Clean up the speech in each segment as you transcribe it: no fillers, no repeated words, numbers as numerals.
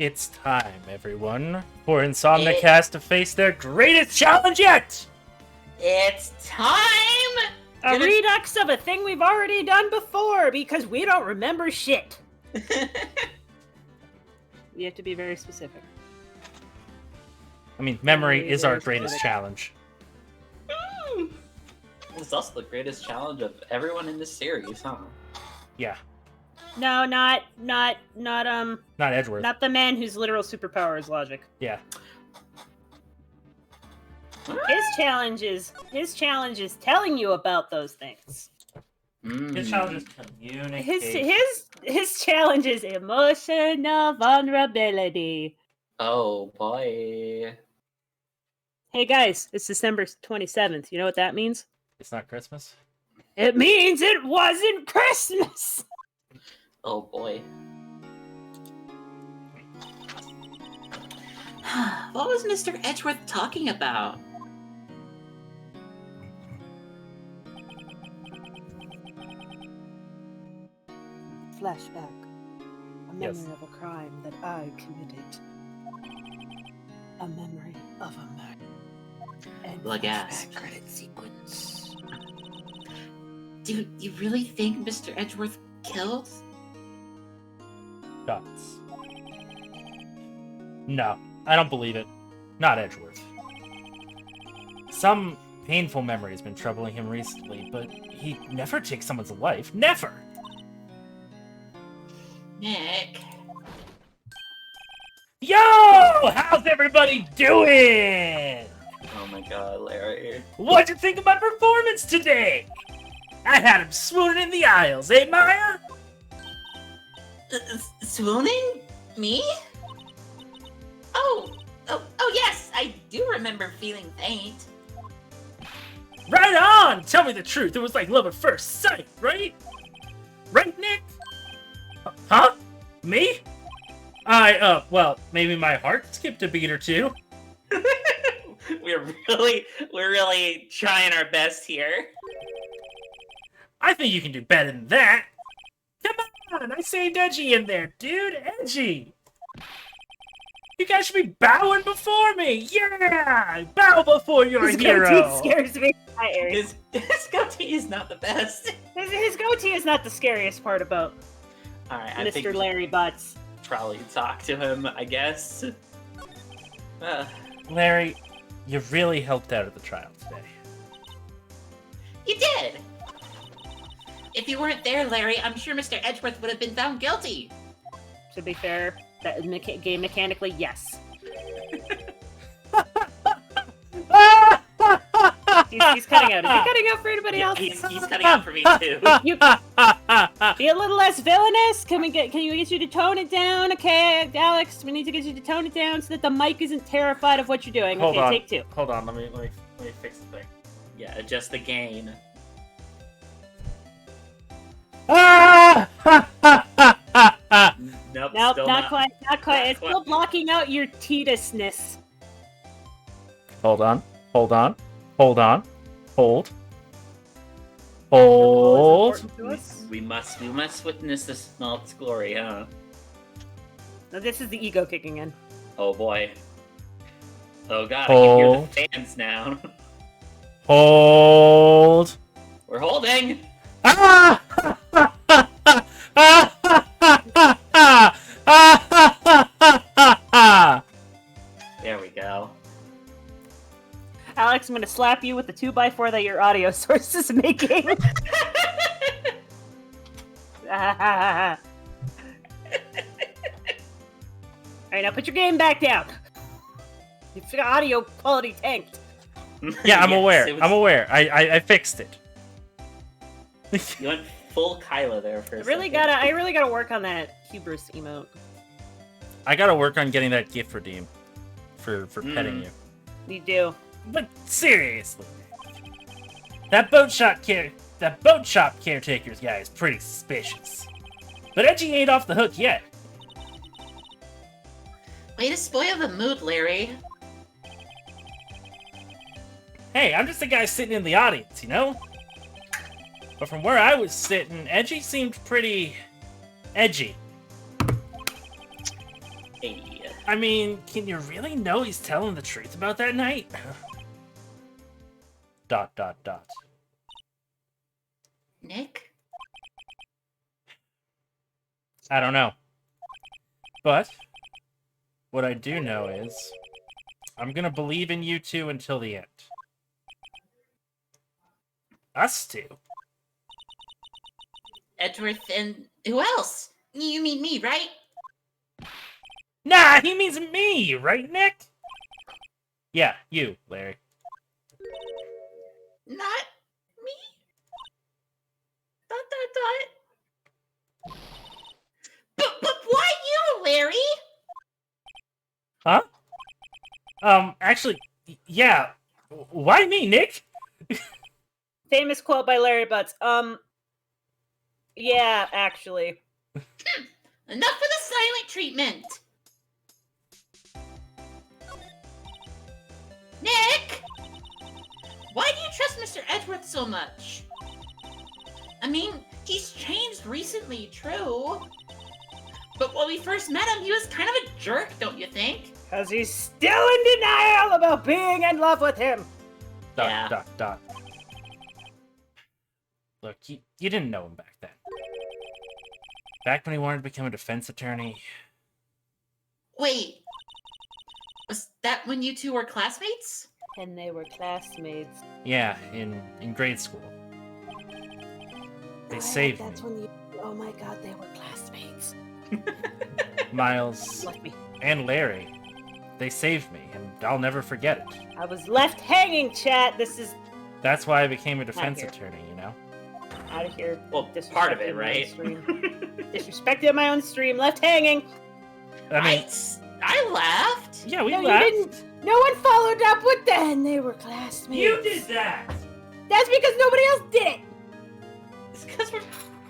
It's time, everyone, for Insomnicast to face their greatest challenge yet! It's time! A redux of a thing we've already done before, because we don't remember shit. We have to be very specific. I mean, memory is our very greatest specific. challenge. It's also the greatest challenge of everyone in this series, huh? Yeah, No, not not Edgeworth. not the man whose literal superpower is logic. Yeah. His challenge is telling you about those things. His challenge is communication. His challenge is emotional vulnerability. Oh boy. Hey guys, it's December 27th. You know what that means? It's not Christmas? It means it wasn't Christmas! Oh boy. What was Mr. Edgeworth talking about? Flashback. A memory Yes. of a crime that I committed. A memory of a murder. And Lagasp. credit sequence. Dude, you really think Mr. Edgeworth killed? Dots. No, I don't believe it. Not Edgeworth. Some painful memory has been troubling him recently, but he never takes someone's life. Never! Nick. Yo! How's everybody doing? Oh my god, Larry. What'd you think of my performance today? I had him swooning in the aisles, eh, Maya? Swooning? Me? Oh, yes, I do remember feeling faint. Right on! Tell me the truth, it was like love at first sight, right? Right, Nick? Huh? Me? Well, maybe my heart skipped a beat or two. We're really trying our best here. I think you can do better than that. Come on, I saved Edgy in there, dude. Edgy. You guys should be bowing before me. Yeah, bow before your His hero. goatee scares me. Hi, Eric. His goatee is not the best. His goatee is not the scariest part about Alright, I think Mr. we Larry Butts. should probably talk to him, I guess. Larry, you really helped out at the trial today. You did! If you weren't there, Larry, I'm sure Mr. Edgeworth would have been found guilty. To be fair, that game mechanically, yes. He's cutting out. Is he cutting out for anybody else? He's cutting out for me too. You be a little less villainous. Can you get you to tone it down? Okay, Alex, we need to get you to tone it down so that the mic isn't terrified of what you're doing. Hold okay, on. take two. Hold on, let me fix the thing. Yeah, adjust the gain. Nope, Nope, still not quite. It's quite. still blocking out your tetusness. Hold on. Hold. Alcohol is important to us. We must witness this malt's glory, huh? Now this is the ego kicking in. Oh boy. Oh god, I can hear Hold. the fans now. Hold. We're holding! There we go. Alex, I'm gonna slap you with the 2x4 that your audio source is making. Alright, now put your game back down. Your audio quality tanked. Yeah, I'm Yes, aware. it was- I'm aware. I fixed it. You went full Kyla there for a I really gotta work on that hubris emote. I gotta work on getting that gift redeem for petting you. You do. But seriously, that boat shop caretaker's guy is pretty suspicious. But Edgy ain't off the hook yet. Way to spoil the mood, Larry. Hey, I'm just a guy sitting in the audience, you know? But from where I was sitting, Edgy seemed pretty edgy. Hey, I mean, can you really know he's telling the truth about that night? ... Nick? I don't know. But what I do know is I'm gonna believe in you two until the end. Us two. Edgeworth and who else? You mean me, right? Nah, he means me, right, Nick? Yeah, you, Larry. Not me? ... But why you, Larry? Huh? Actually, yeah. Why me, Nick? Famous quote by Larry Butts. Yeah, actually. Enough with the silent treatment. Nick! Why do you trust Mr. Edgeworth so much? I mean, he's changed recently, true. But when we first met him, he was kind of a jerk, don't you think? Because he's still in denial about being in love with him. ... Yeah. Look, you didn't know him back then. Back when he wanted to become a defense attorney. Wait. Was that when you two were classmates? And they were classmates. Yeah, in grade school. They saved me. That's when you... Oh my god, they were classmates. Miles Left me. and Larry. They saved me, and I'll never forget it. I was left hanging, chat. This is That's why I became a defense here. attorney, you know? out of here. Well, part of it, Disrespected my own right? stream. Disrespected my own stream. Left hanging. I mean, I laughed. yeah, we No, laughed. you didn't. No one followed up with that, and they were classmates. You did that! That's because nobody else did it. It's because we're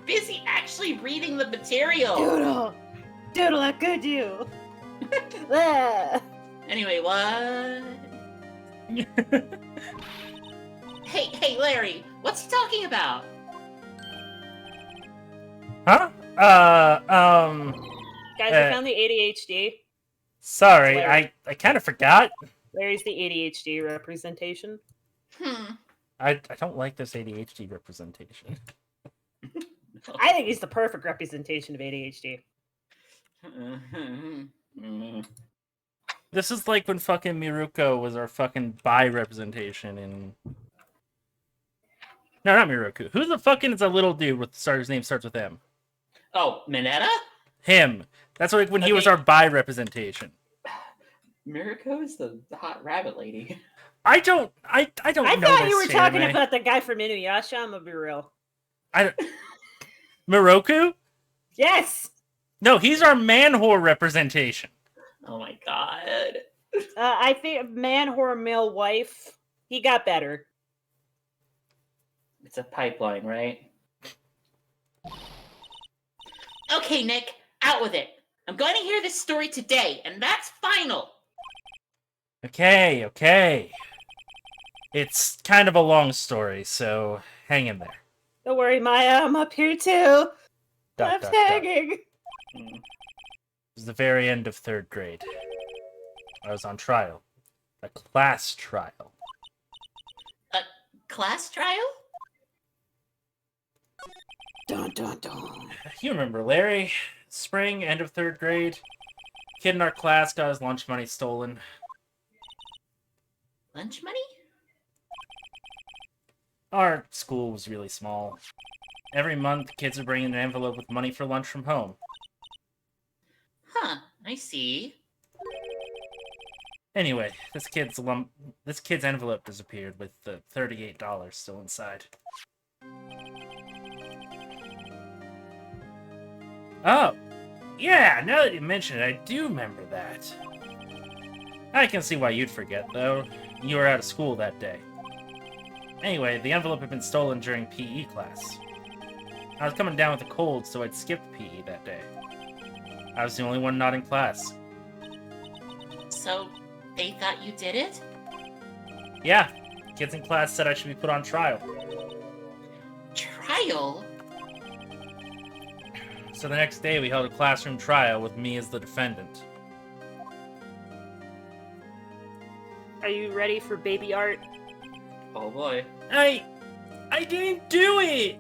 busy actually reading the material. Doodle, how could you? Ah. Anyway, what? Hey, Larry, what's he talking about? Huh? Guys, I found the ADHD. Sorry, Larry. I kind of forgot. Larry's the ADHD representation. I don't like this ADHD representation. I think he's the perfect representation of ADHD. This is like when fucking Miruko was our fucking bi representation in... No, not Miruko. Who the fucking is a little dude with his name starts with M? Oh, Minetta? Him. That's like when he was Okay. our bi representation. Mirako is the hot rabbit lady. I don't I know thought you were this talking anime. about the guy from Inuyasha. I'm gonna be real. Miroku? Yes. No, he's our man whore representation. Oh my god. I think man whore male wife. He got better. It's a pipeline, right? Okay, Nick, out with it. I'm going to hear this story today, and that's final. Okay. It's kind of a long story, so hang in there. Don't worry, Maya. I'm up here too. Left hanging. It was the very end of 3rd grade. I was on trial. A class trial. Class trial? Dun dun dun. You remember Larry? Spring, end of 3rd grade. Kid in our class got his lunch money stolen. Lunch money? Our school was really small. Every month, kids would bring in an envelope with money for lunch from home. Huh, I see. Anyway, this kid's envelope disappeared with the $38 still inside. Oh, yeah, now that you mention it, I do remember that. I can see why you'd forget, though. You were out of school that day. Anyway, the envelope had been stolen during PE class. I was coming down with a cold, so I'd skipped PE that day. I was the only one not in class. So, they thought you did it? Yeah, kids in class said I should be put on trial. Trial? So the next day we held a classroom trial with me as the defendant. Are you ready for baby art? Oh boy. I didn't do it!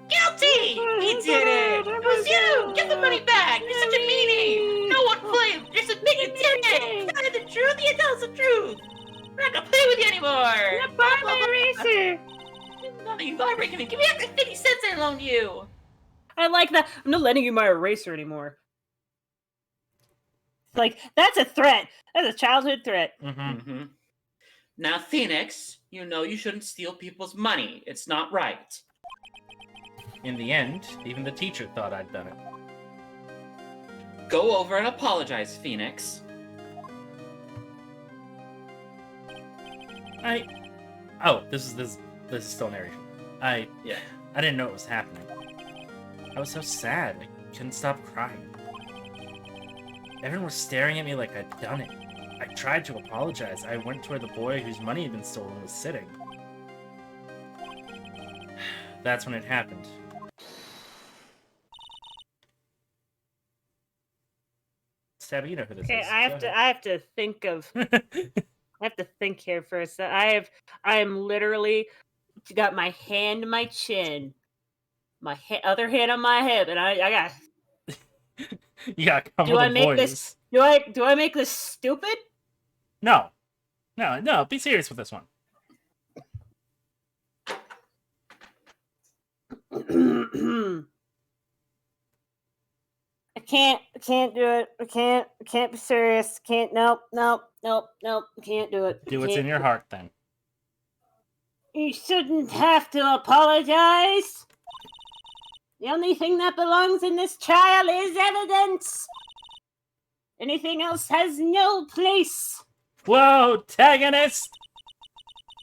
Guilty! He did it! It was you! Get the money back! You're such a meanie! No one blamed! Just admit you did it! Tell the truth, you tell us the truth! We're not gonna play with you anymore! Buy my eraser! Nothing, you're breaking it. Give me back the 50 cents I loaned you! I like that. I'm not lending you my eraser anymore. Like, that's a threat. That's a childhood threat. Mm-hmm. Now, Phoenix, you know you shouldn't steal people's money. It's not right. In the end, even the teacher thought I'd done it. Go over and apologize, Phoenix. Oh, this is still narration. Yeah. I didn't know it was happening. I was so sad. I couldn't stop crying. Everyone was staring at me like I'd done it. I tried to apologize. I went to where the boy whose money had been stolen was sitting. That's when it happened. Stabby, you know who this Okay, is. I have to think of. I have to think here for a sec. I am literally got my hand in my chin, my other hand on my hip, and I got. You gotta come Do with I a make voice. this? Do I make this stupid? No. Be serious with this one. I can't do it. I can't be serious. Nope. I can't do it. Do what's in your heart, then. You shouldn't have to apologize. The only thing that belongs in this trial is evidence. Anything else has no place. Whoa, antagonist!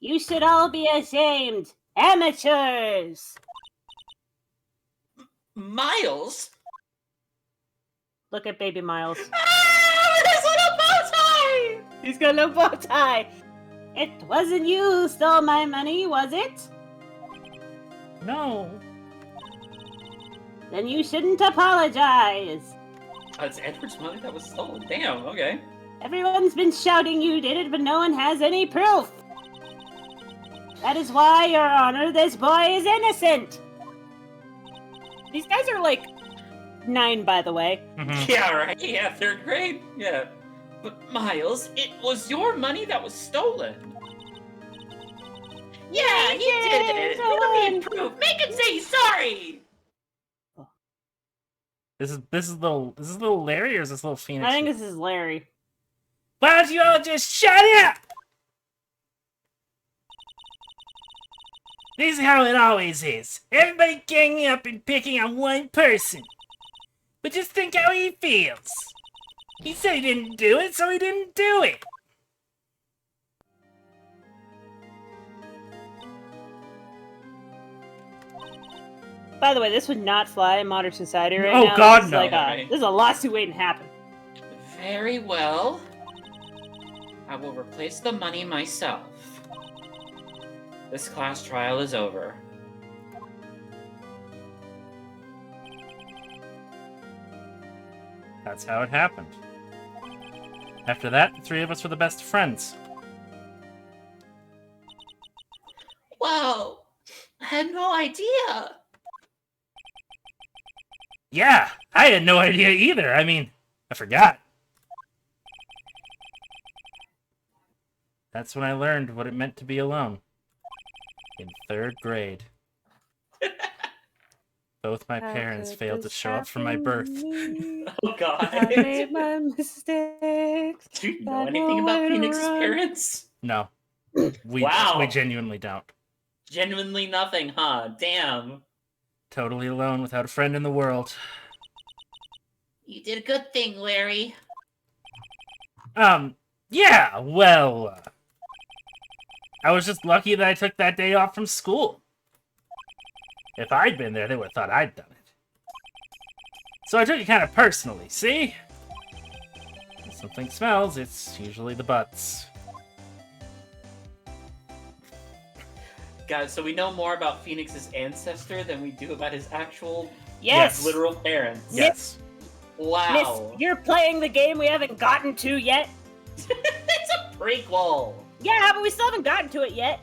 You should all be ashamed. Amateurs. Miles? Look at baby Miles. Ah, there's a little bow tie! He's got no bow tie. It wasn't you who stole my money, was it? No. Then you shouldn't apologize. It's Edward's money that was stolen. Damn, okay. Everyone's been shouting you did it, but no one has any proof. That is why, Your Honor, this boy is innocent. These guys are like 9, by the way. Mhm. Yeah, right? Yeah, 3rd grade? Yeah. But Miles, it was your money that was stolen. Yeah, he did it! We don't need proof! Make him say he's sorry! This is little Larry, or is this little Phoenix? I think this is Larry. Why don't you all just shut up? This is how it always is. Everybody ganging up and picking on one person. But just think how he feels. He said he didn't do it, so he didn't do it. By the way, this would not fly in modern society right Oh, now. God, This is no. Like Right. this is a lawsuit waiting to happen. Very well. I will replace the money myself. This class trial is over. That's how it happened. After that, the 3 of us were the best friends. Wow! I had no idea! Yeah, I had no idea either. I mean, I forgot. That's when I learned what it meant to be alone. In 3rd grade. Both my parents failed to show up for my birth. Oh god. I made my mistakes. Do you know anything about Phoenix's parents? No. We Wow. genuinely don't. Genuinely nothing, huh? Damn. Totally alone without a friend in the world. You did a good thing, Larry. Yeah, well, I was just lucky that I took that day off from school. If I'd been there, they would have thought I'd done it. So I took it kind of personally, see? When something smells, it's usually the butts. Guys, so we know more about Phoenix's ancestor than we do about his actual, Yes. literal parents. Yes. Wow. Miss, you're playing the game we haven't gotten to yet. It's a prequel! Yeah, but we still haven't gotten to it yet.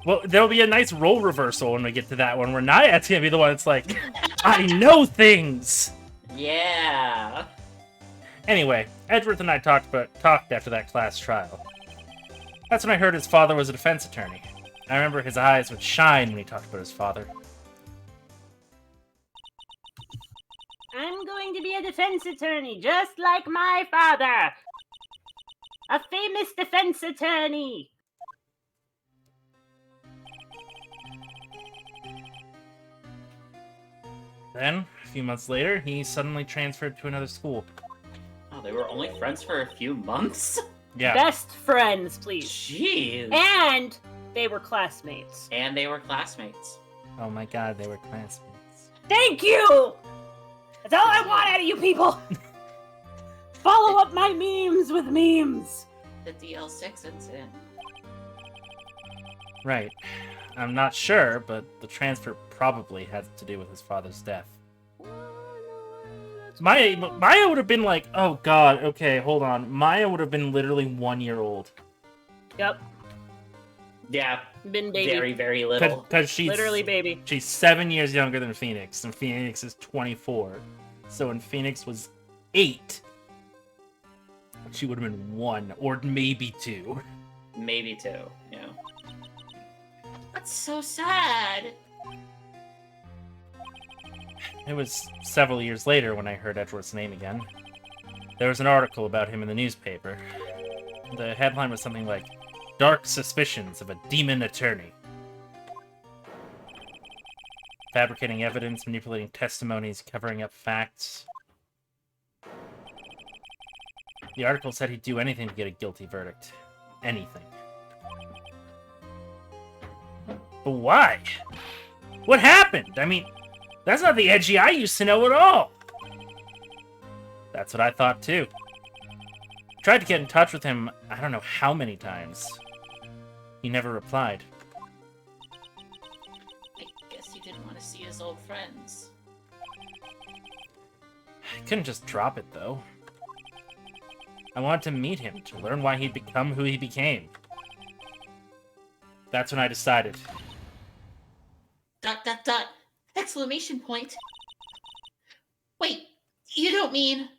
Well, there'll be a nice role reversal when we get to that one, where Naiad's gonna be the one that's like, I know things! Yeah. Anyway, Edgeworth and I talked after that class trial. That's when I heard his father was a defense attorney. I remember his eyes would shine when he talked about his father. I'm going to be a defense attorney, just like my father. A famous defense attorney. Then, a few months later, he suddenly transferred to another school. Oh, they were only friends for a few months? Yeah. Best friends, please. Jeez. And they were classmates. And they were classmates. Oh my god, they were classmates. Thank you! That's all I want out of you people! Follow up my memes with memes! The DL-6 incident. Right. I'm not sure, but the transfer probably had to do with his father's death. Maya would have been like, oh god, okay, hold on. Maya would have been literally 1 year old. Yep. Yeah. Been baby. Very, very little. Because she's Literally baby. She's 7 years younger than Phoenix, and Phoenix is 24. So when Phoenix was 8, she would have been 1, or maybe 2. Maybe 2, yeah. That's so sad. It was several years later when I heard Edgeworth's name again. There was an article about him in the newspaper. The headline was something like, Dark Suspicions of a Demon Attorney. Fabricating evidence, manipulating testimonies, covering up facts. The article said he'd do anything to get a guilty verdict. Anything. But why? What happened? I mean, that's not the Edgy I used to know at all. That's what I thought too. Tried to get in touch with him, I don't know how many times. He never replied. I guess he didn't want to see his old friends. I couldn't just drop it though. I wanted to meet him, to learn why he'd become who he became. That's when I decided. ... Exclamation point. Wait, you don't mean...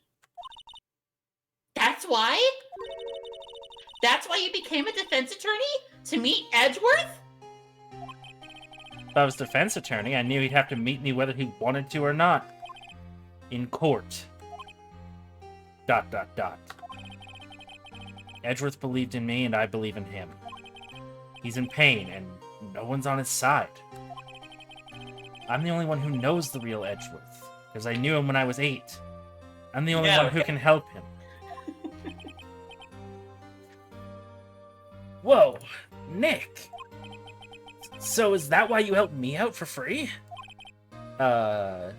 That's why? That's why you became a defense attorney? To meet Edgeworth? If I was defense attorney, I knew he'd have to meet me whether he wanted to or not. In court. ... Edgeworth believed in me, and I believe in him. He's in pain, and no one's on his side. I'm the only one who knows the real Edgeworth, because I knew him when I was 8. I'm the only one who can help him. Whoa, Nick! So is that why you helped me out for free? Yeah.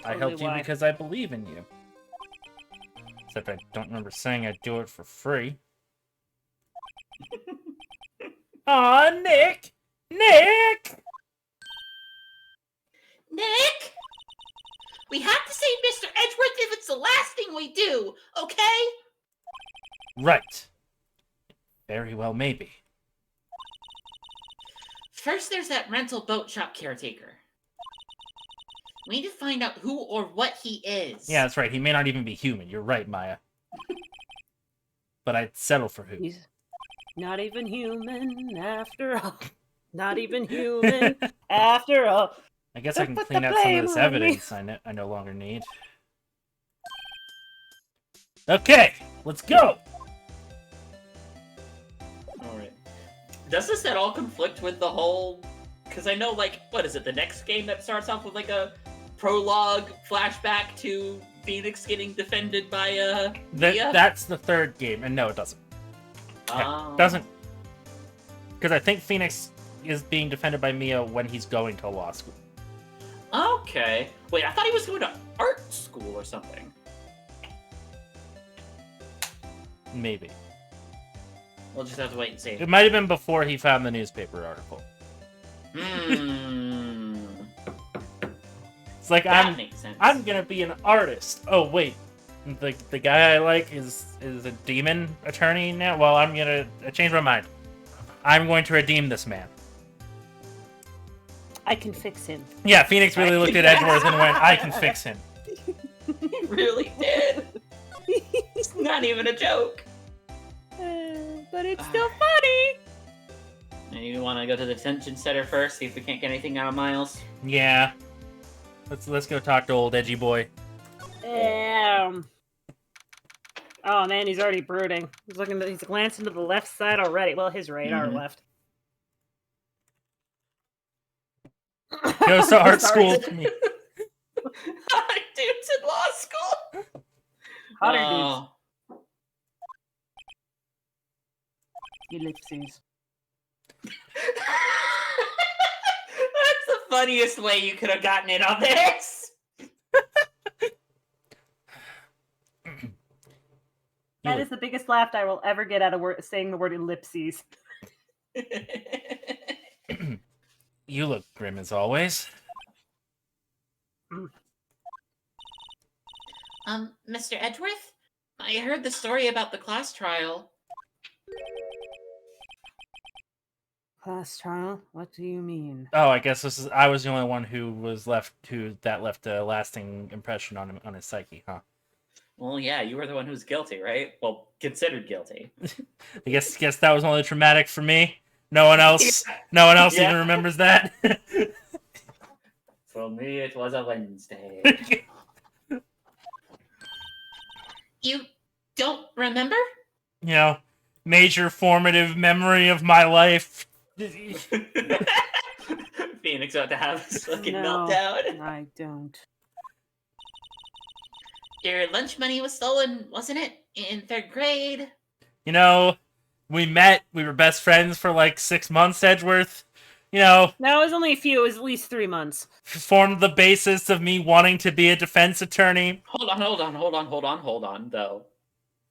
I helped you because I believe in you. Except I don't remember saying I'd do it for free. Aw, Nick! Nick! Nick? We have to save Mr. Edgeworth if it's the last thing we do, okay? Right. Very well, maybe. First, there's that rental boat shop caretaker. We need to find out who or what he is. Yeah, that's right. He may not even be human. You're right, Maya. But I'd settle for who. He's not even human after all. Not even human after all. I guess I can clean out some of this evidence I no longer need. Okay, let's go! Alright. Does this at all conflict with the whole... Because I know, like, what is it, the next game that starts off with, like, a prologue flashback to Phoenix getting defended by, Mia? That's the third game, and no, it doesn't. Yeah, doesn't... Because I think Phoenix is being defended by Mia when he's going to law school. Okay. Wait, I thought he was going to art school or something. Maybe. We'll just have to wait and see. It might have been before he found the newspaper article. It's like That makes sense. I'm gonna be an artist. Oh wait, the guy I like is a demon attorney now. Well, I change my mind. I'm going to redeem this man. I can fix him. Yeah, Phoenix really looked at Edgeworth and went, "I can fix him." He really did. It's not even a joke. But it's still funny. And you want to go to the detention center first, see if we can't get anything out of Miles? Yeah. Let's go talk to old edgy boy. Oh man, he's already brooding. He's glancing to the left side already. Well, his right, our left. Goes to art school. Dudes in law school. Hotter dudes. Ellipses. That's the funniest way you could have gotten in on this. That is the biggest laugh I will ever get out of saying the word ellipses. You look grim as always. Mr. Edgeworth? I heard the story about the class trial. Class trial? What do you mean? Oh, I guess I was the only one who left a lasting impression on his psyche, huh? Well, yeah, you were the one who's guilty, right? Well, considered guilty. I guess that was only traumatic for me. No one else even remembers that. For me, it was a Wednesday. You don't remember? You know, major formative memory of my life. Phoenix about to have this fucking No, meltdown. I don't. Your lunch money was stolen, wasn't it? In 3rd grade? You know, we were best friends for like 6 months, Edgeworth. You know, No, it was only a few. It was at least 3 months. formed the basis of me wanting to be a defense attorney. Hold on, though.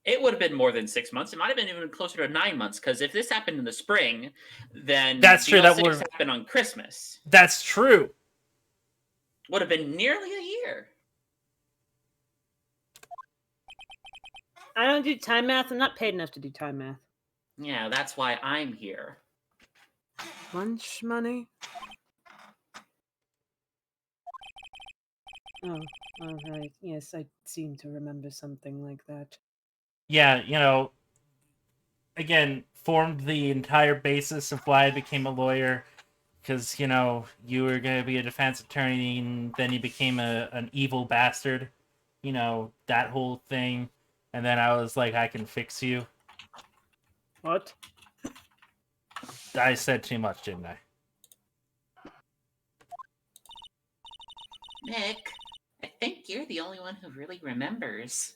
It would have been more than 6 months. It might have been even closer to 9 months, because if this happened in the spring, then That's true, that DL-6 would've- happened on Christmas. That's true. Would have been nearly a year. I don't do time math. I'm not paid enough to do time math. Yeah, that's why I'm here. Lunch money? Oh, all right. Yes, I seem to remember something like that. Yeah, you know, again, formed the entire basis of why I became a lawyer. Because, you know, you were going to be a defense attorney, and then you became an evil bastard. You know, that whole thing. And then I was like, I can fix you. What? I said too much, didn't I? Nick, I think you're the only one who really remembers.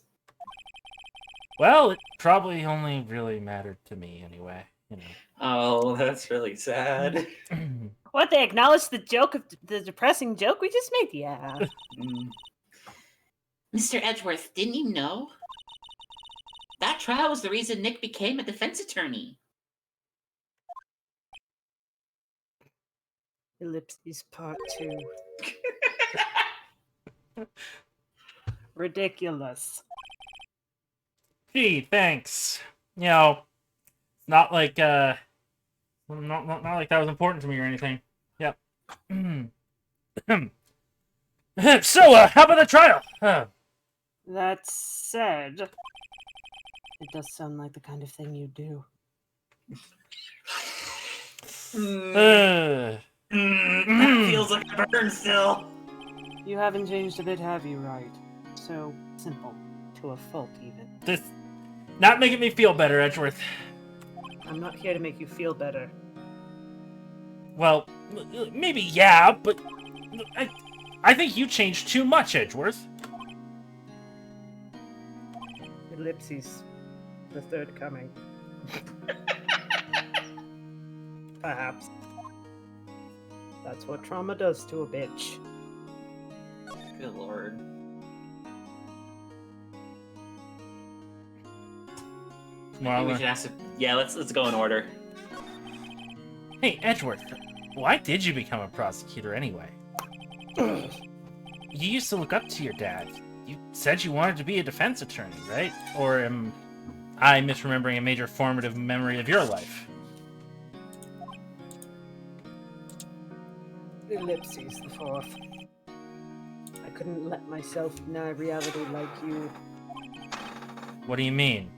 Well, it probably only really mattered to me anyway. You know. Oh, that's really sad. What, they acknowledged the joke of the depressing joke we just made? Yeah. Mr. Edgeworth, didn't you know? That trial was the reason Nick became a defense attorney. Ellipses part 2. Ridiculous. Gee, thanks. You know, not like not like that was important to me or anything. Yep. So, how about the trial? That said, it does sound like the kind of thing you do. Uh, That feels like a burn still. You haven't changed a bit, have you, right? So simple. To a fault, even. this not making me feel better, Edgeworth. I'm not here to make you feel better. Well, maybe yeah, but I think you changed too much, Edgeworth. Ellipses. The third coming. Perhaps. That's what trauma does to a bitch. Good lord. I think we should ask. Yeah, let's go in order. Hey, Edgeworth, why did you become a prosecutor anyway? You used to look up to your dad. You said you wanted to be a defense attorney, right? Or am I misremembering a major formative memory of your life? Ellipses the fourth. I couldn't let myself deny reality like you. What do you mean?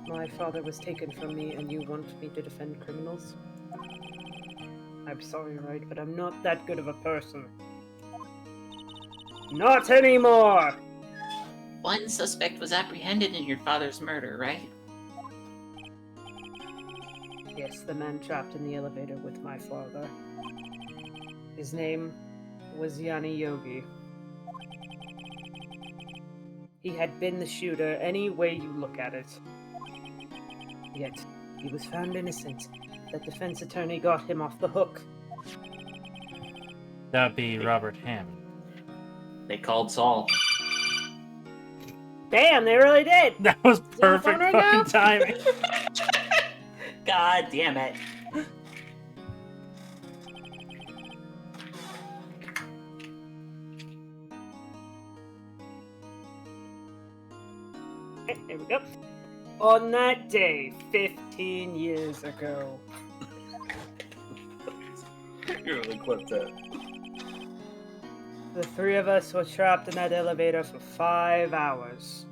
My father was taken from me, and you want me to defend criminals? I'm sorry, right, but I'm not that good of a person. Not anymore! One suspect was apprehended in your father's murder, right? Yes, the man trapped in the elevator with my father. His name was Yanni Yogi. He had been the shooter any way you look at it. Yet, he was found innocent. The defense attorney got him off the hook. That'd be Robert Hammond. They called Saul. Damn, they really did! That was on the perfect phone right fucking now? timing. God damn it. Okay, there we go. On that day, 15 years ago. You really clipped it. The three of us were trapped in that elevator for 5 hours.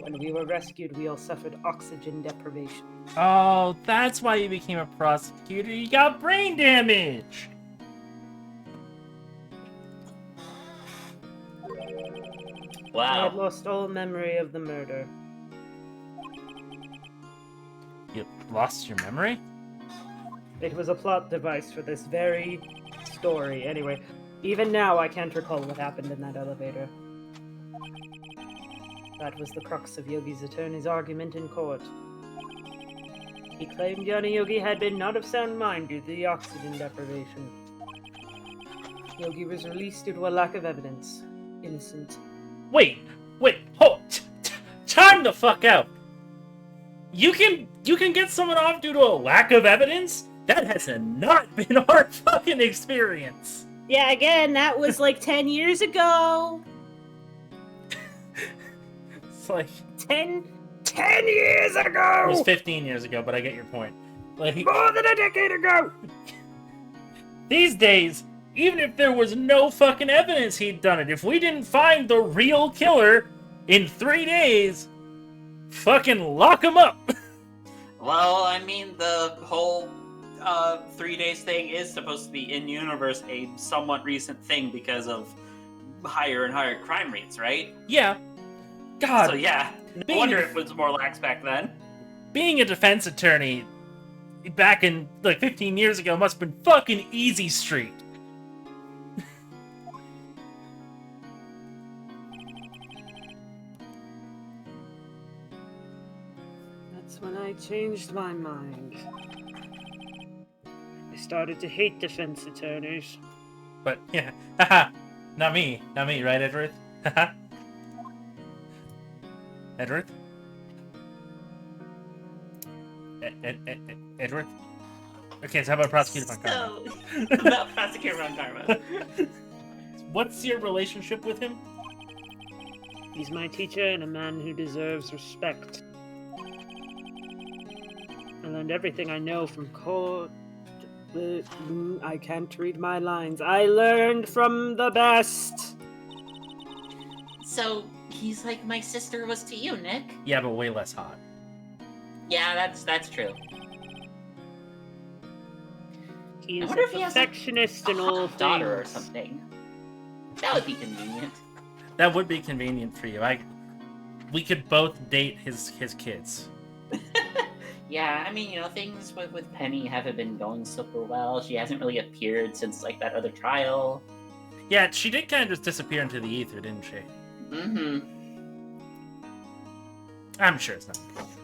When we were rescued, we all suffered oxygen deprivation. Oh, that's why you became a prosecutor. You got brain damage. I had Wow. lost all memory of the murder. You lost your memory? It was a plot device for this very story. Anyway, even now I can't recall what happened in that elevator. That was the crux of Yogi's attorney's argument in court. He claimed Yanni Yogi had been not of sound mind due to the oxygen deprivation. Yogi was released due to a lack of evidence. Innocent. Wait, hold, time the fuck out. You can get someone off due to a lack of evidence? That has not been our fucking experience. Yeah, again, that was like 10 years ago. It's like 10 years it ago! was 15 years ago, but I get your point. Like More than a decade ago! these days, even if there was no fucking evidence he'd done it, if we didn't find the real killer in 3 days, fucking lock him up. Well, I mean, the whole 3 days thing is supposed to be in universe a somewhat recent thing because of higher and higher crime rates, right? Yeah. God. So yeah, I wonder if it was more lax back then. Being a defense attorney back in like 15 years ago must have been fucking easy street. That's when I changed my mind. I started to hate defense attorneys. But yeah, haha, not me, right, Edward? Haha. Edward? Edward? Okay, so how about Prosecutor Von Karma? So, about Prosecutor Von Karma. What's your relationship with him? He's my teacher and a man who deserves respect. I learned everything I know from court. I can't read my lines. I learned from the best. So, he's like my sister was to you, Nick. Yeah, but way less hot. Yeah, that's true. He's wonder a if he has, perfectionist A in all hot daughter or things. something. That would be convenient. That would be convenient for you. We could both date his kids. Yeah, I mean, you know, things with Penny haven't been going super well. She hasn't really appeared since, like, that other trial. Yeah, she did kind of just disappear into the ether, didn't she? Mm-hmm. I'm sure it's not.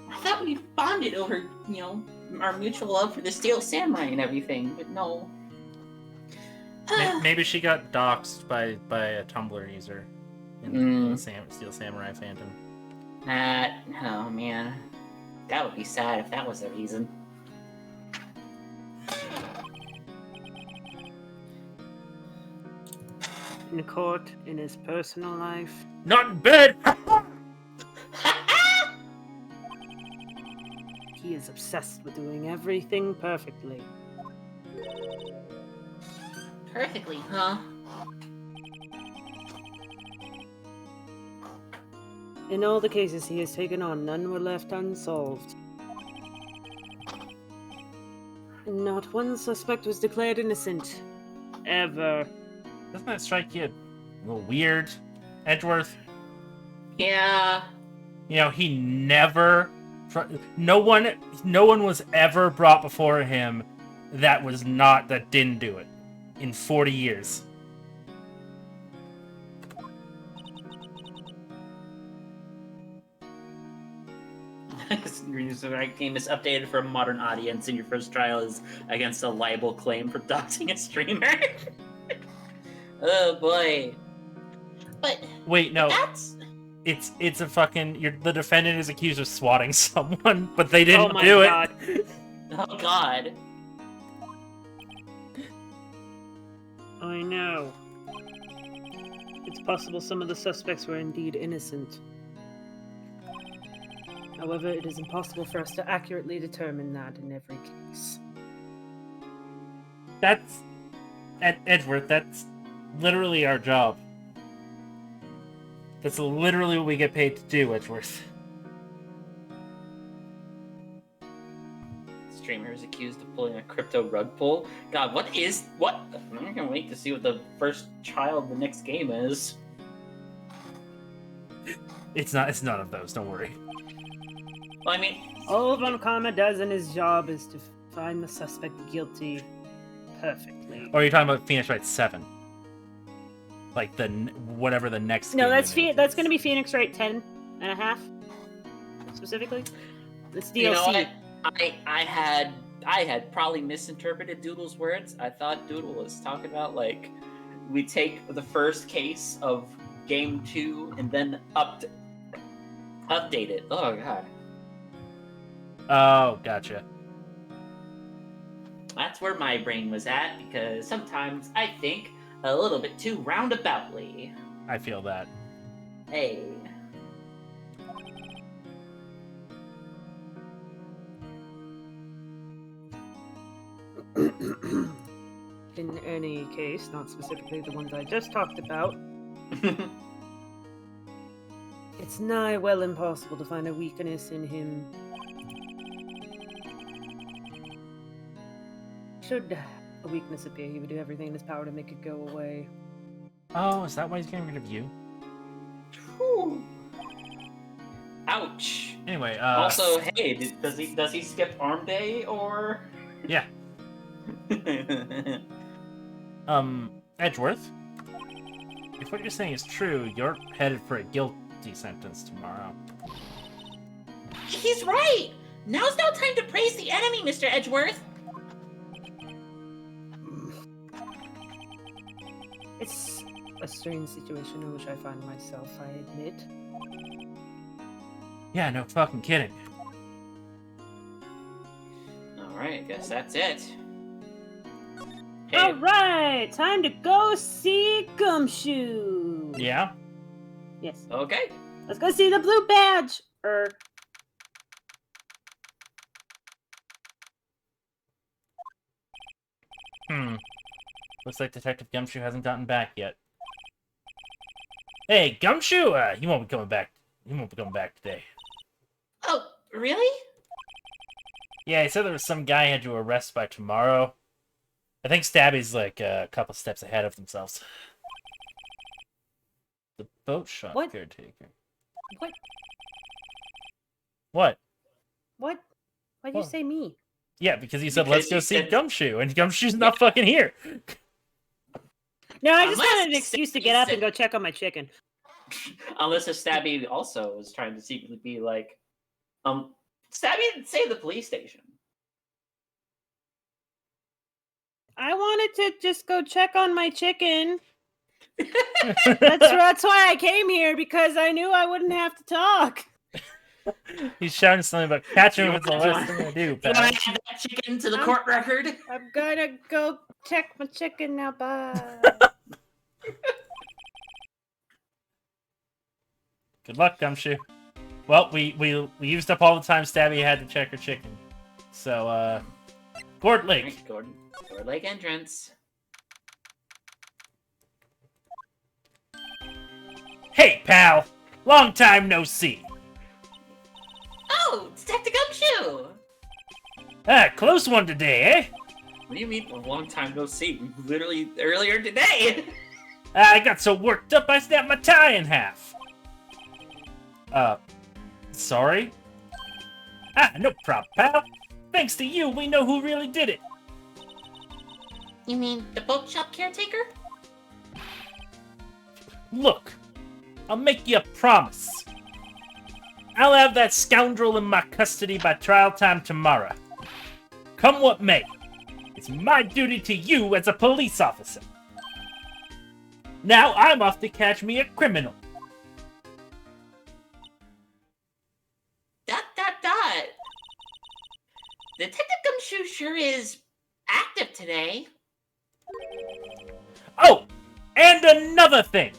I thought we bonded over, you know, our mutual love for the Steel Samurai and everything, but no. Maybe she got doxxed by a Tumblr user in the Steel Samurai Phantom. Oh man. That would be sad if that was the reason. in court, in his personal life. Not in bed! He is obsessed with doing everything perfectly. Perfectly, huh? In all the cases he has taken on, none were left unsolved. Not one suspect was declared innocent. Ever. Doesn't that strike you a little weird, Edgeworth? Yeah. You know, he never... No one was ever brought before him that didn't do it. In 40 years. Your game is updated for a modern audience, and your first trial is against a libel claim for doxing a streamer. Oh boy! But wait, no, that's it's a fucking. The defendant is accused of swatting someone, but they didn't my do God. it. oh god. I know. It's possible some of the suspects were indeed innocent. However, it is impossible for us to accurately determine that in every case. That's Edgeworth. That's literally our job. That's literally what we get paid to do, Edgeworth. Streamer is accused of pulling a crypto rug pull. God, what? I'm gonna wait to see what the first trial of the next game is. It's none of those. Don't worry. Well, I mean, All Von Karma does in his job is to find the suspect guilty perfectly. Or are you talking about Phoenix Wright 7? Like whatever the next. No, game that's going to be Phoenix Wright 10 and a half, specifically. This DLC. you know what? I had probably misinterpreted Doodle's words. I thought Doodle was talking about like we take the first case of game 2 and then update it. Oh god. Oh, gotcha. That's where my brain was at, because sometimes I think a little bit too roundaboutly. I feel that. Hey. In any case, not specifically the ones I just talked about, it's nigh well impossible to find a weakness in him. Should a weakness appear, he would do everything in his power to make it go away. Oh, is that why he's getting rid of you? Whew. Ouch. Anyway, Also, hey, does he skip arm day or? Yeah. Edgeworth, if what you're saying is true, you're headed for a guilty sentence tomorrow. He's right. Now's no time to praise the enemy, Mr. Edgeworth. It's a strange situation in which I find myself, I admit. Yeah, no fucking kidding. Alright, guess that's it. Hey, Alright, time to go see Gumshoe! Yeah? Yes. okay. Let's go see the blue badge! Looks like Detective Gumshoe hasn't gotten back yet. Hey, Gumshoe! He won't be coming back. He won't be coming back today. Oh, really? Yeah, he said there was some guy he had to arrest by tomorrow. I think Stabby's like a couple steps ahead of themselves. The boat shop What? caretaker. What? What? What? Why'd you What? say me? Yeah, because you said Because let's go you see said- Gumshoe, and Gumshoe's not fucking here. No, I just Unless wanted an excuse to get up and said- go check on my chicken. Unless if Stabby also was trying to secretly be like, Stabby didn't say the police station. I wanted to just go check on my chicken. That's why I came here, because I knew I wouldn't have to talk. He's shouting something about catching him with the You last want- thing I do, You want pal. to add that chicken to the court record? I'm gonna go check my chicken now, bye. Good luck, Gumshoe. Well, we used up all the time Stabby had to check her chicken. So, Gourd Lake. Right, Gourd Lake entrance. Hey, pal! Long time no see. Oh, Detective Gumshoe! Ah, close one today, eh? What do you mean a long time no see? Literally earlier today! I got so worked up I snapped my tie in half. Sorry? Ah, no problem, pal. Thanks to you, we know who really did it. You mean the boat shop caretaker? Look, I'll make you a promise. I'll have that scoundrel in my custody by trial time tomorrow. Come what may, it's my duty to you as a police officer. Now I'm off to catch me a criminal. ... Detective Gumshoe sure is active today. Oh, and another thing.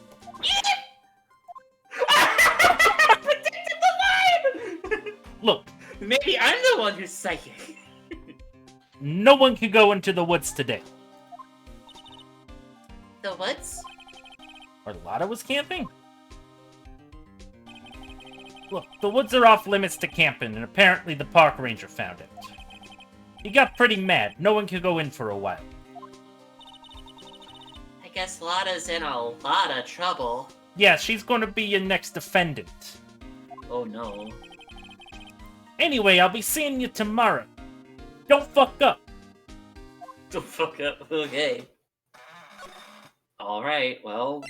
Detective alive! Look, Maybe I'm the one who's psychic. no one can go into the woods today. The woods? Arlotta was camping? Look, the woods are off limits to camping, and apparently the park ranger found it. He got pretty mad. No one could go in for a while. I guess Lotta's in a lot of trouble. Yeah, she's going to be your next defendant. Oh no. Anyway, I'll be seeing you tomorrow. Don't fuck up. Don't fuck up. Okay. Alright, well.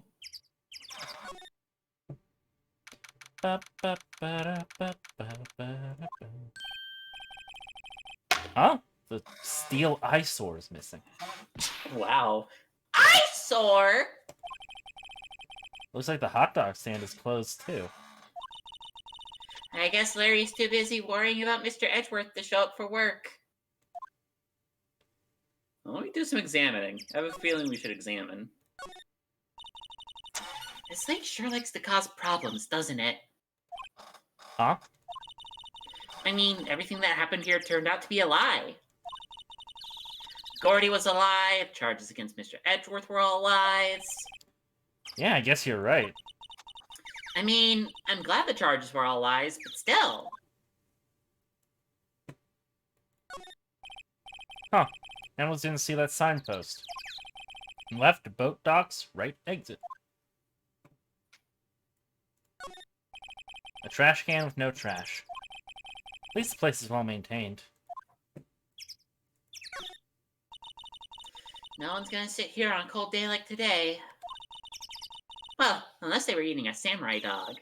Huh? The steel eyesore is missing. Wow. Eyesore? Looks like the hot dog stand is closed too. I guess Larry's too busy worrying about Mr. Edgeworth to show up for work. Well, let me do some examining. I have a feeling we should examine. This lake sure likes to cause problems, doesn't it? Huh? I mean, everything that happened here turned out to be a lie. Gordy was a lie, charges against Mr. Edgeworth were all lies. Yeah, I guess you're right. I mean, I'm glad the charges were all lies, but still. Huh. Animals didn't see that signpost. Left, boat docks, right, exit. A trash can with no trash. At least the place is well maintained. No one's gonna sit here on a cold day like today. Well, unless they were eating a samurai dog.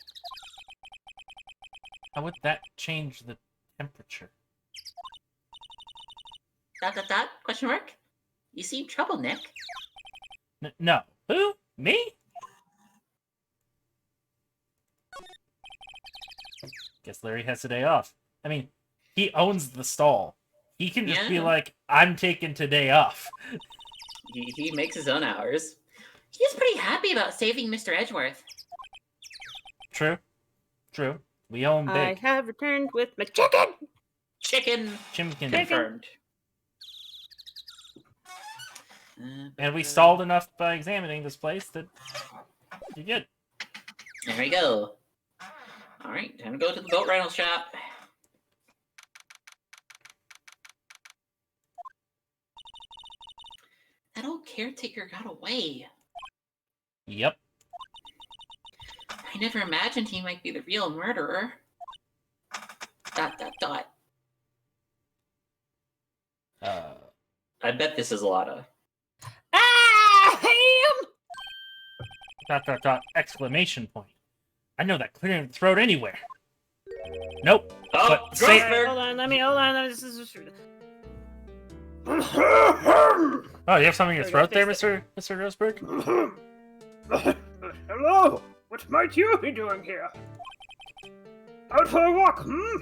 How would that change the temperature? ... Question mark? You seem trouble, Nick. No. Who? Me? Guess Larry has a day off. I mean, he owns the stall. He can just be like, I'm taking today off. He makes his own hours. He's pretty happy about saving Mr. Edgeworth. True. True. We own big. I have returned with my chicken! Chicken Chimkin. confirmed. And we stalled enough by examining this place that you're good. There we go. Alright, time to go to the boat rental shop. That old caretaker got away. Yep. I never imagined he might be the real murderer. ... I bet this is Lotta. Ah! Ham! ... Exclamation point. I know that clear in the throat anywhere. Nope. Oh, But say Grossberg! Hold on. This is... Oh, you have something in your throat there, Fix Mr. Grossberg? Hello! What might you be doing here? Out for a walk, hmm?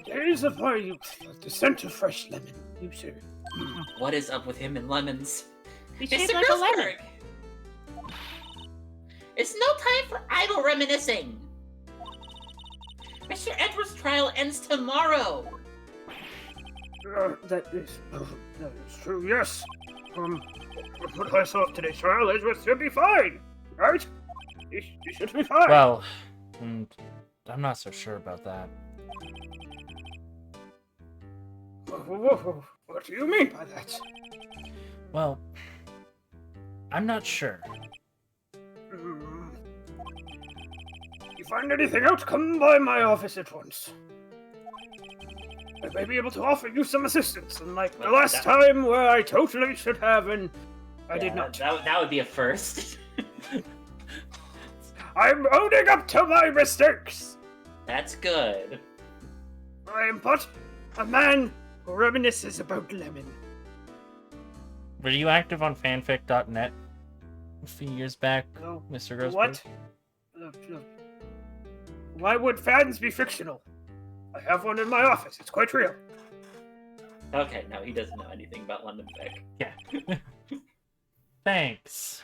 Days of my youth, like the scent of fresh lemon, you say. What is up with him and lemons? He's Mr. shaped like a lemon. Grossberg! It's no time for idle reminiscing. Mr. Edward's trial ends tomorrow. That is true, yes. From what I saw of today's trial, Edgeworth should be fine, right? He should be fine. Well, I'm not so sure about that. What do you mean by that? Well, I'm not sure. If you find anything out, come by my office at once. I may be able to offer you some assistance, unlike the last time where I totally should have and I did not. That would be a first. I'm owning up to my mistakes! That's good. I am but a man who reminisces about Lemon. Were you active on fanfic.net a few years back, No. Mr. Grossberg? What? Why would fans be fictional? I have one in my office. It's quite real. Okay, no, he doesn't know anything about London fic. Yeah. Thanks.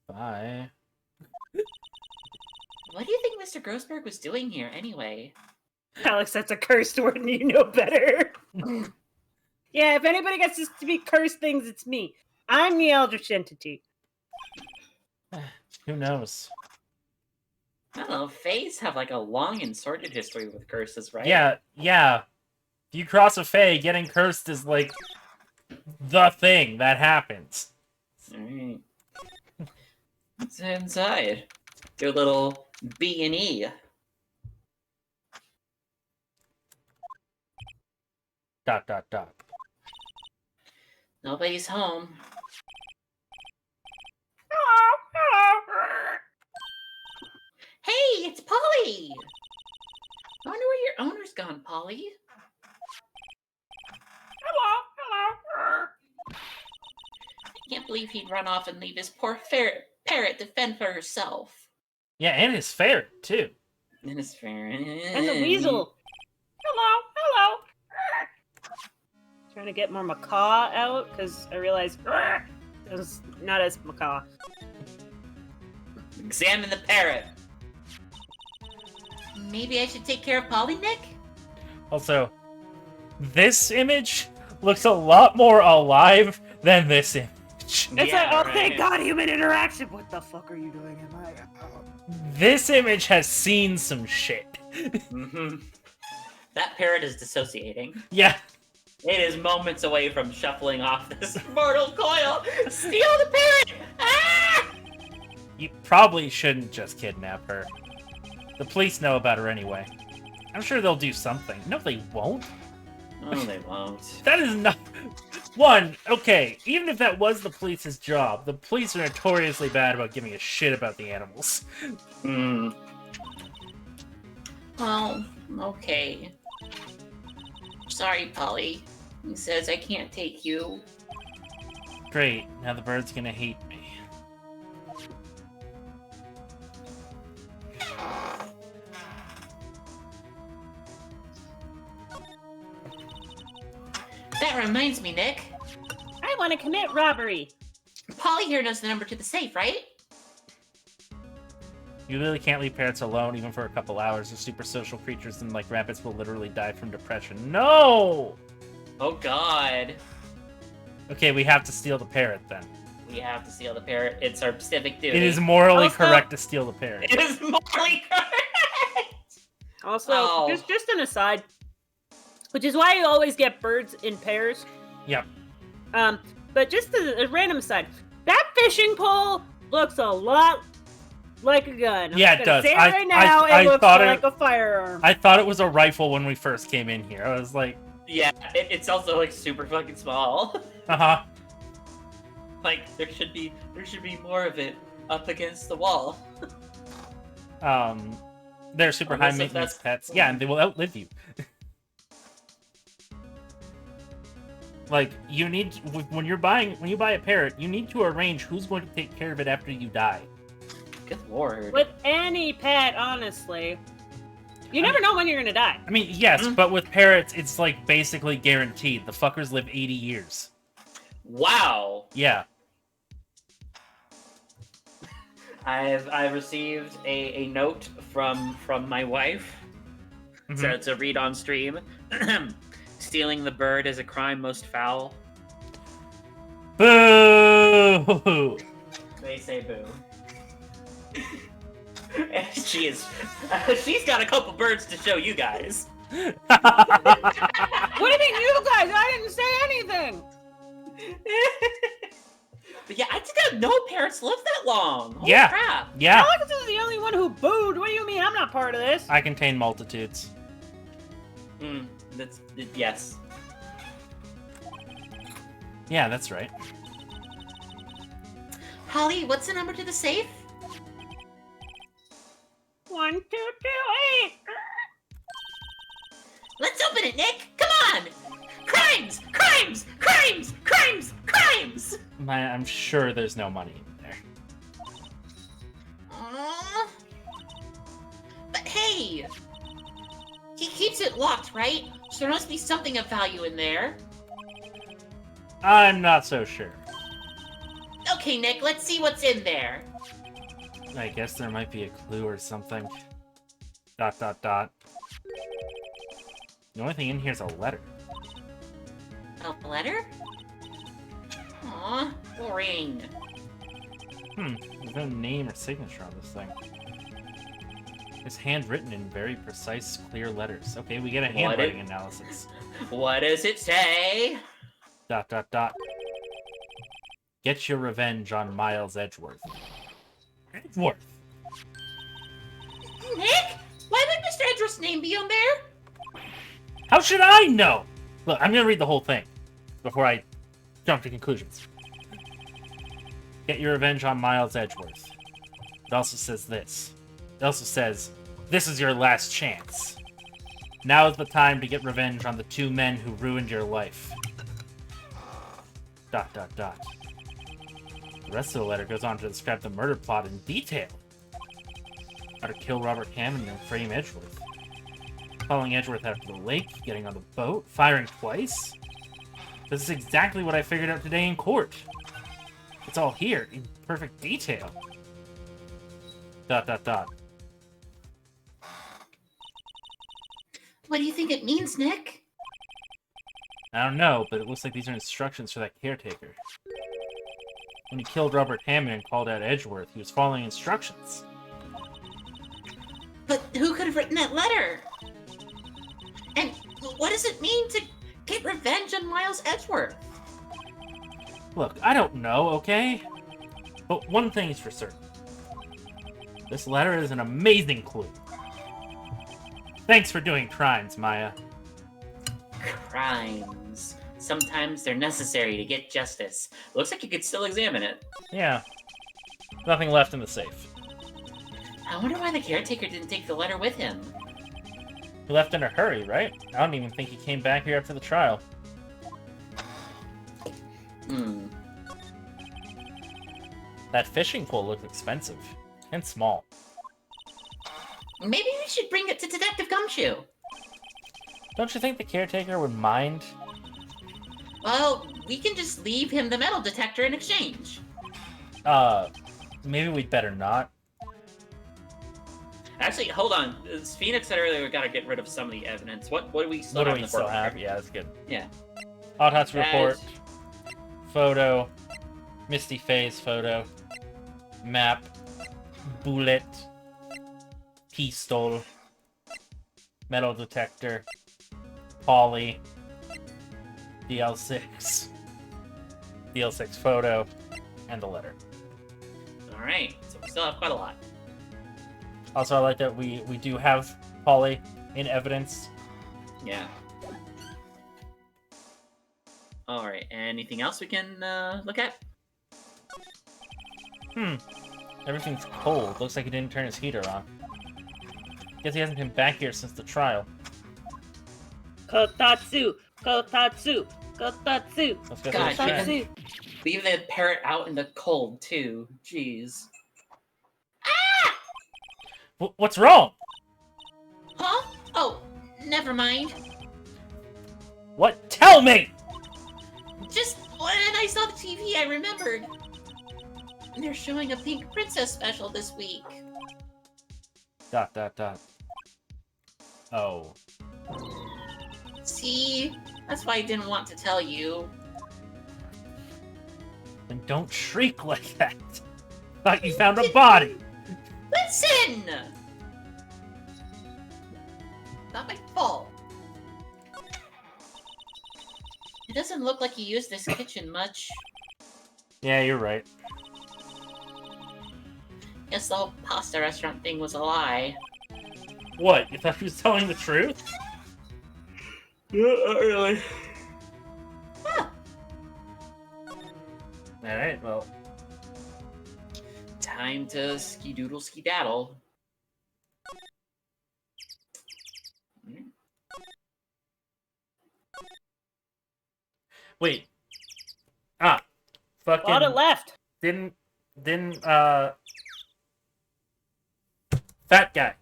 Bye. What do you think Mr. Grossberg was doing here, anyway? Alex, that's a cursed word and you know better. Yeah, if anybody gets this to be cursed things, it's me. I'm the Eldritch Entity. Who knows? I don't know, Fays have like a long and sordid history with curses, right? Yeah. If you cross a Fae, getting cursed is like the thing that happens. Alright. Let's head inside. Do a little B&E. ... Nobody's home. Hey, it's Polly! I wonder where your owner's gone, Polly. I can't believe he'd run off and leave his poor parrot to fend for herself. Yeah, and his ferret, too. And his ferret. And the weasel. Hello. Trying to get more macaw out, because I realized it was not as macaw. Examine the parrot. Maybe I should take care of Polly, Nick? Also, this image looks a lot more alive than this image. It's Yeah, like, oh, right. thank God, human interaction. What the fuck are you doing in my This image has seen some shit. Mm-hmm. That parrot is dissociating. Yeah. It is moments away from shuffling off this mortal coil. Steal the parrot! Ah! You probably shouldn't just kidnap her. The police know about her anyway. I'm sure they'll do something. No, they won't. Oh, they won't. That is not... One, okay, even if that was the police's job, the police are notoriously bad about giving a shit about the animals. Hmm. Well, okay. Sorry, Polly. He says I can't take you. Great, now the bird's gonna hate me. That reminds me, Nick. I want to commit robbery. Polly here knows the number to the safe, right? You really can't leave parrots alone even for a couple hours. They're super social creatures and like rabbits will literally die from depression. No! Oh, God. Okay, we have to steal the parrot then. We have to steal the parrot. It's our civic duty. It is morally Also- correct to steal the parrot. It is morally correct! Also, Oh. just an aside, which is why you always get birds in pairs. Yep. But just a random aside, that fishing pole looks a lot like a gun. I'm Yeah, just it gonna does. say it I- right now, I it looks thought like a firearm. I thought it was a rifle when we first came in here. I was like, Yeah, it's also like super fucking small. uh-huh. Like there should be more of it up against the wall. They're super Unless high maintenance that's- pets. Yeah, and they will outlive you. Like, you need, when you buy a parrot, you need to arrange who's going to take care of it after you die. Good lord. With any pet, honestly. You never know when you're gonna die. I mean, yes, but with parrots, it's like basically guaranteed. The fuckers live 80 years. Wow. Yeah. I've received a note from my wife to read on stream. Stealing the bird is a crime most foul. Boo! They say boo. And she's got a couple birds to show you guys. What do you mean, you guys? I didn't say anything. But yeah, I didn't know parents live that long. Holy Yeah. crap. Yeah, Alex is the only one who booed. What do you mean? I'm not part of this. I contain multitudes. Yes. Yeah, that's right. Holly, what's the number to the safe? 1, 2, 2, 8. Let's open it, Nick! Come on! Crimes! Crimes! Crimes! Crimes! Crimes! I'm sure there's no money in there. But hey! He keeps it locked, right? So there must be something of value in there. I'm not so sure. Okay, Nick, let's see what's in there. I guess there might be a clue or something. ... The only thing in here is a letter. A letter? Aw, boring. There's no name or signature on this thing. It's handwritten in very precise, clear letters. Okay, we get a handwriting analysis. What does it say? ... Get your revenge on Miles Edgeworth. Edgeworth! Nick? Why would Mr. Edgeworth's name be on there? How should I know? Look, I'm gonna read the whole thing before I jump to conclusions. Get your revenge on Miles Edgeworth. It also says this. It also says, this is your last chance. Now is the time to get revenge on the 2 men who ruined your life. ... The rest of the letter goes on to describe the murder plot in detail. How to kill Robert Hammond and frame Edgeworth. Following Edgeworth out to the lake, getting on the boat, firing twice. This is exactly what I figured out today in court. It's all here, in perfect detail. ... What do you think it means, Nick? I don't know, but it looks like these are instructions for that caretaker. When he killed Robert Hammond and called out Edgeworth, he was following instructions. But who could have written that letter? And what does it mean to get revenge on Miles Edgeworth? Look, I don't know, okay? But one thing is for certain. This letter is an amazing clue. Thanks for doing crimes, Maya. Crimes. Sometimes they're necessary to get justice. Looks like you could still examine it. Yeah. Nothing left in the safe. I wonder why the caretaker didn't take the letter with him. He left in a hurry, right? I don't even think he came back here after the trial. That fishing pole looks expensive. And small. Maybe we should bring it to Detective Gumshoe. Don't you think the caretaker would mind? Well, we can just leave him the metal detector in exchange. Maybe we'd better not. Actually, hold on. As Phoenix said earlier, we gotta get rid of some of the evidence. What do we still What do have in we the still court have? record? Yeah, that's good. Yeah. Autopsy That report. is- Photo. Misty face photo. Map. Bullet. Pistol. Metal detector. Polly. DL-6. DL-6 photo. And the letter. Alright, so we still have quite a lot. Also, I like that we do have Polly in evidence. Yeah. Alright, anything else we can look at? Everything's cold. Looks like he didn't turn his heater on. Guess he hasn't been back here since the trial. Kotatsu, Kotatsu, Kotatsu, Let's go God, through the chat. Kotatsu. Leave the parrot out in the cold, too. Jeez. What's wrong? Huh? Oh, never mind. What? Tell me! Just when I saw the TV, I remembered. They're showing a Pink Princess special this week. ... Oh. See? That's why I didn't want to tell you. Then don't shriek like that. Thought you found a body. Listen! Not my fault. It doesn't look like he used this kitchen much. Yeah, you're right. Guess the whole pasta restaurant thing was a lie. What? You thought he was telling the truth? Not really. Huh. Alright, well. Time to ski-doodle ski-daddle. Wait. Ah. Fucking. Lot it left. Didn't, fat guy.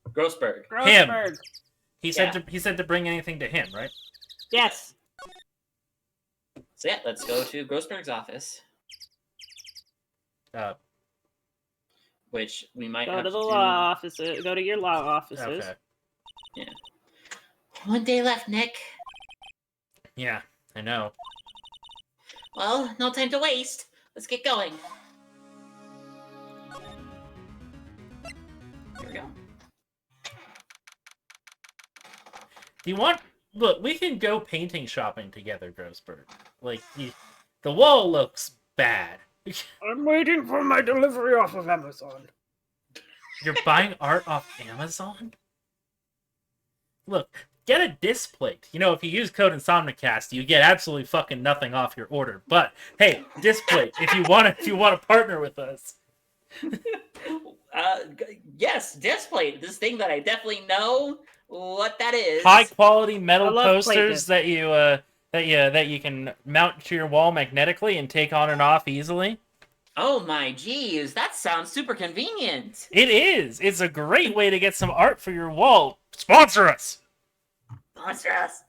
Grossberg. Him. Grossberg. He said to bring anything to him, right? Yes. So yeah, let's go to Grossberg's office. Which we might Go have to the do... law office. Go to your law offices. Okay. Yeah. One day left, Nick. Yeah, I know. Well, no time to waste. Let's get going. Here we go. Do you want... Look, we can go painting shopping together, Grossberg. Like, the wall looks bad. I'm waiting for my delivery off of Amazon. You're buying art off Amazon? Look, get a disc plate. You know, if you use code Insomnicast, you get absolutely fucking nothing off your order. But hey, disc plate, if you want to partner with us. Yes, display. This thing that I definitely know what that is. High quality metal I love posters that you can mount to your wall magnetically and take on and off easily. Oh my geez, that sounds super convenient. It is. It's a great way to get some art for your wall. Sponsor us. Sponsor us.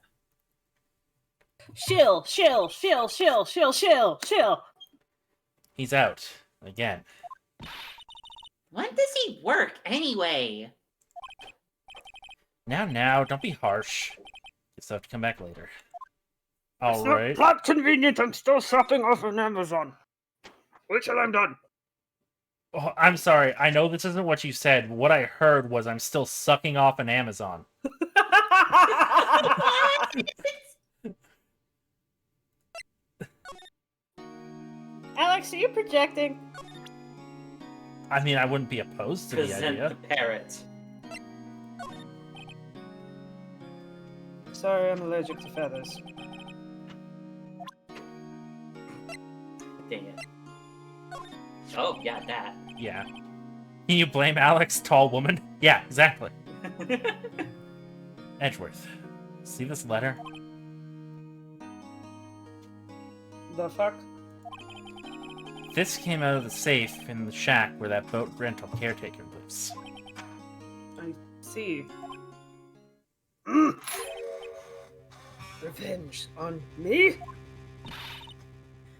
Shill. He's out again. When does he work anyway? Now, don't be harsh. Just have to come back later. It's All not right. that convenient. I'm still shopping off on Amazon. Wait till I'm done. Oh, I'm sorry. I know this isn't what you said. What I heard was I'm still sucking off an Amazon. Alex, are you projecting? I mean, I wouldn't be opposed to the Present idea. the parrot. Sorry, I'm allergic to feathers. Dang it. Oh, yeah, that. Yeah. Can you blame Alex, tall woman? Yeah, exactly. Edgeworth, see this letter? The fuck? This came out of the safe in the shack where that boat rental caretaker lives. I see. Revenge on me?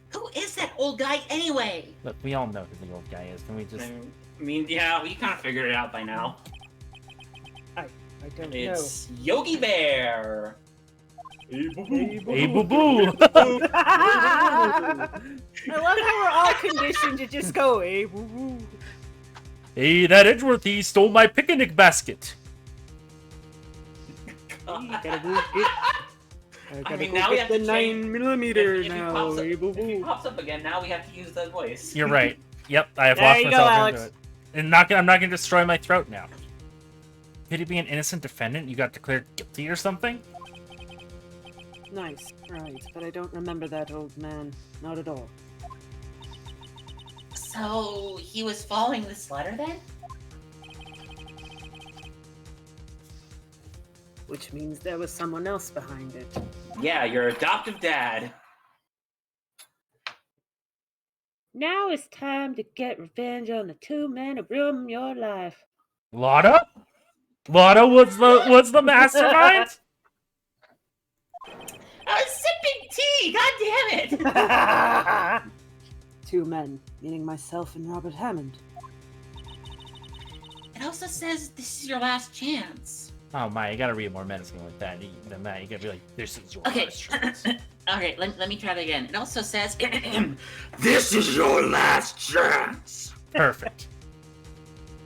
Who is that old guy anyway? Look, we all know who the old guy is. Can we just... I mean, yeah, we kind of figured it out by now. I don't It's Yogi Bear. Hey, boo-boo! I love how we're all conditioned to just go, hey, woo woo. Hey, that Edgeworth, he stole my picnic basket. I mean, now we have the to 9mm If he now. pops up- Hey, if he boo-boo. pops up again, now we have to use the voice. You're right. Yep, I have There lost you go, myself Alex. into it. And I'm not gonna destroy my throat now. Could he be an innocent defendant you got declared guilty or something? Nice, right, but I don't remember that old man. Not at all. So, he was following this letter then? Which means there was someone else behind it. Yeah, your adoptive dad. Now it's time to get revenge on the two men who ruined your life. Lotta? Lotta was the mastermind? I was sipping tea! God damn it! 2 men, meaning myself and Robert Hammond. It also says this is your last chance. Oh my, you gotta read more menacing with that. Than that, you gotta be like, this is your Okay. last chance. Okay, let me try that again. It also says This is your last chance. Perfect.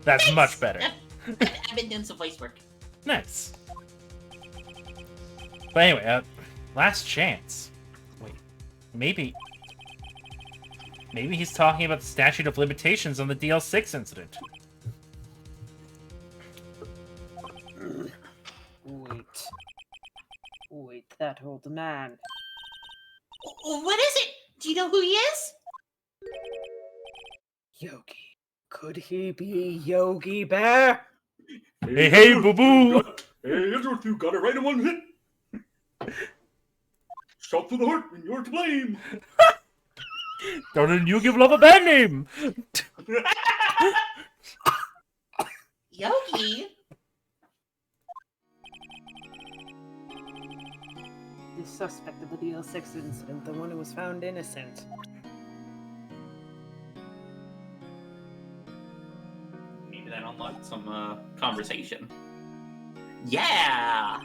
That's much better. I've been doing some voice work. Nice. But anyway, last chance. Wait, maybe he's talking about the statute of limitations on the DL-6 incident. Wait, that old man. What is it? Do you know who he is? Yogi. Could he be Yogi Bear? Hey, boo-boo! Hey, Edward, you got it right in one hit. Shot to the heart, and you're to blame. Don't you give love a bad name? Yogi? The suspect of the DL-6 incident, the one who was found innocent. Maybe that unlocked some conversation. Yeah!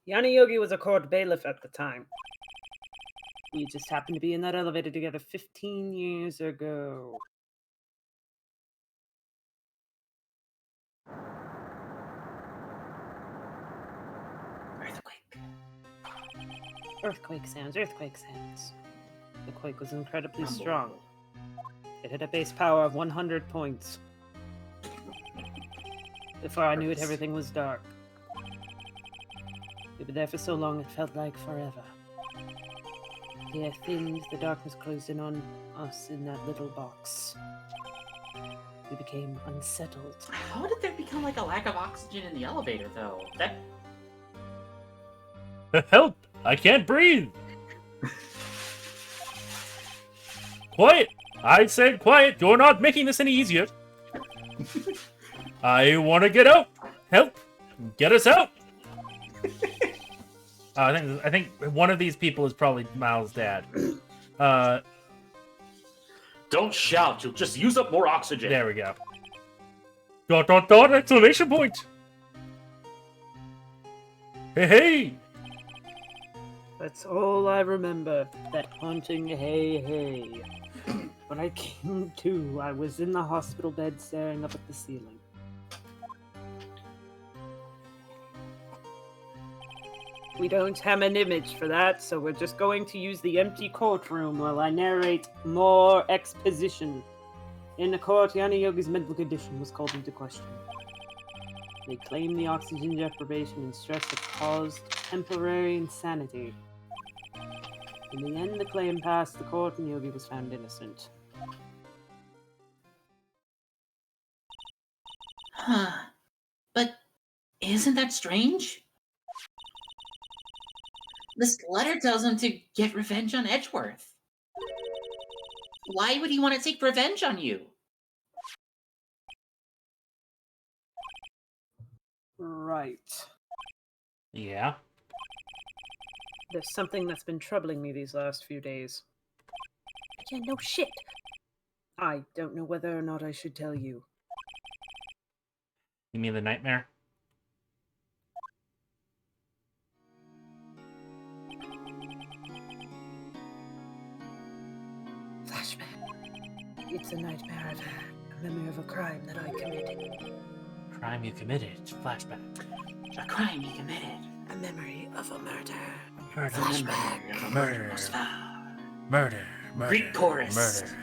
Yanni Yogi was a court bailiff at the time. We just happened to be in that elevator together 15 years ago. Earthquake. Earthquake sounds. The quake was incredibly strong. It had a base power of 100 points. Before I knew it, everything was dark. We were there for so long, it felt like forever. The air thinned, the darkness closed in on us in that little box. We became unsettled. How did there become like a lack of oxygen in the elevator, though? That Help! I can't breathe! Quiet! I said quiet! You're not making this any easier! I want to get out! Help! Get us out! I think one of these people is probably Miles' dad. Don't shout, you'll just use up more oxygen. There we go. Dot dot dot! Exclamation point! Hey hey! That's all I remember. That haunting hey hey. When I came to, I was in the hospital bed staring up at the ceiling. We don't have an image for that, so we're just going to use the empty courtroom while I narrate more exposition. In the court, Yanni Yogi's mental condition was called into question. They claimed the oxygen deprivation and stress had caused temporary insanity. In the end, the claim passed the court and Yogi was found innocent. Huh. But isn't that strange? This letter tells him to get revenge on Edgeworth. Why would he want to take revenge on you? Right. Yeah? There's something that's been troubling me these last few days. Yeah, no shit. I don't know whether or not I should tell you. You mean the nightmare? Flashback. It's a nightmare I've had. A memory of a crime that I committed. Crime you committed. Flashback. A crime he committed. A memory of a murder. Murder. Flashback. Murder. Was found. Murder. Murder. Greek chorus. Murder.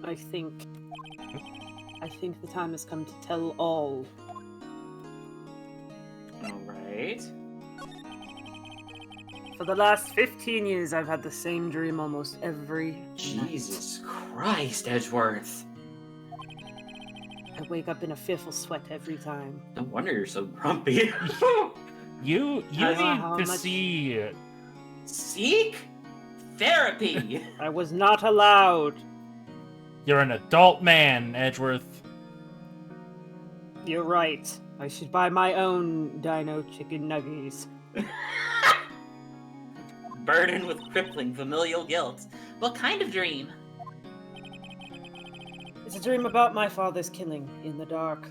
I think the time has come to tell all. Alright. For the last 15 years, I've had the same dream almost every night. Jesus Christ, Edgeworth. I wake up in a fearful sweat every time. No wonder you're so grumpy. You How need to much- see... Seek therapy. I was not allowed. You're an adult man, Edgeworth. You're right. I should buy my own dino chicken nuggies. Burdened with crippling familial guilt. What kind of dream? It's a dream about my father's killing in the dark.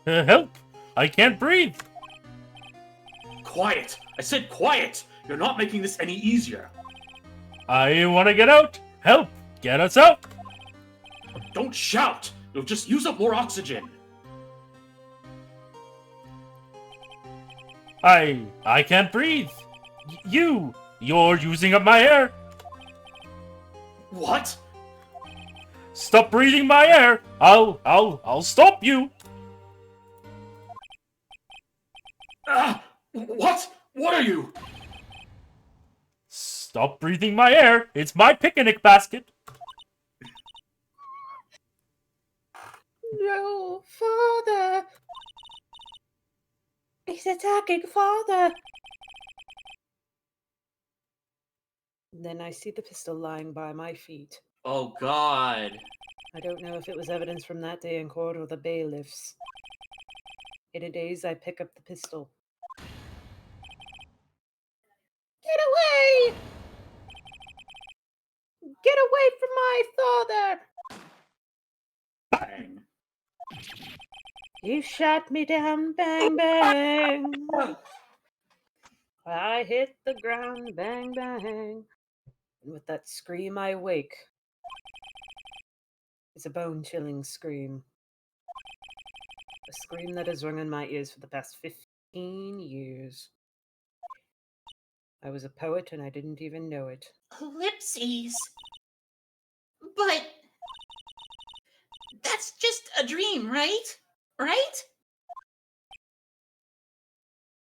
Help! I can't breathe! Quiet! I said quiet! You're not making this any easier. I want to get out! Help! Get us out! Don't shout! You'll just use up more oxygen. I can't breathe! You're using up my air! What? Stop breathing my air! I'll stop you! Ah! What? What are you? Stop breathing my air! It's my picnic basket! No, father! He's attacking father! Then I see the pistol lying by my feet. Oh god. I don't know if it was evidence from that day in court or the bailiffs. In a daze, I pick up the pistol. Get away! Get away from my father! Bang. You shot me down, bang, bang. I hit the ground, bang, bang. And with that scream, I wake. It's a bone-chilling scream. A scream that has rung in my ears for the past 15 years. I was a poet and I didn't even know it. Ellipses. But that's just a dream, right? Right?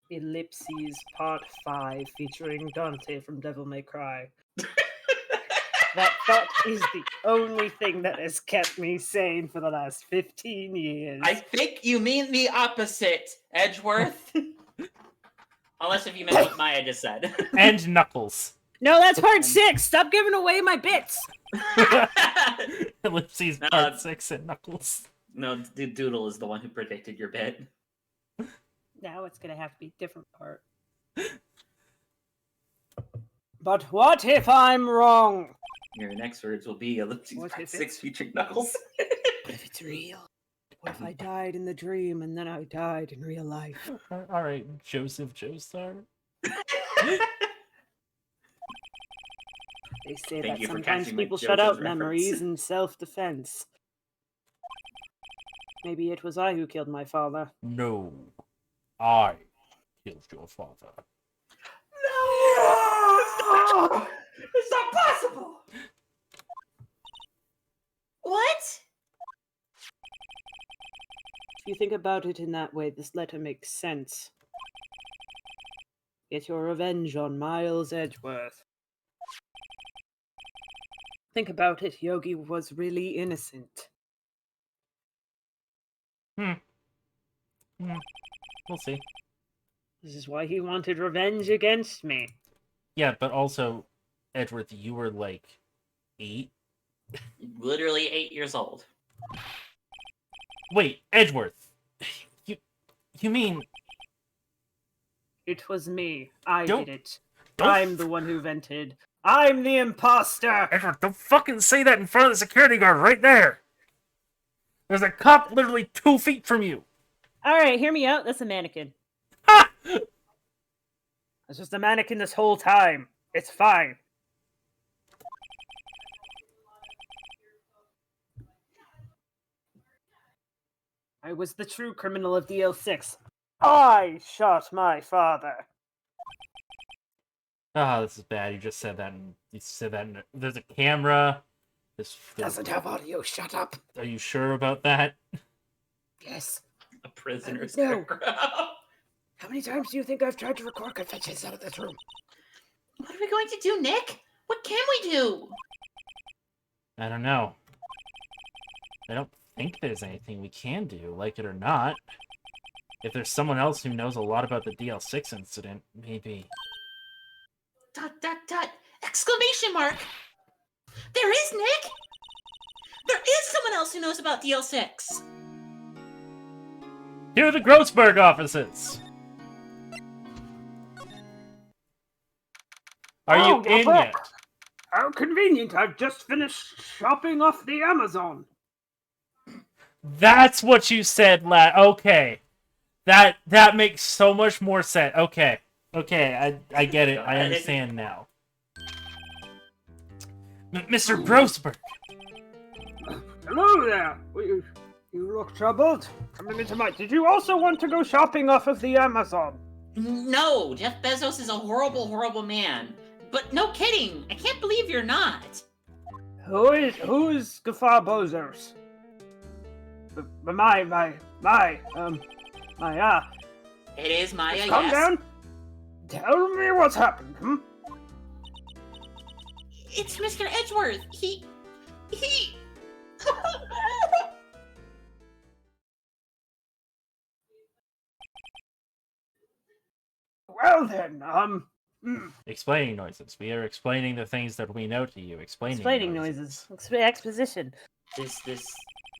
Ellipses Part 5 featuring Dante from Devil May Cry. That is the only thing that has kept me sane for the last 15 years. I think you mean the opposite, Edgeworth. Unless if you meant what Maya just said. And Knuckles. No, that's Part 6! Stop giving away my bits! Ellipses Part 6 and Knuckles. No, Doodle is the one who predicted your bit. Now it's gonna have to be a different part. But what if I'm wrong? Your next words will be Ellipses What Part if 6 featuring Knuckles. What if it's real? What if I died in the dream and then I died in real life? Alright, Joseph Joestar. They say Thank that you for sometimes catching my people shut Joseph's out memories reference. in self-defense. Maybe it was I who killed my father. No. I killed your father. No! It's not possible! What? If you think about it in that way, this letter makes sense. Get your revenge on Miles Edgeworth. Think about it, Yogi was really innocent. We'll see. This is why he wanted revenge against me. Yeah, but also, Edgeworth, you were like 8? Literally 8 years old. Wait, Edgeworth. You mean... It was me. I Don't- did it. don't- I'm the one who vented. I'm the imposter! Edgeworth, don't fucking say that in front of the security guard right there! There's a cop literally 2 feet from you! Alright, hear me out. That's a mannequin. Ha! It's just a mannequin this whole time. It's fine. I was the true criminal of DL-6. I shot my father. Ah, this is bad. You just said that. There's a camera. Doesn't have audio. Shut up. Are you sure about that? Yes. A prisoner's No. background. How many times do you think I've tried to record confessions out of this room? What are we going to do, Nick? What can we do? I don't know. I don't think there's anything we can do, like it or not. If there's someone else who knows a lot about the DL-6 incident, maybe. ... Exclamation mark! There is, Nick! There is someone else who knows about DL-6. To the Grossberg offices. Are you you're in back. yet? How convenient. I've just finished shopping off the Amazon. That's what you said, Okay. That makes so much more sense. Okay. Okay, I get it. I understand now. Mr. Grossberg. Hello there. You look troubled. Coming into my... Did you also want to go shopping off of the Amazon? No, Jeff Bezos is a horrible, horrible man. But no kidding, I can't believe you're not. Who is Gafar Bezos? It is Maya, Calm yes. down. Tell me what's happened, It's Mr. Edgeworth. He... Well then, Explaining noises. We are explaining the things that we know to you. Explaining noises. Exposition. This,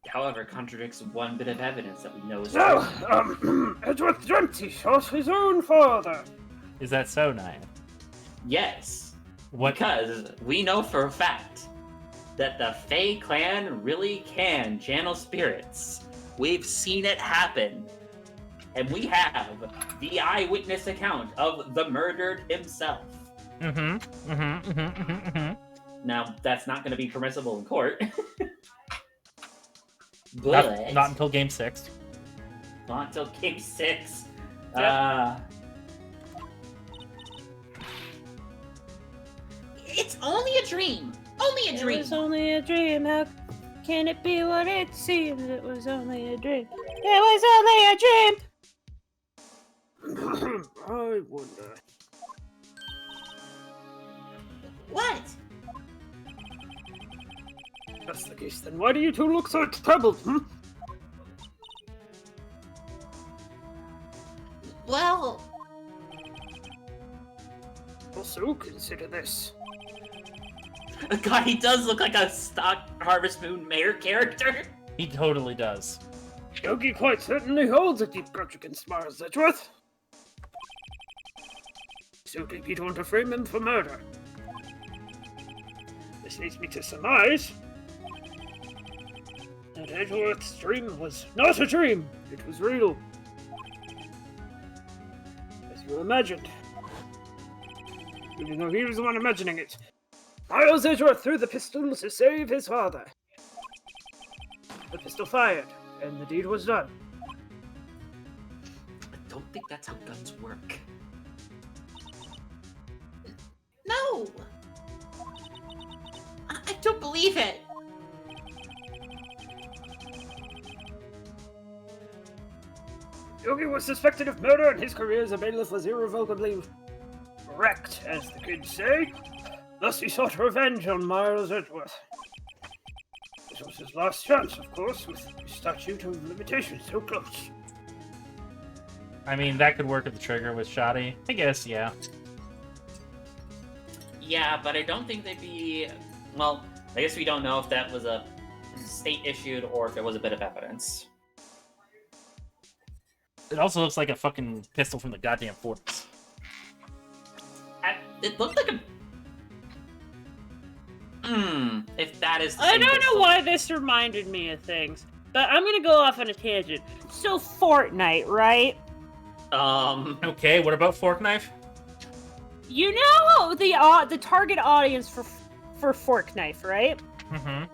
however, contradicts one bit of evidence that we know is So, true. Edgeworth dreamt he shot his own father. Is that so, Naya? Yes, What? because we know for a fact that the Fae clan really can channel spirits. We've seen it happen. And we have the eyewitness account of the murdered himself. Now, that's not going to be permissible in court. But... Not until Game 6. Not until Game 6. It's only a dream. Only a dream. It was only a dream. How can it be what it seems? It was only a dream. It was only a dream. I wonder. What? If that's the case, then why do you two look so troubled, Well... Also, consider this. God, he does look like a stock Harvest Moon mayor character. He totally does. Yogi quite certainly holds a deep grudge against Mars Edgeworth. So deep you don't want to frame him for murder. This leads me to surmise that Edgeworth's dream was not a dream, it was real. As you imagined. Even though he was the one imagining it. Miles Edgeworth threw the pistol to save his father. The pistol fired, and the deed was done. I don't think that's how guns work. No! I don't believe it. Yogi was suspected of murder, and his career as a bailiff was irrevocably wrecked, as the kids say. Thus he sought revenge on Miles Edgeworth. This was his last chance, of course, with the statute of limitations so close. I mean, that could work at the trigger with Shoddy. I guess, yeah. Yeah, but I don't think they'd be... Well, I guess we don't know if that was a state-issued or if there was a bit of evidence. It also looks like a fucking pistol from the goddamn fortress. It looked like a... if that is the I same don't pistol. know why this reminded me of things, but I'm gonna go off on a tangent. So Fortnite, right? Okay, what about Fork Knife? You know the target audience for Fork Knife, right? Mm-hmm.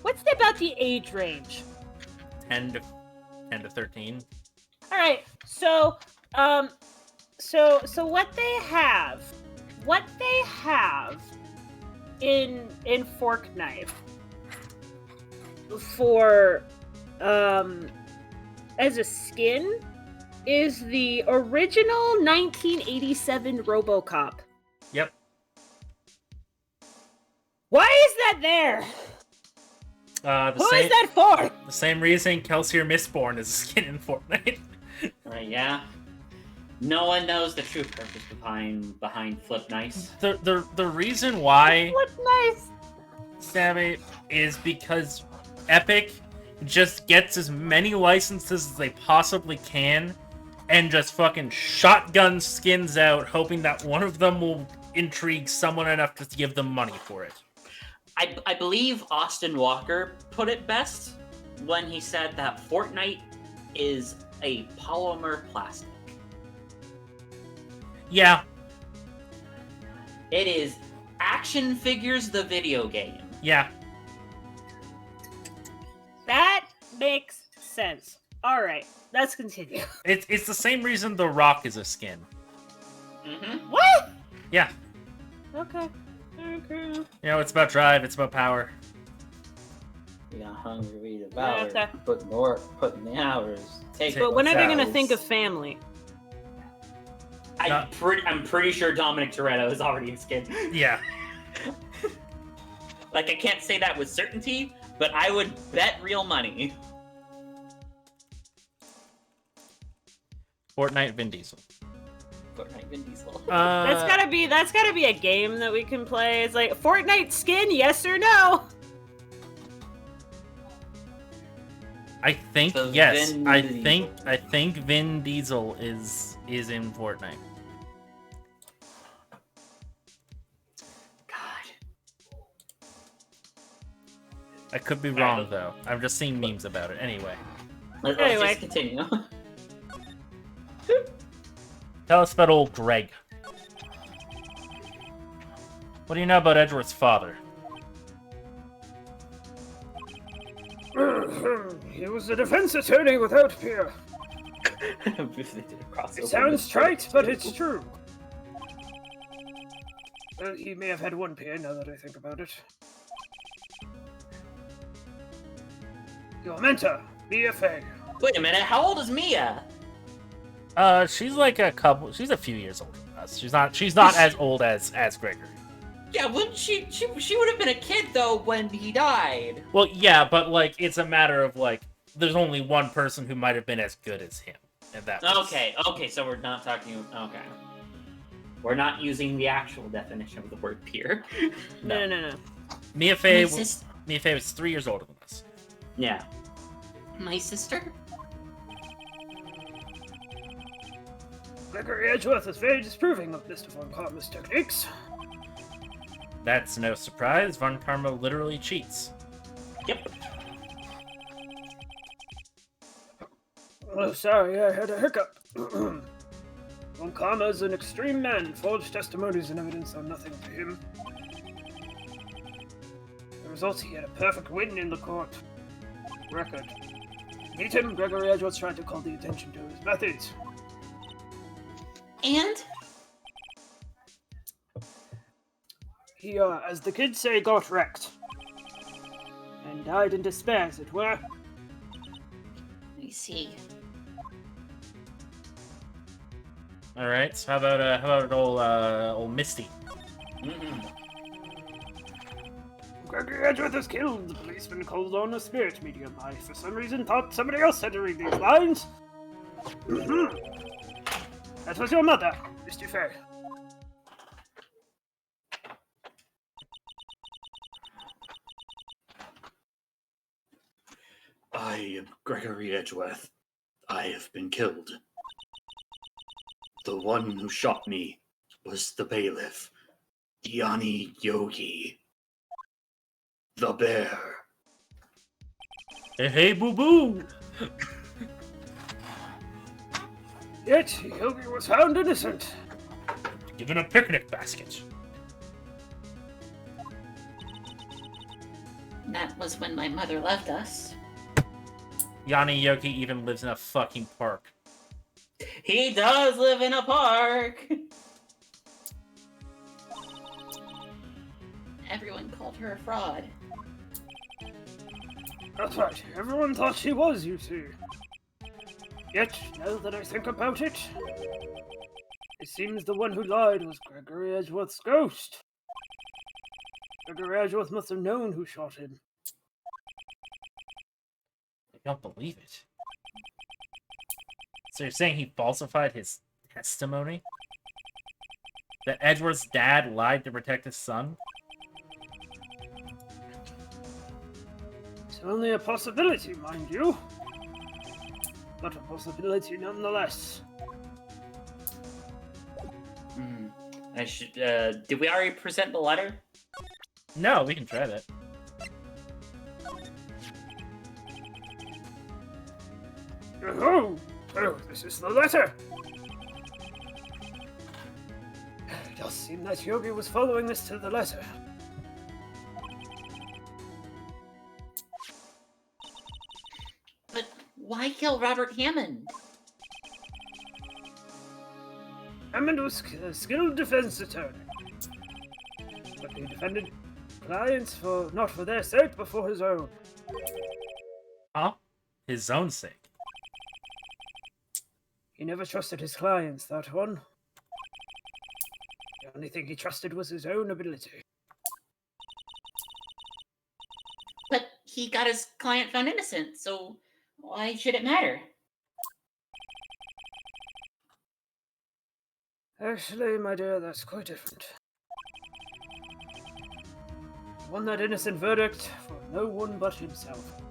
What's about the age range? 10 to 13. All right, so what they have in Fork Knife for as a skin is the original 1987 RoboCop. Yep. Why is that there? Who is that for? The same reason Kelsier Mistborn is a skin in Fortnite. Yeah. No one knows the true purpose behind Flip Nice. The reason why... What nice. Sammy, is because Epic just gets as many licenses as they possibly can and just fucking shotgun skins out, hoping that one of them will intrigue someone enough to give them money for it. I believe Austin Walker put it best when he said that Fortnite is a polymer plastic. Yeah. It is Action Figures the video game. Yeah. That makes sense. All right, let's continue. It's the same reason The Rock is a skin. Mm-hmm. What? Yeah. Okay. Okay. You know, it's about drive, it's about power. We got hungry, we devoured, Okay. put in the work, put in the hours. Take But when are they gonna hours. think of family? I'm pretty sure Dominic Toretto is already a skin. Yeah. Like, I can't say that with certainty, but I would bet real money. Fortnite Vin Diesel. Fortnite Vin Diesel. That's gotta be a game that we can play. It's like Fortnite skin, yes or no? I think So yes. Vin I Diesel. think Vin Diesel is in Fortnite. God. I could be wrong though. I'm just seeing memes about it. Anyway, Let's Anyway. just continue. tell us about old Greg. What do you know about Edward's father? He was a defense attorney without peer. It sounds trite, but it's true. He may have had one peer, now that I think about it. Your mentor, BFA. Wait a minute, how old is Mia? She's like she's a few years older than us. She's not as old as Gregory. Yeah, wouldn't she would have been a kid though when he died. Well, yeah, but like it's a matter of like there's only one person who might have been as good as him, and that was... Okay, so we're not talking. Okay, we're not using the actual definition of the word peer. No. Mia Fey was 3 years older than us. Yeah. My sister? Gregory Edgeworth is very disapproving of Mr. Von Karma's techniques. That's no surprise. Von Karma literally cheats. Yep. Oh, sorry, I had a hiccup. Von Karma is an extreme man. Forged testimonies and evidence are nothing to him. The result, he had a perfect win in the court record. Meet him, Gregory Edgeworth tried to call the attention to his methods. And He, as the kids say, got wrecked. And died in despair, as it were. let me see. All right. So how about old Misty? Mm-mm. Gregory Edgeworth is killed. The policeman called on a spirit medium. I, for some reason, thought somebody else had to read these lines. That was your mother, Mr. Fair. I am Gregory Edgeworth. I have been killed. The one who shot me was the bailiff, Yanni Yogi. The bear. Hey, boo boo. Yet, Yogi was found innocent. Given a picnic basket. That was when my mother left us. Yanni Yogi even lives in a fucking park. He does live in a park. Everyone called her a fraud. That's right. Everyone thought she was, you see. Yet, now that I think about it, it seems the one who lied was Gregory Edgeworth's ghost. Gregory Edgeworth must have known who shot him. I don't believe it. So you're saying he falsified his testimony? That Edward's dad lied to protect his son? Only a possibility, mind you. But a possibility nonetheless. I should. Did we already present the letter? No, we can try that. Oh, this is the letter. It does seem that Yogi was following this to the letter. But why kill Robert Hammond? Hammond was a skilled defense attorney. But he defended clients not for their sake, but for his own. Huh? His own sake. He never trusted his clients, that one. The only thing he trusted was his own ability. But he got his client found innocent, so why should it matter? Actually, my dear, that's quite different. He won that innocent verdict for no one but himself.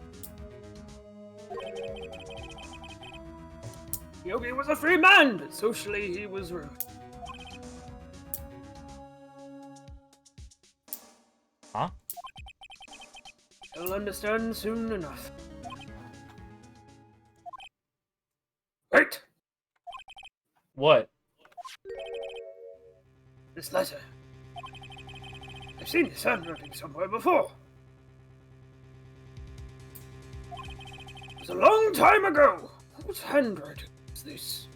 Yogi was a free man, but socially he was ruined. Huh? You'll understand soon enough. Wait! What? This letter. I've seen this handwriting somewhere before. It was a long time ago. What handwriting is this?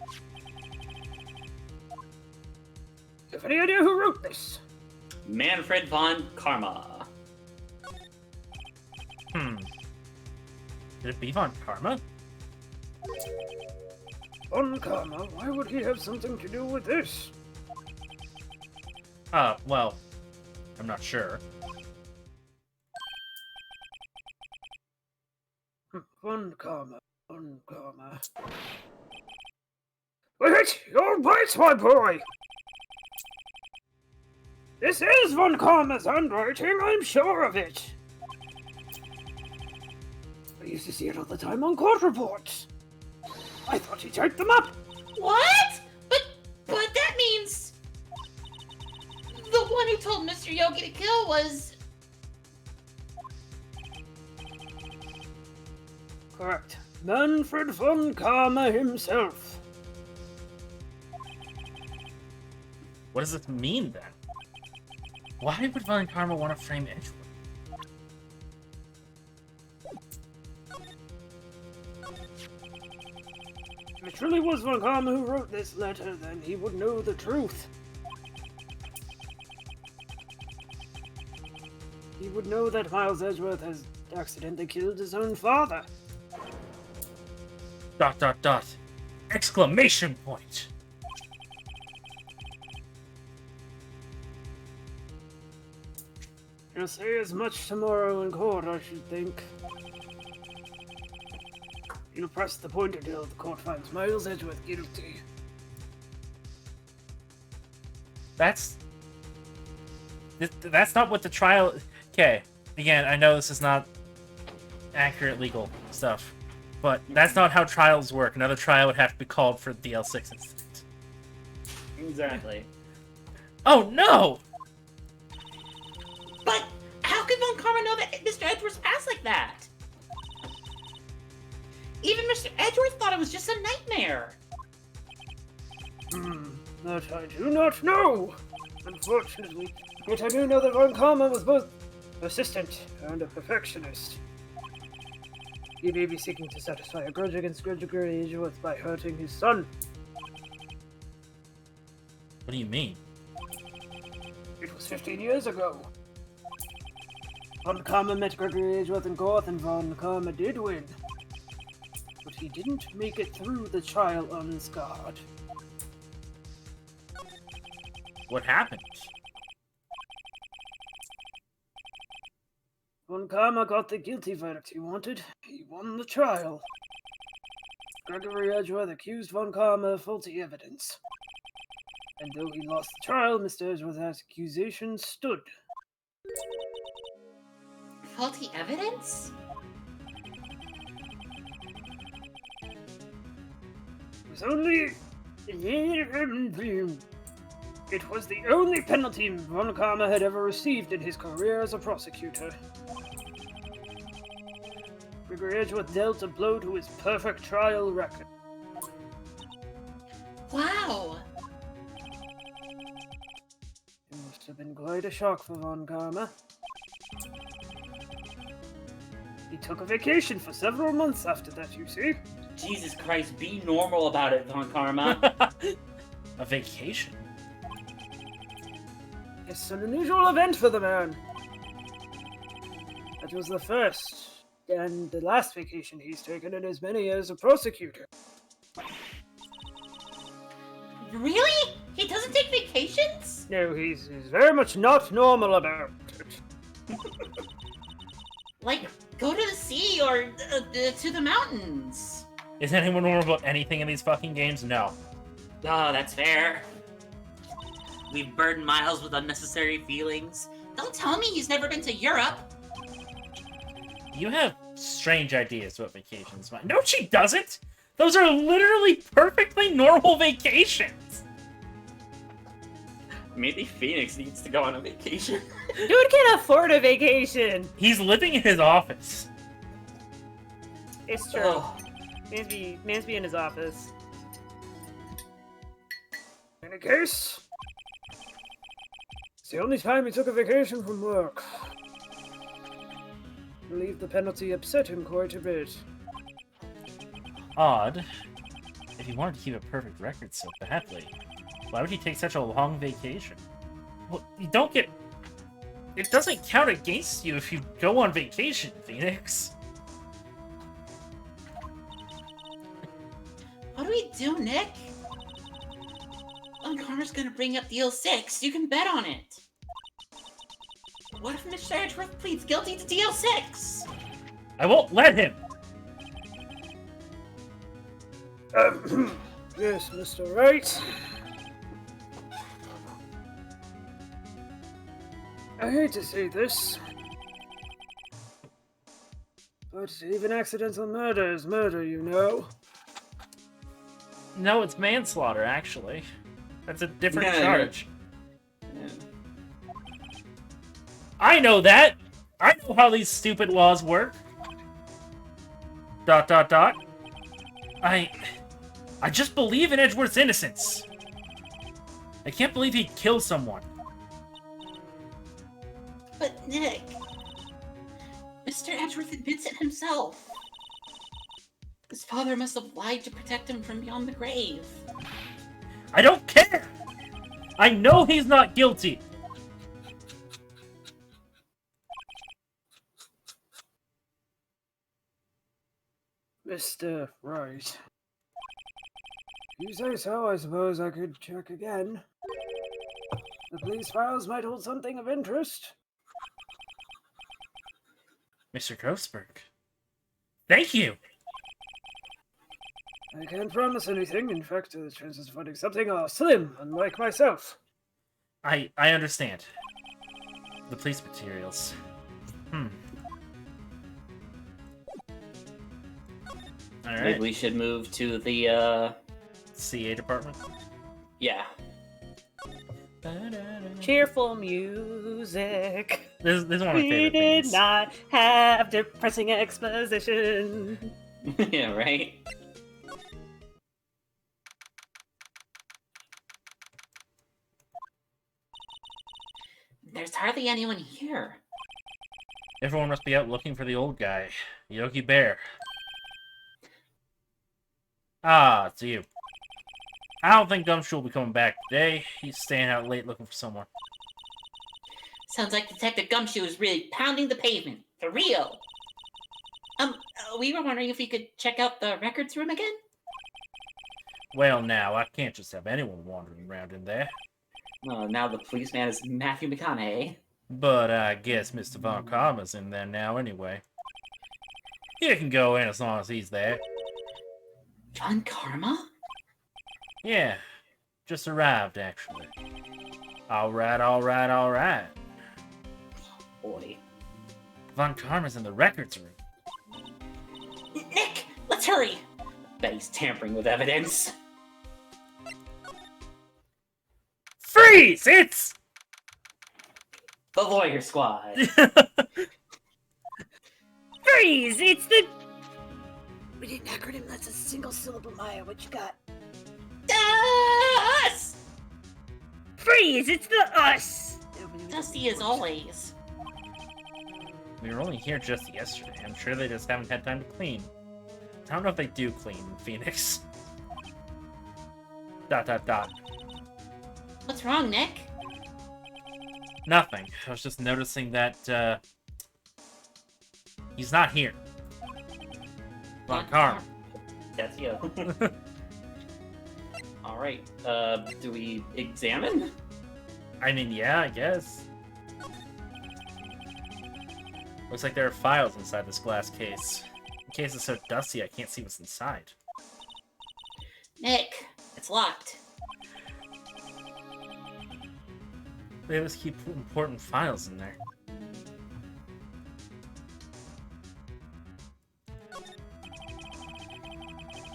You have any idea who wrote this? Manfred von Karma. Could it be Von Karma? Von Karma? Why would he have something to do with this? Well, I'm not sure. Von Karma. Von Karma. Wait! You're right, my boy! This is Von Karma's handwriting, I'm sure of it! I used to see it all the time on court reports. I thought he typed them up! What? But that means the one who told Mr. Yogi to kill was... Correct. Manfred von Karma himself. What does this mean, then? Why would Von Karma want to frame Edgewood? If it truly was Von Karma who wrote this letter, then he would know the truth. He would know that Miles Edgeworth has accidentally killed his own father. ... Exclamation point! He'll say as much tomorrow in court, I should think. He'll press the point until the court finds Miles Edgeworth guilty. That's not what the trial... Okay, again, I know this is not accurate legal stuff, but that's not how trials work. Another trial would have to be called for the DL-6 incident. Exactly. Oh, no! But how could Von Karma know that Mr. Edgeworth passed like that? Even Mr. Edgeworth thought it was just a nightmare. That I do not know, unfortunately. Yet I do know that Von Karma was both persistent and a perfectionist. He may be seeking to satisfy a grudge against Gregory Edgeworth by hurting his son. What do you mean? It was 15 years ago. Von Karma met Gregory Edgeworth in court, and Von Karma did win. But he didn't make it through the trial unscarred. What happened? Von Karma got the guilty verdict he wanted. He won the trial. Gregory Edgeworth accused Von Karma of faulty evidence. And though he lost the trial, Mr. Edgeworth's accusation stood. Faulty evidence? was only... It was the only penalty Von Karma had ever received in his career as a prosecutor. Gregory Edgeworth dealt a blow to his perfect trial record. Wow. It must have been quite a shock for Von Karma. He took a vacation for several months after that, you see. Jesus Christ, be normal about it, Von Karma. A vacation? It's an unusual event for the man. That was the first and the last vacation he's taken in as many years as a prosecutor. Really? He doesn't take vacations? No, he's very much not normal about it. Like, go to the sea or to the mountains. Is anyone normal about anything in these fucking games? No. Oh, that's fair. We've burdened Miles with unnecessary feelings. Don't tell me he's never been to Europe. You have strange ideas about vacations. No, she doesn't! Those are literally perfectly normal vacations! Maybe Phoenix needs to go on a vacation. Dude can afford a vacation. He's living in his office. It's true. Oh, Man's be in his office. In any case, it's the only time he took a vacation from work. I believe the penalty upset him quite a bit. Odd. If he wanted to keep a perfect record so badly, why would he take such a long vacation? Well, you don't get... It doesn't count against you if you go on vacation, Phoenix. What do we do, Nick? Karma's gonna bring up DL-6. You can bet on it. What if Mr. Edgeworth pleads guilty to DL-6? I won't let him! Yes, Mr. Wright. I hate to say this, but even accidental murder is murder, you know. No, it's manslaughter, actually. That's a different Yeah, charge. yeah. I know that! I know how these stupid laws work. ... I just believe in Edgeworth's innocence. I can't believe he'd kill someone. But Nick, Mr. Edgeworth admits it himself. His father must have lied to protect him from beyond the grave. I don't care! I know he's not guilty! Mr. Wright. You say so, I suppose I could check again. The police files might hold something of interest. Mr. Grossberg. Thank you! I can't promise anything. In fact, the chances of finding something are slim, unlike myself. I understand. The police materials. Maybe Alright. we should move to the, CA department. yeah. Cheerful music. This is one of my We favorite did things. not have depressing exposition. Yeah, right? There's hardly anyone here. Everyone must be out looking for the old guy, Yogi Bear. Ah, it's you. I don't think Gumshoe will be coming back today. He's staying out late looking for someone. Sounds like Detective Gumshoe is really pounding the pavement. For real. We were wondering if we could check out the records room again? Well, now, I can't just have anyone wandering around in there. Well, now the policeman is Matthew McConaughey. But I guess Mr. Von Karma's in there now anyway. You can go in as long as he's there. Von Karma? Yeah, just arrived, actually. Alright. Boy. Von Karma's in the records room. Nick, let's hurry. Bet he's tampering with evidence. Freeze! It's... The lawyer squad. Freeze! It's the... We didn't acronym, that's a single syllable, Maya. What you got? Us! Freeze! It's the us! Dusty as always. We were only here just yesterday. I'm sure they just haven't had time to clean. I don't know if they do clean in Phoenix. ... What's wrong, Nick? Nothing. I was just noticing that, he's not here. Von Karma. That's you. Alright, do we examine? I mean, yeah, I guess. Looks like there are files inside this glass case. The case is so dusty I can't see what's inside. Nick, it's locked. They always keep important files in there.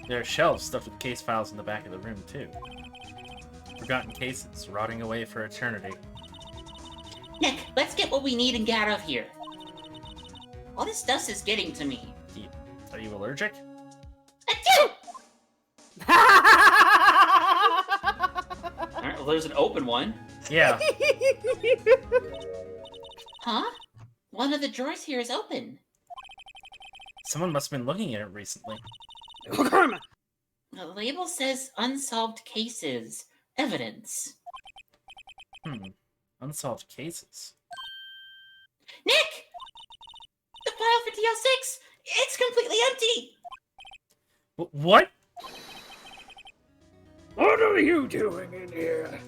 There are shelves stuffed with case files in the back of the room, too. Forgotten cases, rotting away for eternity. Nick, let's get what we need and get out of here. All this dust is getting to me. Are you allergic? Achoo! Alright, well there's an open one. Yeah. Huh? One of the drawers here is open. Someone must have been looking at it recently. Karma! The label says unsolved cases. Evidence. Unsolved cases. Nick! The file for DL-6! It's completely empty! What? What are you doing in here?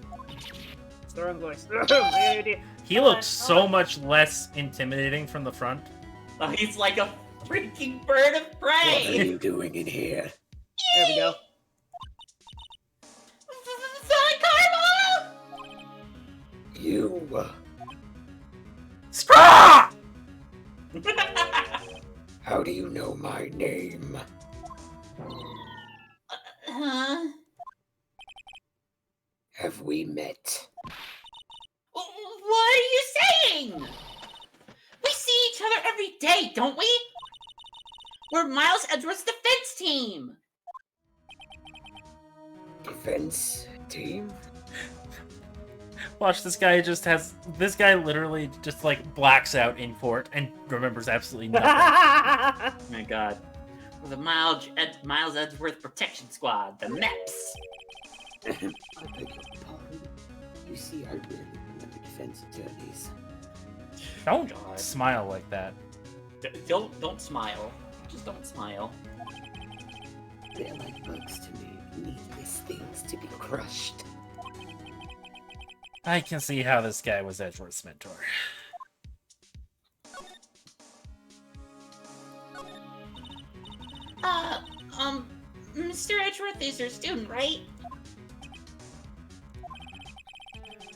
It's the wrong voice. Oh, lady. He looks so much less intimidating from the front. Oh, he's like a freaking bird of What are prey! you doing in here? There we go. Karma! You, Scraw! how do you know my name? Huh? Have we met? What are you saying? We see each other every day, don't we? We're Miles Edgeworth's defense team! Defense team? Watch, this guy just has... This guy literally just, like, blacks out in court and remembers absolutely nothing. Oh my god. We're the Miles Edgeworth Protection Squad, the MEPS. I beg your pardon. You see, I really remember defense attorneys. Don't God. smile like that. Don't smile. Just don't smile. They're like bugs to me, needless things to be crushed. I can see how this guy was Edgeworth's mentor. Mr. Edgeworth is your student, right?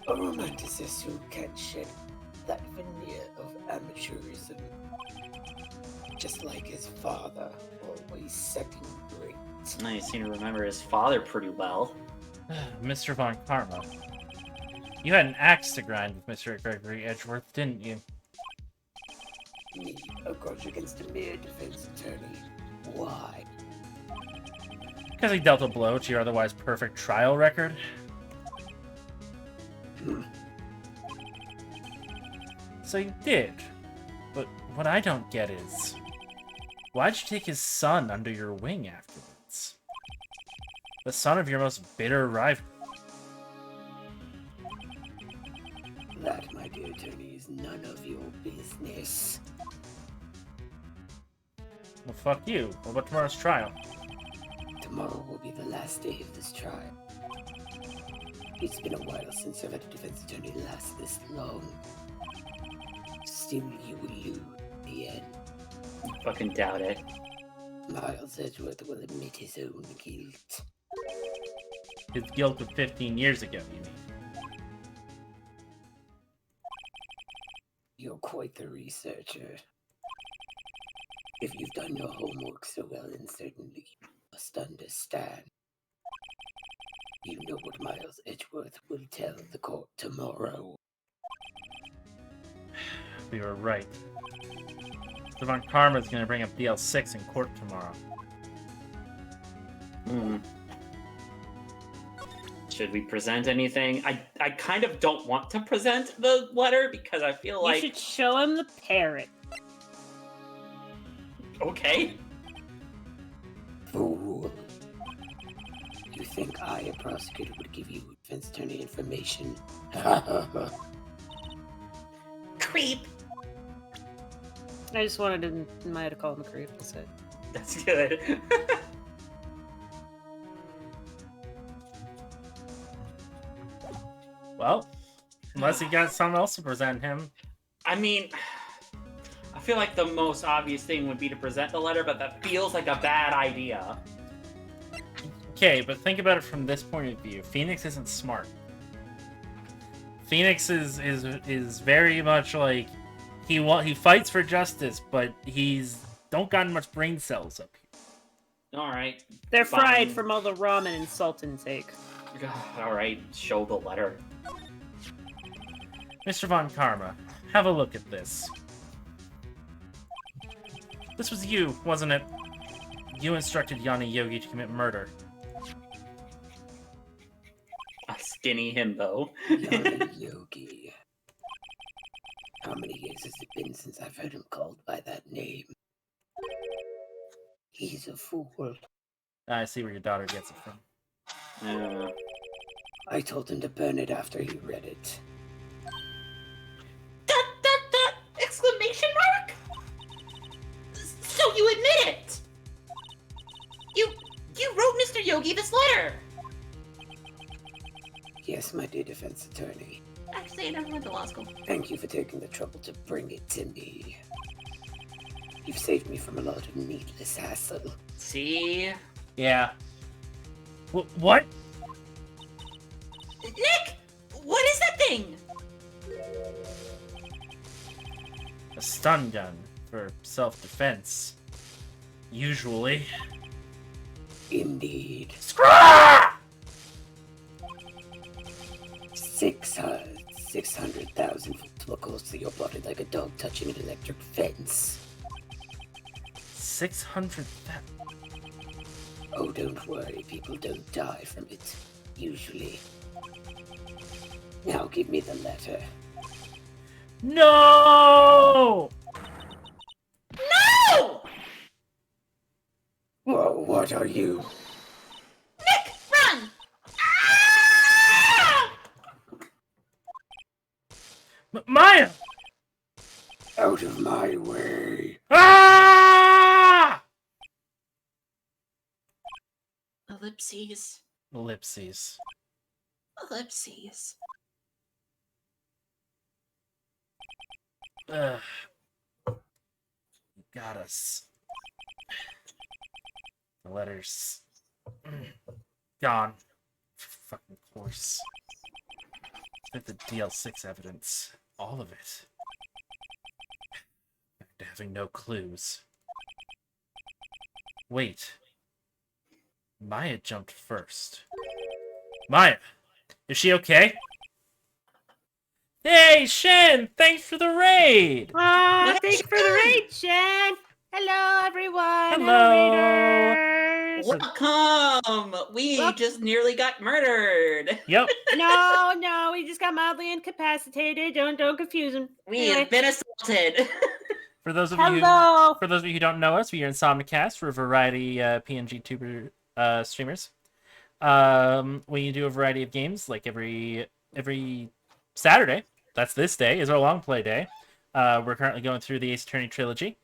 A romanticist who can't shed that veneer of amateurism. Just like his father, always second rate. I seem to remember his father pretty well. Mr. Von Karma. You had an axe to grind with Mr. Gregory Edgeworth, didn't you? Me, a grudge against a mere defense attorney. Why? Because he dealt a blow to your otherwise perfect trial record? So you did. But what I don't get is... Why'd you take his son under your wing afterwards? The son of your most bitter rival. That, my dear attorney, is none of your business. Well, fuck you. What about tomorrow's trial? Tomorrow will be the last day of this trial. It's been a while since I've had a defense attorney last this long. Still, you will lose in the end. Fucking doubt it. Miles Edgeworth will admit his own guilt. His guilt of 15 years ago, you mean? You're quite the researcher. If you've done your homework so well, then certainly you must understand. You know what Miles Edgeworth will tell the court tomorrow. We were right. Mr. Von Karma's gonna bring up DL-6 in court tomorrow. Should we present anything? I kind of don't want to present the letter because I feel You like... should show him the parrot. Okay. Fool. You think I, a prosecutor, would give you defense attorney information? Creep. I just wanted to, in my head to call him a creep. That's it. That's good. Well, unless he got something else to present him. I mean, I feel like the most obvious thing would be to present the letter, but that feels like a bad idea. Okay, but think about it from this point of view. Phoenix isn't smart. Phoenix is very much like he fights for justice, but he's don't got much brain cells up here. All right. They're fried Fine. from all the ramen and salt intake. All right. Show the letter. Mr. Von Karma, have a look at this. This was you, wasn't it? You instructed Yanni Yogi to commit murder. A skinny himbo. Yanni Yogi. How many years has it been since I've heard him called by that name? He's a fool. I see where your daughter gets it from. I told him to burn it after he read it. Dot, exclamation mark? So you admit it? You wrote Mr. Yogi this letter. Yes, my dear defense attorney. Actually, I never went to law school. Thank you for taking the trouble to bring it to me. You've saved me from a lot of needless hassle. See? Yeah. What? Nick, what is that thing? A stun gun for self-defense. Usually. Indeed. Scraw! 600,000 volts will course through your body like a dog touching an electric fence. 600,000. Oh, don't worry, people don't die from it, usually. Now give me the letter. No! No! Whoa, what are you? Nick, run! Ah! Maya! Out of my way. Ah! Ellipses. Ellipses. Ellipses. Ugh. You got us. The letters. Gone. Fucking course. With the DL-6 evidence. All of it. Back to having no clues. Wait. Maya jumped first. Maya! Is she okay? Hey, Shen! Thanks for the raid! Ah, thanks for the raid, Shen! Hello, everyone! Hello. Raiders! Welcome! We Well- just nearly got murdered. Yep. No, we just got mildly incapacitated. Don't confuse him. We Anyway. have been assaulted. For those of you Hello! For those of you who don't know us, we are Insomnicast. We're a variety PNG tuber streamers. We do a variety of games, like every Saturday. That's this day is our long play day. We're currently going through the Ace Attorney trilogy.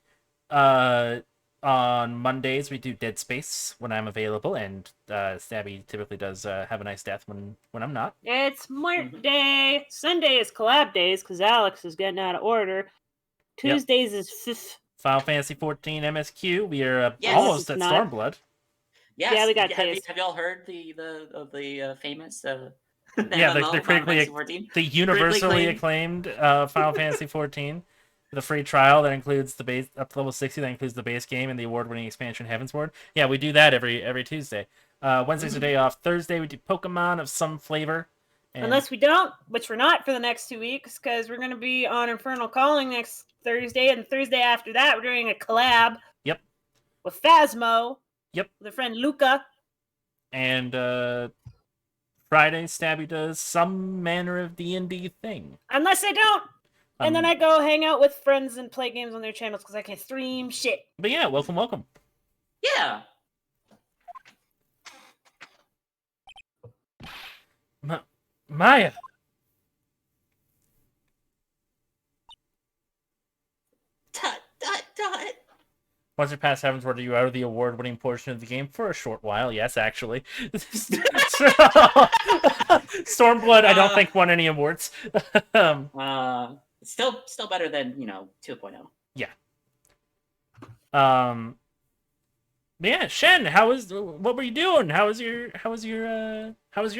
On Mondays we do Dead Space when I'm available, and Stabby typically does have a nice death when I'm not. It's Mart Day. Sunday is collab days because Alex is getting out of order. Tuesdays is fifth. Final Fantasy 14 MSQ. We are Yes. almost at It's not. Stormblood. Yes. Yeah, we got have, tased. have y'all heard the famous Yeah, MMO, the critically Final Fantasy 14? the universally Critically acclaimed Final Fantasy 14. the free trial that includes the base up to level 60, that includes the base game and the award-winning expansion Heavensward. Yeah, we do that every Tuesday. Wednesday's a day off. Thursday we do Pokemon of some flavor. And Unless we don't, which we're not for the next 2 weeks, because we're going to be on Infernal Calling next Thursday, and Thursday after that, we're doing a collab. Yep. With Phasmo. Yep. With a friend Luca. And Friday, Stabby does some manner of D&D thing. Unless I don't. And then I go hang out with friends and play games on their channels because I can stream shit. But yeah, welcome. Yeah. Maya. Tut. Once you pass Heavensward, you out of the award-winning portion of the game for a short while. Yes, actually. Stormblood, I don't think won any awards. Still better than 2.0. Yeah. But yeah, Shen, what were you doing? How was your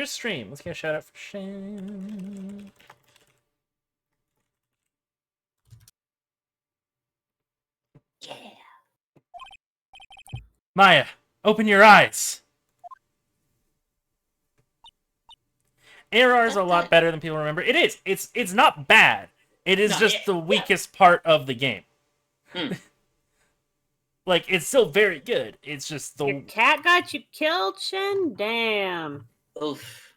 stream? Let's get a shout out for Shen. Yeah. Maya, open your eyes. ARR is a lot better than people remember. It is. It's not bad. It is the weakest part of the game. Like, it's still very good. It's just Your cat got you killed, Shen? Damn. Oof.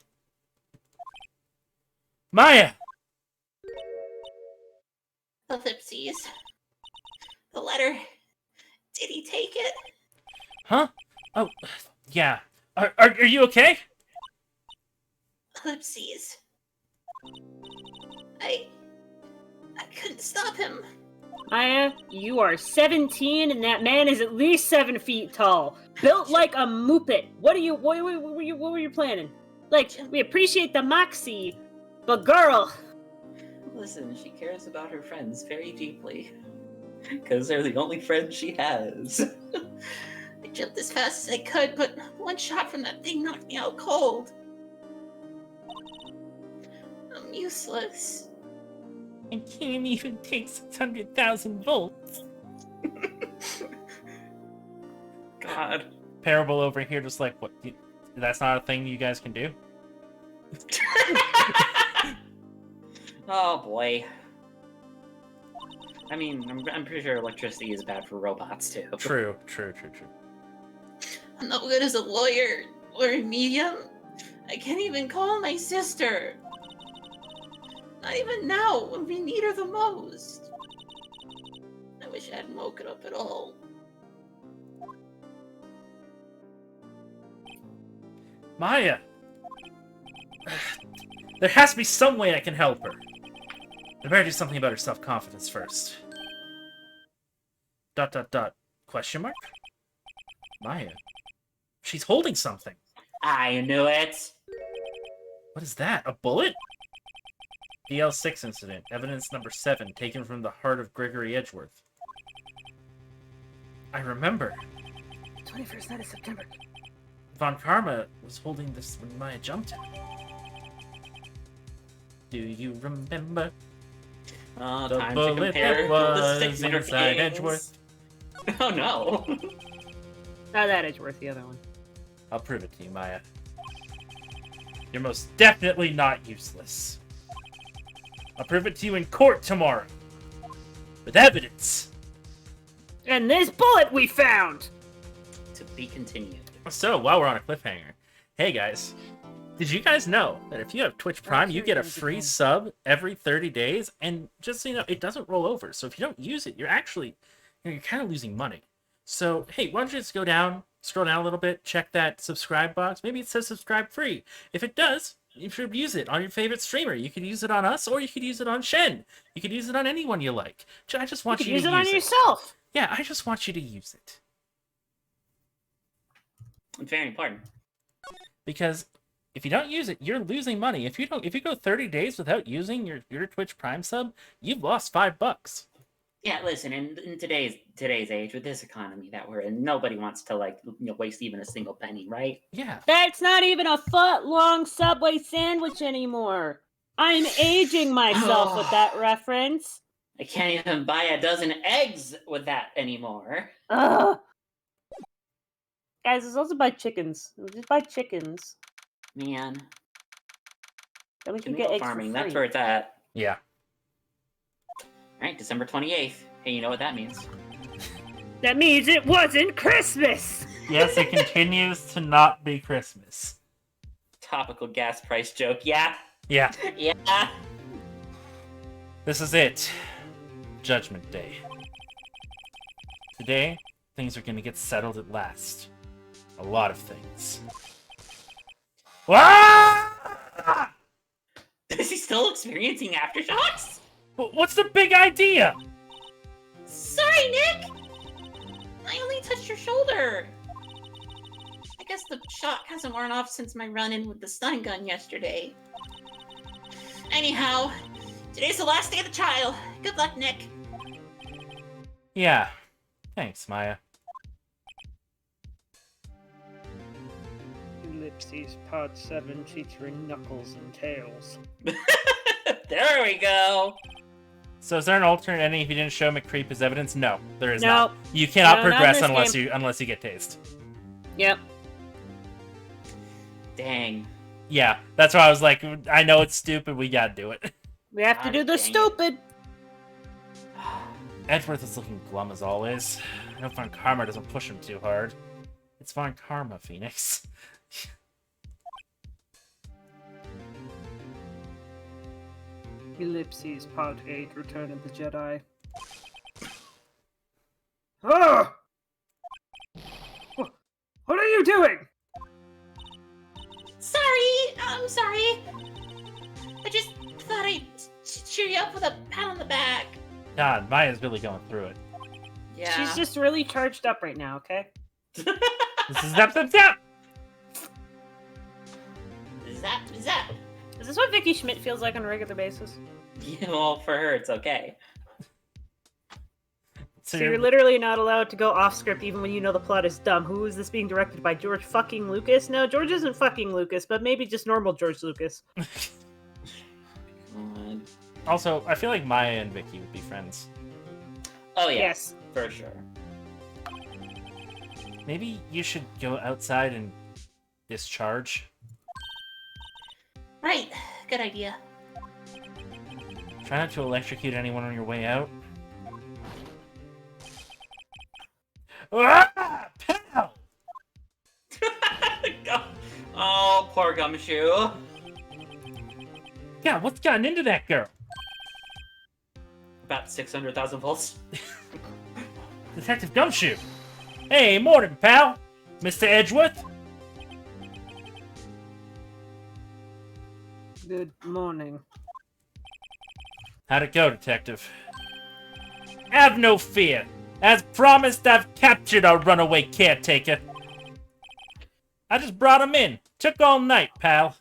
Maya! Ellipses. The letter. Did he take it? Huh? Oh, yeah. Are you okay? Ellipses. I couldn't stop him. Maya, you are 17 and that man is at least 7 feet tall. Built like a moopit. What were you planning? Like, we appreciate the moxie, but girl. Listen, she cares about her friends very deeply. Because they're the only friends she has. I jumped as fast as I could, but one shot from that thing knocked me out cold. I'm useless. I can't even take 600,000 volts. God. Parable over here just like, what? That's not a thing you guys can do? Oh boy. I mean, I'm pretty sure electricity is bad for robots too. True. I'm not good as a lawyer or a medium. I can't even call my sister. Not even now, when we need her the most. I wish I hadn't woken up at all. Maya! There has to be some way I can help her. I better do something about her self-confidence first. ... Question mark? Maya. She's holding something. I knew it. What is that? A bullet? DL-6 incident. Evidence number 7, taken from the heart of Gregory Edgeworth. I remember. 21st night of September. Von Karma was holding this when Maya jumped him. Do you remember? The Time to bullet compare that was the 6 inside games. Edgeworth. Oh no. Not that Edgeworth, the other one. I'll prove it to you, Maya. You're most definitely not useless. I'll prove it to you in court tomorrow. With evidence. And this bullet we found! To be continued. So, while we're on a cliffhanger, hey guys, did you guys know that if you have Twitch Prime, you get a free sub every 30 days? And just so you know, it doesn't roll over. So if you don't use it, you're actually, you're kind of losing money. So, hey, why don't you just go down, scroll down a little bit, check that subscribe box. Maybe it says subscribe free. If it does, you should use it on your favorite streamer. You could use it on us, or you could use it on Shen. You could use it on anyone you like. I just want you to use it. Use it on yourself. Yeah, I just want you to use it. It's very important. Because if you don't use it, you're losing money. If you go 30 days without using your Twitch Prime sub, you've lost $5. Yeah, listen, in today's age, with this economy that we're in, nobody wants to waste even a single penny, right? Yeah. That's not even a foot-long Subway sandwich anymore. I'm aging myself with that reference. I can't even buy a dozen eggs with that anymore. Ugh. Guys, let's also buy chickens. We'll just buy chickens. Man. Then we can Tomato get eggs farming, for that's free. where it's at. Yeah. Alright, December 28th. Hey, you know what that means. That means it wasn't Christmas! Yes, it continues to not be Christmas. Topical gas price joke, yeah. Yeah. Yeah. This is it. Judgment Day. Today, things are gonna get settled at last. A lot of things. Ah! Is he still experiencing aftershocks? What's the big idea? Sorry, Nick! I only touched your shoulder. I guess the shock hasn't worn off since my run-in with the stun gun yesterday. Anyhow, today's the last day of the trial. Good luck, Nick. Yeah. Thanks, Maya. Ellipses Part 7 featuring Knuckles and Tails. There we go. So is there an alternate ending if you didn't show McCreep as evidence? No, there is No. not. You cannot No, not in progress this game. unless you get tased. Yep. Dang. Yeah, that's why I was like, I know it's stupid, we gotta do it. We have to God do the dang it. stupid. Edgeworth is looking glum as always. I hope Von Karma doesn't push him too hard. It's Von Karma, Phoenix. Ellipses Part 8 Return of the Jedi. Ah! What are you doing? Sorry, I'm sorry. I just thought I'd cheer you up with a pat on the back. God, Maya's really going through it. Yeah. She's just really charged up right now, okay? This is zap zap zap! Zap, zap. Is this what Vicky Schmidt feels like on a regular basis? Yeah, well, for her, it's okay. So you're literally not allowed to go off script even when you know the plot is dumb. Who is this being directed by? George fucking Lucas? No, George isn't fucking Lucas, but maybe just normal George Lucas. Also, I feel like Maya and Vicky would be friends. Oh, yeah. Yes. For sure. Maybe you should go outside and discharge. Right, good idea. Try not to electrocute anyone on your way out. Ah! Pow! Oh, poor Gumshoe. God, what's gotten into that girl? About 600,000 volts. Detective Gumshoe! Hey, morning, pal! Mr. Edgeworth? Good morning. How'd it go, Detective? Have no fear! As promised, I've captured our runaway caretaker. I just brought him in. Took all night, pal.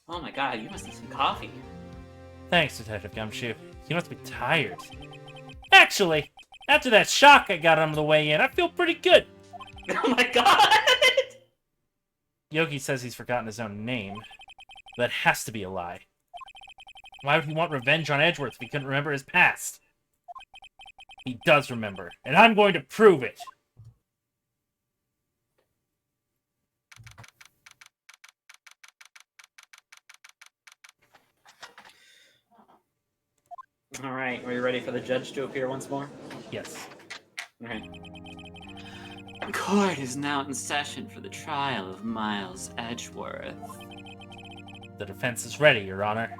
Oh my god, you must need some coffee. Thanks, Detective Gumshoe. You must be tired. Actually, after that shock I got on the way in, I feel pretty good. Oh my god! Yogi says he's forgotten his own name. That has to be a lie. Why would he want revenge on Edgeworth if he couldn't remember his past? He does remember, and I'm going to prove it. Alright, are you ready for the judge to appear once more? Yes. Alright. The court is now in session for the trial of Miles Edgeworth. The defense is ready, Your Honor.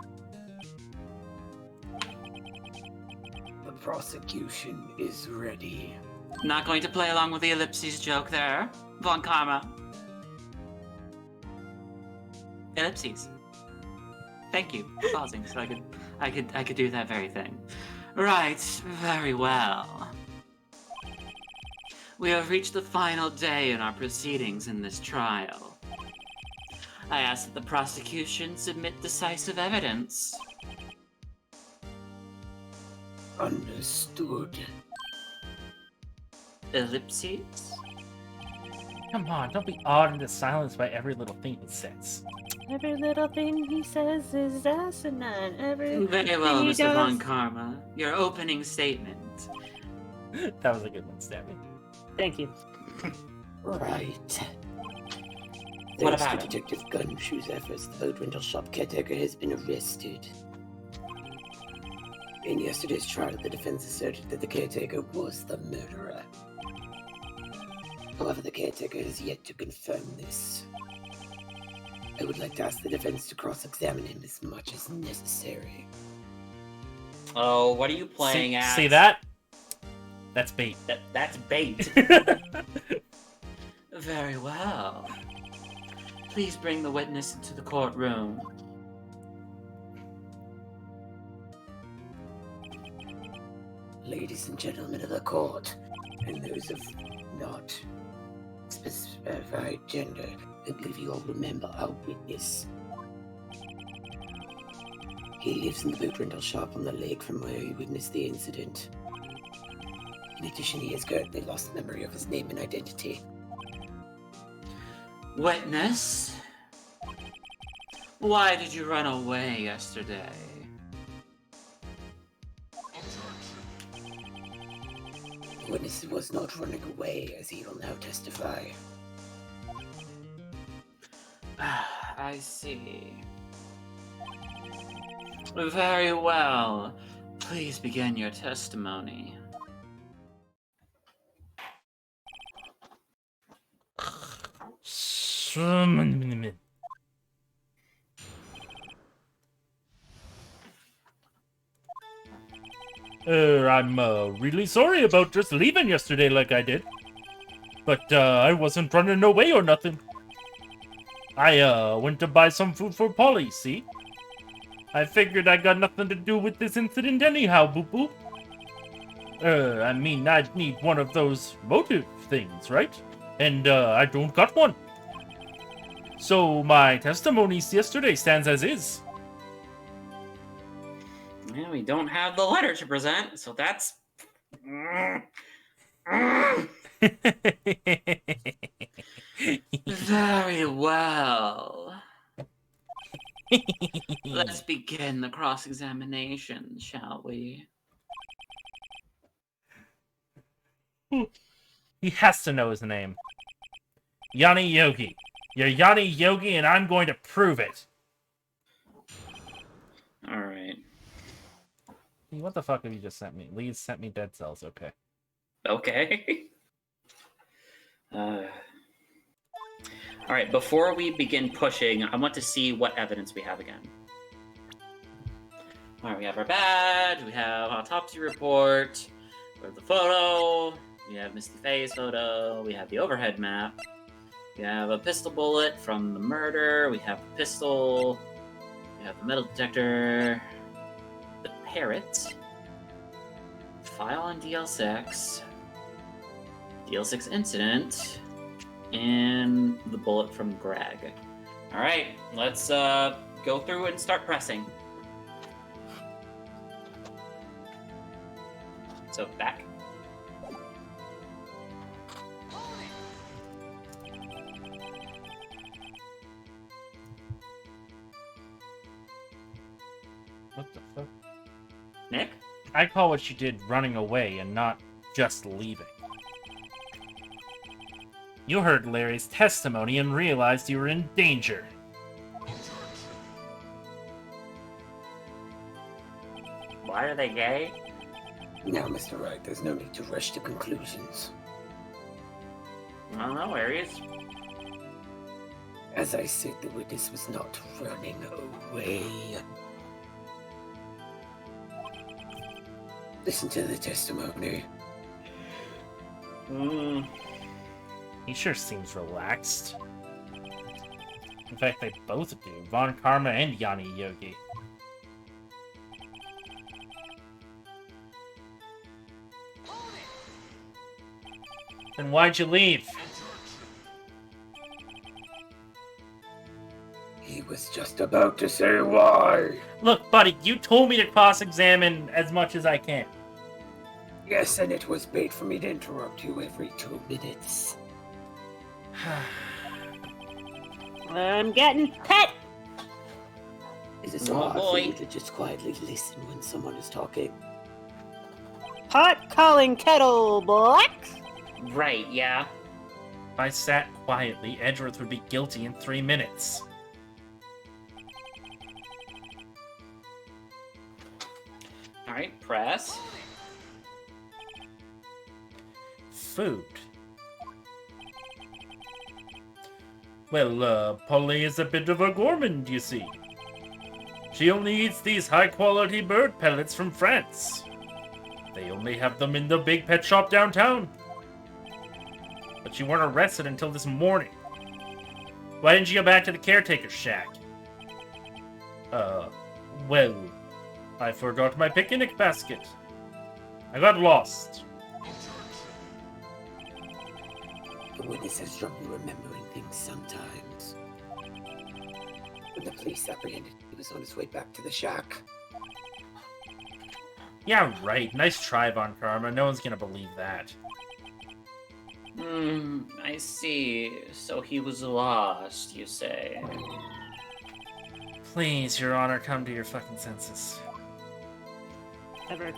The prosecution is ready. Not going to play along with the ellipses joke there, Von Karma. Ellipses. Thank you for pausing so I could do that very thing. Right, very well. We have reached the final day in our proceedings in this trial. I ask that the prosecution submit decisive evidence. Understood. Ellipses? Come on, don't be awed into silence by every little thing he says. Every little thing he says is asinine. Everything Very well, he Mr. Von does. Karma. Your opening statement. That was a good one, Stabby. Thank you. Right. What Thanks about to him? Detective Gumshoe's efforts, the boat rental shop caretaker has been arrested. In yesterday's trial, the defense asserted that the caretaker was the murderer. However, the caretaker has yet to confirm this. I would like to ask the defense to cross-examine him as much as necessary. Oh, what are you playing at? See that? That's bait. That's bait. Very well. Please bring the witness into the courtroom. Ladies and gentlemen of the court, and those of not specified gender, I believe you all remember our witness. He lives in the boat rental shop on the lake from where he witnessed the incident. In addition, he has currently lost memory of his name and identity. Witness? Why did you run away yesterday? The witness was not running away, as he will now testify. I see. Very well. Please begin your testimony. I'm really sorry about just leaving yesterday like I did. But I wasn't running away or nothing. I went to buy some food for Polly, see? I figured I got nothing to do with this incident anyhow, boop boop. I mean, I'd need one of those motive things, right? And I don't got one. So my testimony yesterday stands as is. Yeah, we don't have the letter to present, so that's. Very well. Let's begin the cross-examination, shall we? He has to know his name. Yanni Yogi. You're Yanni Yogi, and I'm going to prove it. All right. What the fuck have you just sent me? Lee sent me dead cells, okay. Okay. All right, before we begin pushing, I want to see what evidence we have again. All right, we have our badge, we have autopsy report, we have the photo, we have Misty Faye's photo, we have the overhead map, we have a pistol bullet from the murder, we have the pistol, we have the metal detector, the parrot, file on DL-6, DL-6 incident, and the bullet from Greg. All right, let's go through and start pressing. So back. What the fuck? Nick? I call what you did running away and not just leaving. You heard Larry's testimony and realized you were in danger. Why are they gay? Now, Mr. Wright, there's no need to rush to conclusions. I don't know, Aries. As I said, the witness was not running away. Listen to the testimony. He sure seems relaxed. In fact, they both do. Von Karma and Yanni Yogi. Then why'd you leave? He was just about to say why. Look, buddy, you told me to cross-examine as much as I can. Yes, and it was bait for me to interrupt you every 2 minutes. I'm getting pet. Is it so Oh, hard for boy. you to just quietly listen when someone is talking? Pot calling kettle black. Right, yeah. If I sat quietly, Edgeworth would be guilty in 3 minutes. Alright, press. Food. Well, Polly is a bit of a gourmand, you see. She only eats these high-quality bird pellets from France. They only have them in the big pet shop downtown. But you weren't arrested until this morning. Why didn't you go back to the caretaker's shack? Well, I forgot my picnic basket. I got lost. The witness has trouble remembering things sometimes. When the police apprehended him, he was on his way back to the shack. Yeah, right. Nice try, Von Karma. No one's gonna believe that. I see. So he was lost, you say? Please, Your Honor, come to your fucking senses. Ever.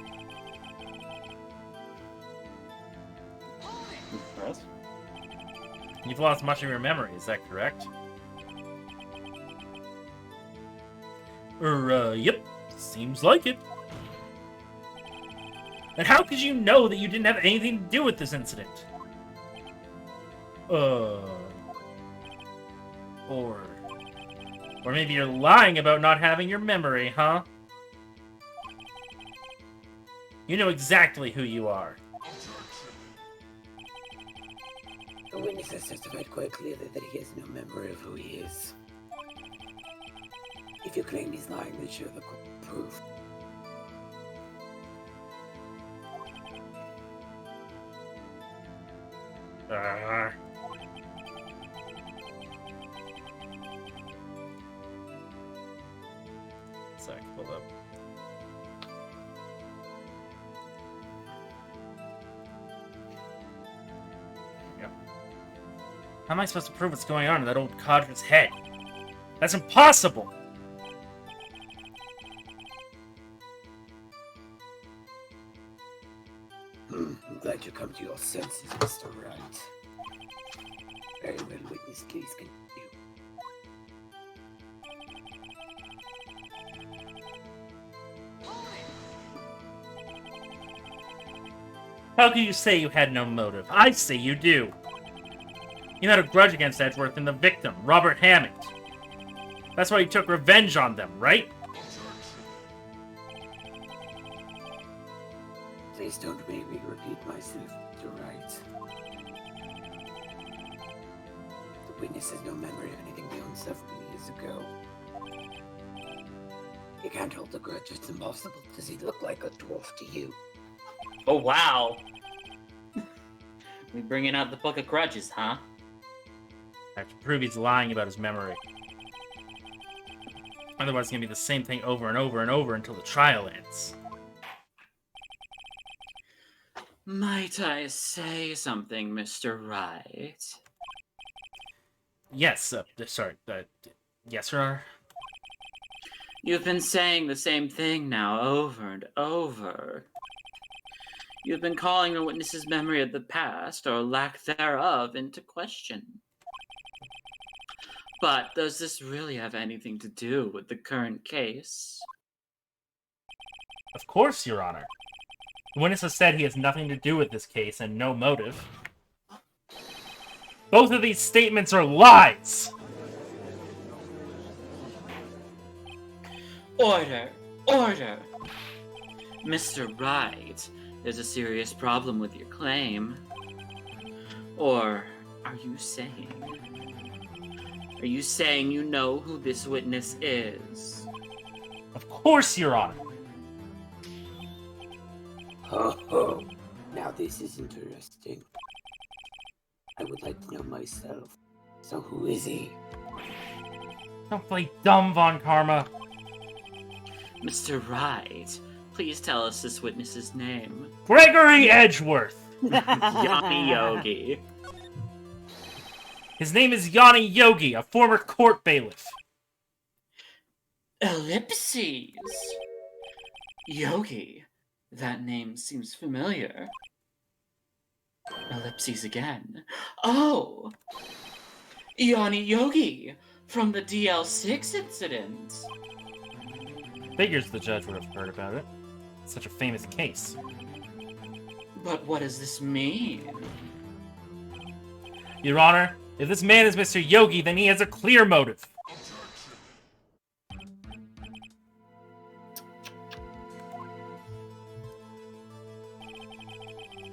Press. You've lost much of your memory, is that correct? Yep. Seems like it. And how could you know that you didn't have anything to do with this incident? Or maybe you're lying about not having your memory, huh? You know exactly who you are. The witness has testified quite clearly that he has no memory of who he is. If you claim he's lying, then show the proof. Sec, hold up. Yep. How am I supposed to prove what's going on in that old codger's head? That's impossible! I'm glad you come to your senses, Mr. Wright. Very well, witness, please continue. How can you say you had no motive? I say you do. You had a grudge against Edgeworth and the victim, Robert Hammond. That's why you took revenge on them, right? Please don't make me repeat myself, Mr. Wright. The witness has no memory of anything beyond several years ago. He can't hold a grudge, it's impossible. Does he look like a dwarf to you? Oh, wow. We bringing out the book of grudges, huh? I have to prove he's lying about his memory. Otherwise, it's gonna be the same thing over and over and over until the trial ends. Might I say something, Mr. Wright? Yes, sorry, yes, Your Honor? You've been saying the same thing now over and over. You've been calling the witness's memory of the past, or lack thereof, into question. But does this really have anything to do with the current case? Of course, Your Honor. The witness has said he has nothing to do with this case and no motive. Both of these statements are lies! Order! Order! Mr. Wright, there's a serious problem with your claim. Or are you saying you know who this witness is? Of course, Your Honor! Ho ho! Now this is interesting. I would like to know myself. So who is he? Don't play dumb, Von Karma. Mr. Wright, please tell us this witness's name. Gregory Edgeworth! Yummy Yogi. His name is Yanni Yogi, a former court bailiff. Ellipses. Yogi. That name seems familiar. Ellipses again. Oh! Yanni Yogi from the DL-6 incident. Figures the judge would have heard about it. It's such a famous case. But what does this mean? Your Honor, if this man is Mr. Yogi, then he has a clear motive.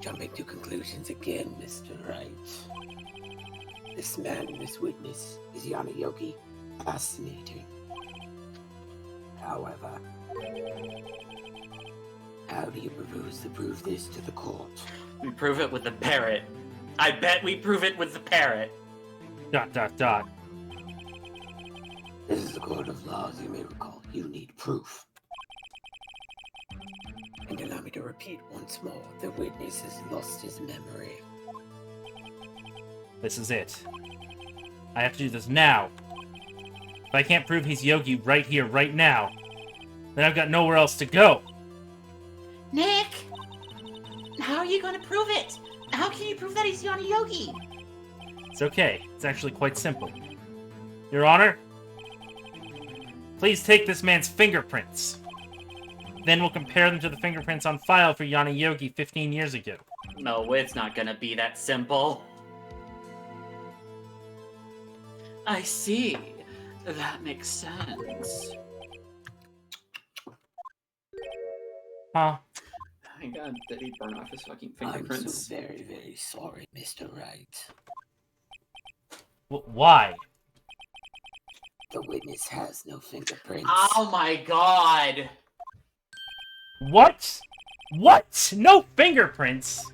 Jumping to conclusions again, Mr. Wright. This man, this witness, is Yanni Yogi. Fascinating. However, how do you propose to prove this to the court? We prove it with the parrot. I bet we prove it with the parrot. ... This is a court of law, as you may recall. You need proof. And allow me to repeat once more, the witness has lost his memory. This is it. I have to do this now. If I can't prove he's Yogi right here, right now, then I've got nowhere else to go. Nick! How are you going to prove it? How can you prove that he's Yanni Yogi? It's okay. It's actually quite simple. Your Honor, please take this man's fingerprints. Then we'll compare them to the fingerprints on file for Yanni Yogi 15 years ago. No, it's not gonna be that simple. I see. That makes sense. Huh? My god, did he burn off his fucking I'm fingerprints? so very, very sorry, Mr. Wright. Why? The witness has no fingerprints. Oh my god! What? What? No fingerprints?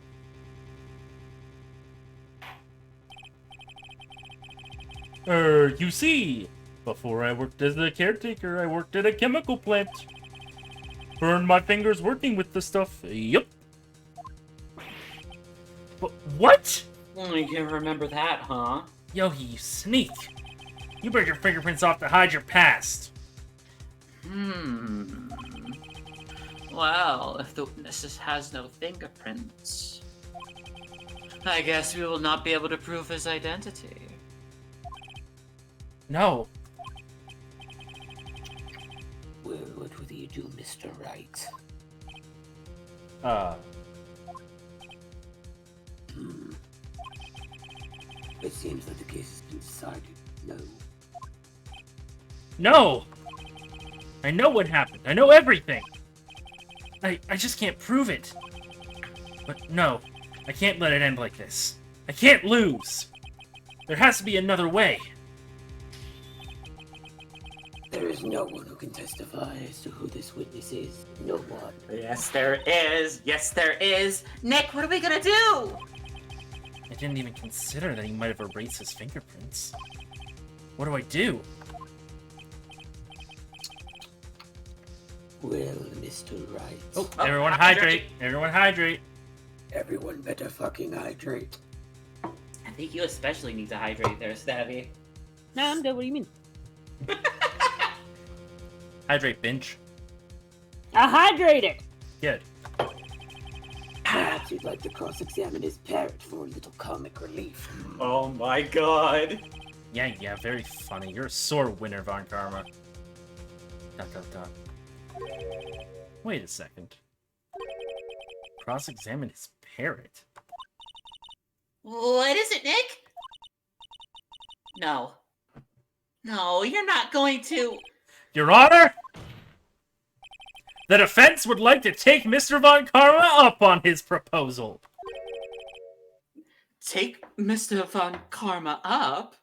You see, before I worked as a caretaker, I worked at a chemical plant. Burned my fingers working with the stuff. Yup. What? You can remember that, huh? Yogi, you sneak. You burned your fingerprints off to hide your past. Well, if the witness has no fingerprints, I guess we will not be able to prove his identity. No. Well, what will you do, Mr. Wright? It seems that the case has been decided. No. No! I know what happened. I know everything. I just can't prove it. But no, I can't let it end like this. I can't lose. There has to be another way. There is no one who can testify as to who this witness is. No one. Yes, there is. Yes, there is. Nick, what are we gonna do? I didn't even consider that he might have erased his fingerprints. What do I do? Well, Mr. Wright. Oh, everyone hydrate. Everyone hydrate. Everyone better fucking hydrate. I think you especially need to hydrate there, Stabby. No, I'm good. What do you mean? Hydrate, binge. I hydrated. Good. Perhaps you'd like to cross-examine his parrot for a little comic relief. Oh my god. Yeah, very funny. You're a sore winner, Von Karma. ... Wait a second. Cross-examine his parrot? What is it, Nick? No. No, you're not going to. Your Honor? The defense would like to take Mr. Von Karma up on his proposal. Take Mr. Von Karma up?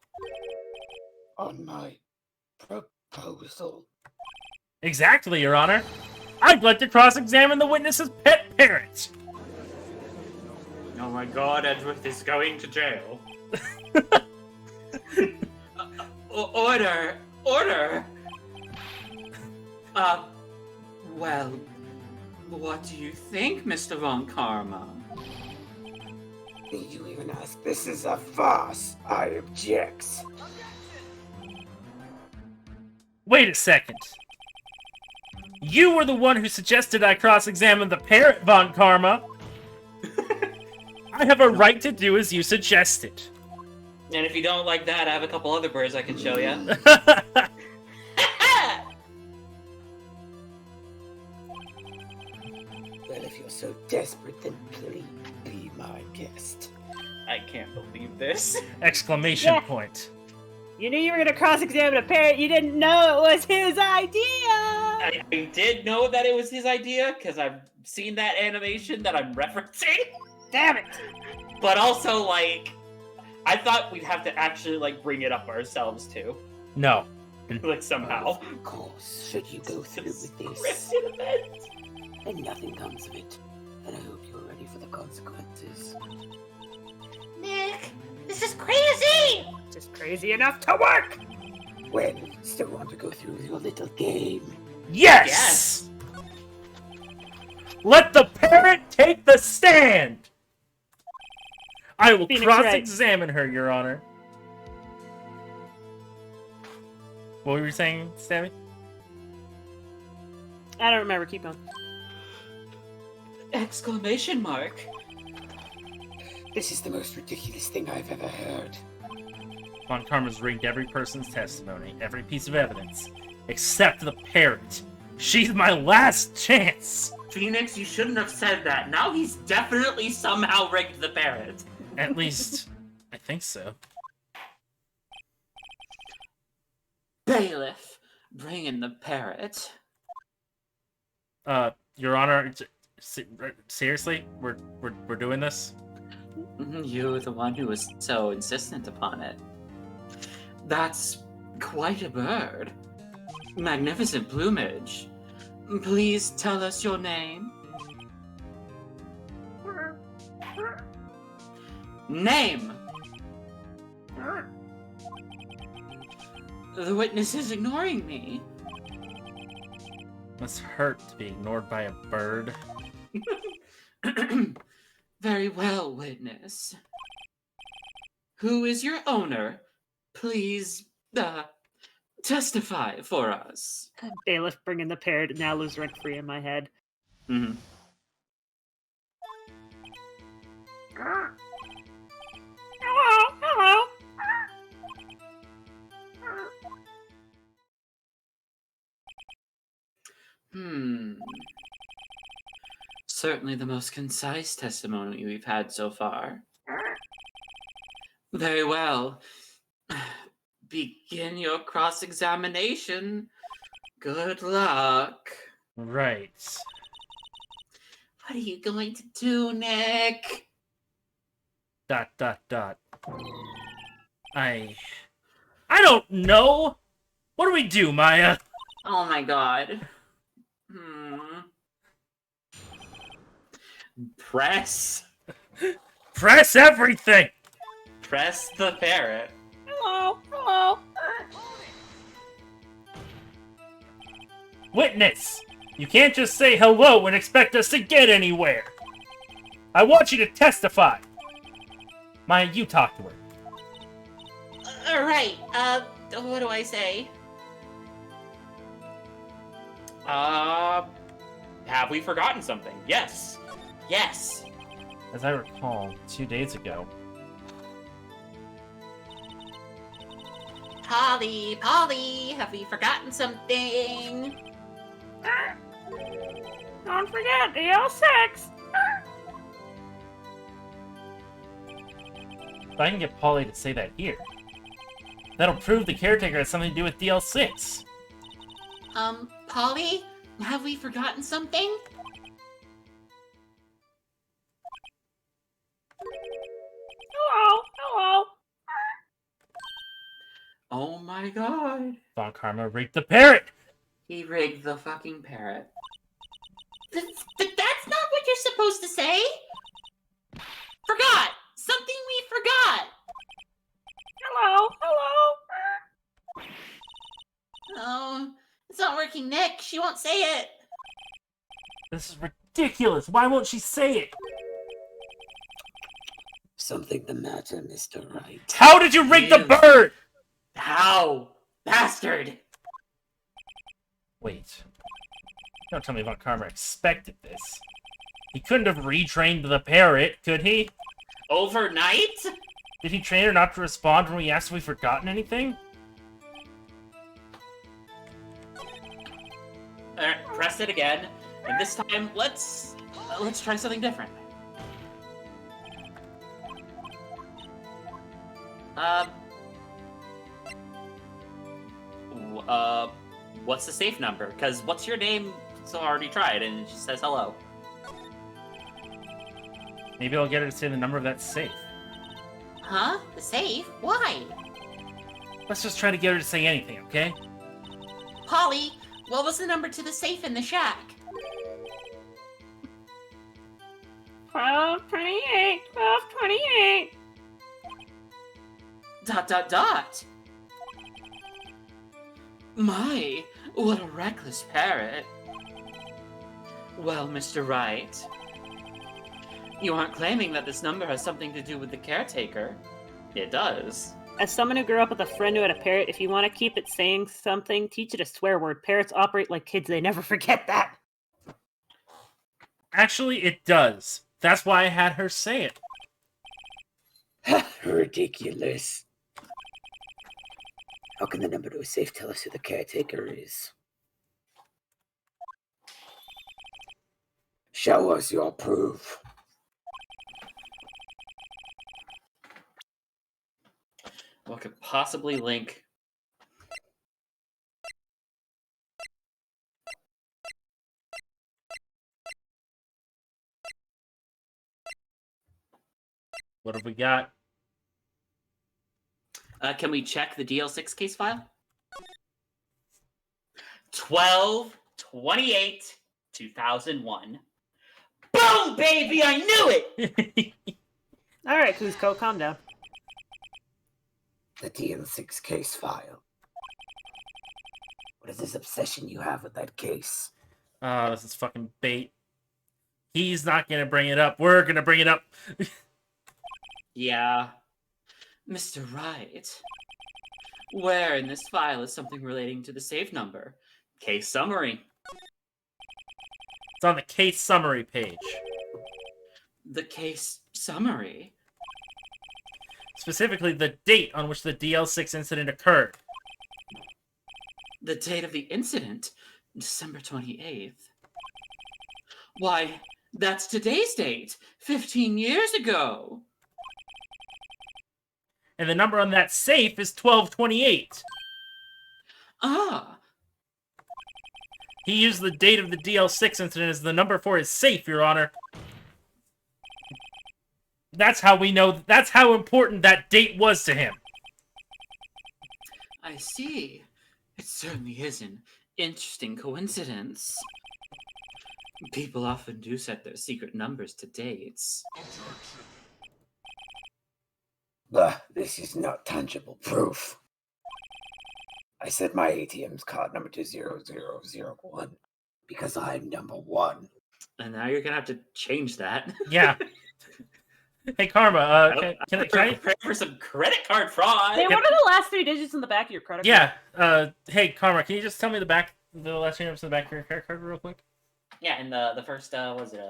On my proposal. Exactly, Your Honor. I'd like to cross-examine the witness's pet parrot. Oh my god, Edgeworth is going to jail. Order! Order! Well, what do you think, Mr. Von Karma? Need you even ask? This is a farce. I object. Wait a second. You were the one who suggested I cross-examine the parrot, Von Karma. I have a right to do as you suggested. And if you don't like that, I have a couple other birds I can show you. Well, if you're so desperate, then please be my guest. I can't believe this. Exclamation Yeah. point. You knew you were gonna cross-examine a parrot. You didn't know it was his idea. I did know that it was his idea because I've seen that animation that I'm referencing. Damn it! But also, like, I thought we'd have to actually, like, bring it up ourselves too. No. Like, somehow. Of course, should you go through with this, Scripted event. and nothing comes of it. And I hope you're ready for the consequences. Nick, this is crazy! Just crazy enough to work! Well, still want to go through with your little game? Yes! Let the parrot take the stand! I will Phoenix cross-examine her, Your Honor. What were you saying, Stabby? I don't remember. Keep going. Exclamation mark. This is the most ridiculous thing I've ever heard. Von Karma's rigged every person's testimony, every piece of evidence, except the parrot. She's my last chance! Phoenix, you shouldn't have said that. Now he's definitely somehow rigged the parrot. At least, I think so. Bailiff, bring in the parrot. Your Honor, seriously? We're doing this? You were the one who was so insistent upon it. That's quite a bird. Magnificent plumage. Please tell us your name. Name! The witness is ignoring me. Must hurt to be ignored by a bird. Very well, witness. Who is your owner? Please, testify for us. Bailiff bringing the parrot now lives rent-free in my head. Mm-hmm. Hello, hello. Certainly the most concise testimony we've had so far. Very well. Begin your cross-examination. Good luck. Right. What are you going to do, Nick? ... I don't know! What do we do, Maya? Oh my god. Press. Press everything! Press the parrot. Hello, hello. Witness! You can't just say hello and expect us to get anywhere! I want you to testify! Maya, you talk to her. Alright, what do I say? Have we forgotten something? Yes. Yes. As I recall, 2 days ago. Polly, have we forgotten something? Don't forget DL-6. If I can get Polly to say that here, that'll prove the caretaker has something to do with DL-6. Polly, have we forgotten something? Hello, hello. Oh my god. Von Karma rigged the parrot! He rigged the fucking parrot. That's not what you're supposed to say. Forgot. Something we forgot. Hello, hello. Oh, it's not working, Nick. She won't say it. This is ridiculous! Why won't she say it? something the matter, Mr. Wright? How did you rig the You- bird? How? Bastard! Wait. Don't tell me Von Karma expected this. He couldn't have retrained the parrot, could he? Overnight? Did he train her not to respond when we asked if we've forgotten anything? Alright, press it again. And this time, let's try something different. What's the safe number? Because what's your name? So I already tried, and it just says hello. Maybe I'll get her to say the number of that safe. Huh? The safe? Why? Let's just try to get her to say anything, okay? Polly, what was the number to the safe in the shack? 1228, 1228. ... My, what a reckless parrot. Well, Mr. Wright, you aren't claiming that this number has something to do with the caretaker. It does. As someone who grew up with a friend who had a parrot, if you want to keep it saying something, teach it a swear word. Parrots operate like kids, they never forget that. Actually, it does. That's why I had her say it. Ridiculous. How can the number to a safe tell us who the caretaker is? Show us your proof. What could possibly link? What have we got? Can we check the DL-6 case file? 12/28/2001. Boom, baby! I knew it! All right, Kuzco, calm down. The DL-6 case file. What is this obsession you have with that case? Oh, this is fucking bait. He's not gonna bring it up. We're gonna bring it up. Yeah. Mr. Wright, where in this file is something relating to the save number? Case summary. It's on the case summary page. The case summary? Specifically, the date on which the DL-6 incident occurred. The date of the incident? December 28th. Why, that's today's date! 15 years ago! And the number on that safe is 1228. Ah! He used the date of the DL-6 incident as the number for his safe, Your Honor. That's how we know, that's how important that date was to him. I see. It certainly is an interesting coincidence. People often do set their secret numbers to dates. Bah, this is not tangible proof. I set my ATM's card number to 0001 because I'm number one. And now you're gonna have to change that. Yeah. Hey, Karma, can I... Prepare for some credit card fraud! Hey, what are the last 3 digits in the back of your credit card? Yeah, hey, Karma, can you just tell me the last numbers in the back of your credit card real quick? Yeah, and the first, was it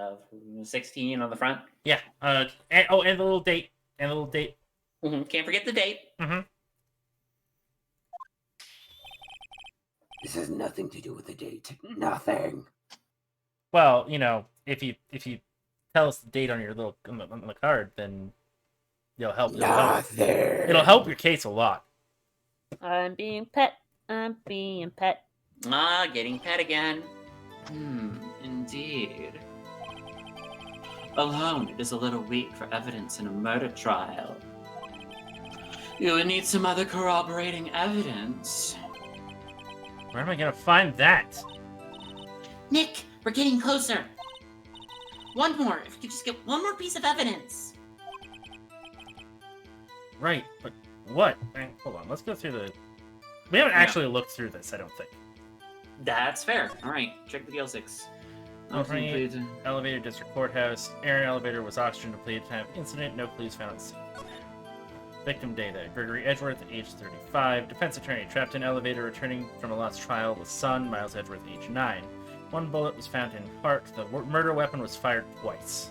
16 on the front? Yeah, and the little date. And the little date. Mm-hmm. Can't forget the date. Mm-hmm. This has nothing to do with the date. Nothing. Well, you know, if you tell us the date on your little on the card, then it'll help. Nothing. It'll help your case a lot. I'm being pet. I'm being pet. Ah, getting pet again. Indeed. Alone, it is a little weak for evidence in a murder trial. You would need some other corroborating evidence. Where am I gonna find that? Nick, we're getting closer. One more. If you could just get one more piece of evidence. Right, but what? Hold on, let's go through the... We haven't actually looked through this, I don't think. That's fair. Alright, check the DL-6. Oxygen depleted. Elevator, District Courthouse. Air elevator was oxygen depleted. Time of incident. No clues found at scene. Victim data. Gregory Edgeworth, age 35. Defense attorney. Trapped in elevator returning from a lost trial with son. Miles Edgeworth, age 9. One bullet was found in heart. The murder weapon was fired twice.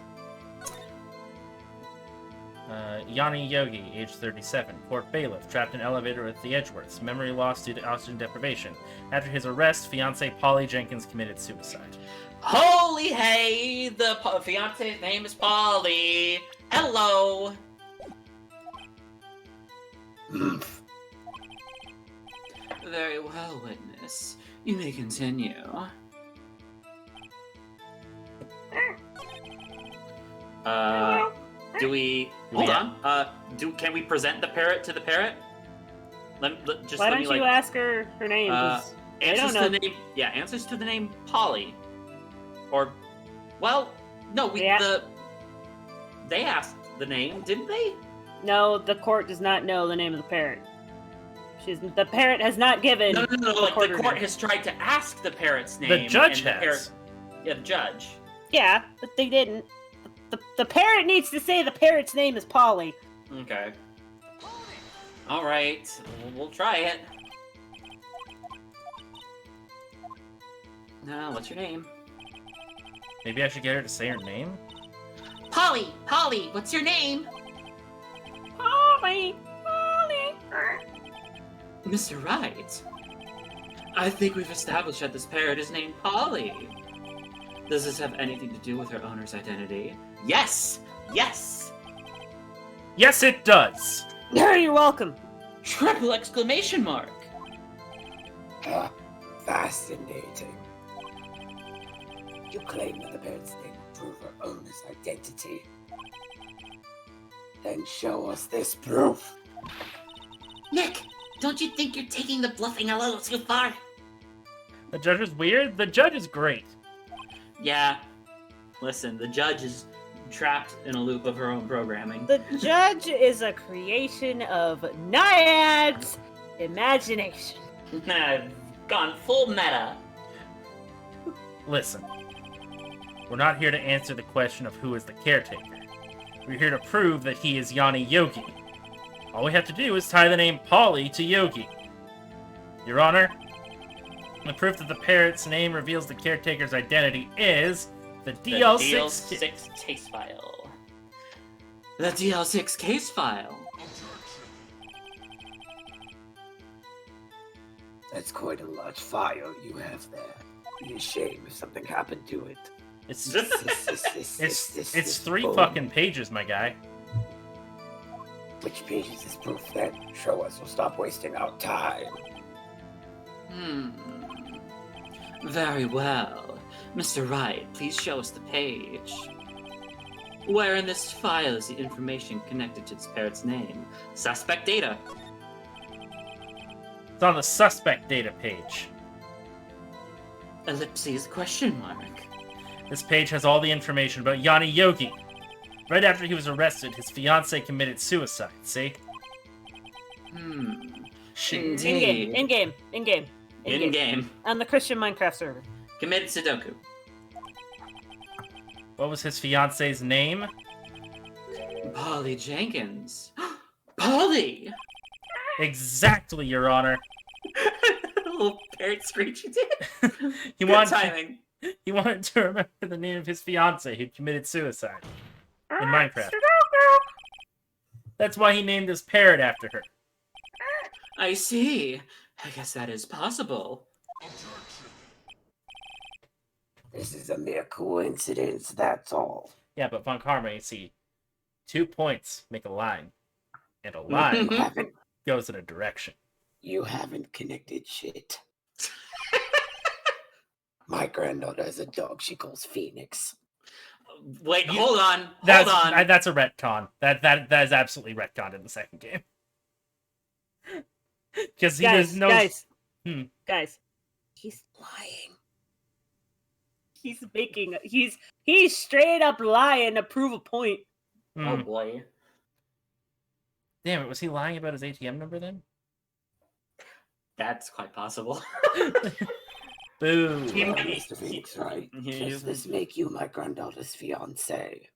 Yanni Yogi, age 37. Court bailiff. Trapped in elevator with the Edgeworths. Memory loss due to oxygen deprivation. After his arrest, fiancée Polly Jenkins committed suicide. Holy hey! The fiance's name is Polly. Hello. Very well, witness. You may continue. Do we hold on? Can we present the parrot to the parrot? Why don't you ask her her name? 'Cause I don't Answers know. to the name. Yeah, answers to the name Polly. Or, well, no, they asked the name, didn't they? No, the court does not know the name of the parrot. The parrot has not given. No. Like the court name. has tried to ask the parrot's name. The judge and has. The judge. Yeah, but they didn't. The parrot needs to say the parrot's name is Polly. Okay. All right, we'll try it. Now, what's your name? Maybe I should get her to say her name? Polly, what's your name? Polly. Mr. Wright. I think we've established that this parrot is named Polly. Does this have anything to do with her owner's identity? Yes! Yes, it does! You're welcome. Triple exclamation mark! Fascinating. You claim that the parrot's name will prove her owner's identity. Then show us this proof. Nick, don't you think you're taking the bluffing a little too far? The judge is weird? The judge is great. Yeah. Listen, the judge is trapped in a loop of her own programming. The judge is a creation of Naiad's imagination. I've gone full meta. Listen. We're not here to answer the question of who is the caretaker. We're here to prove that he is Yanni Yogi. All we have to do is tie the name Polly to Yogi. Your Honor, the proof that the parrot's name reveals the caretaker's identity is the DL-6 DL-6 case file. The DL-6 case file. That's quite a large file you have there. Be a shame if something happened to it. It's It's it's 3 fucking pages, my guy. Which page is this proof then? Show us, we'll stop wasting our time. Very well. Mr. Wright, please show us the page. Where in this file is the information connected to this parrot's name? Suspect data. It's on the suspect data page. Ellipses question mark. This page has all the information about Yanni Yogi. Right after he was arrested, his fiancée committed suicide, see? Indeed. In-game. On the Christian Minecraft server. Committed Sudoku. What was his fiancée's name? Polly Jenkins. Polly! Exactly, Your Honor. Little parrot screech you did. He Good timing. He wanted to remember the name of his fiancée who committed suicide in Minecraft. That's why he named his parrot after her. I see. I guess that is possible. This is a mere coincidence, that's all. Yeah, but Von Karma, you see, 2 points make a line, and a line goes in a direction. You haven't connected shit. My granddaughter has a dog she calls Phoenix. Wait, hold on. That's a retcon. That is absolutely retconned in the second game. Because there's no Guys, he's lying. He's straight up lying to prove a point. Oh boy. Damn it, was he lying about his ATM number then? That's quite possible. Boo. Team- Mr. Finks, right? Yeah, Does this make you my granddaughter's fiance?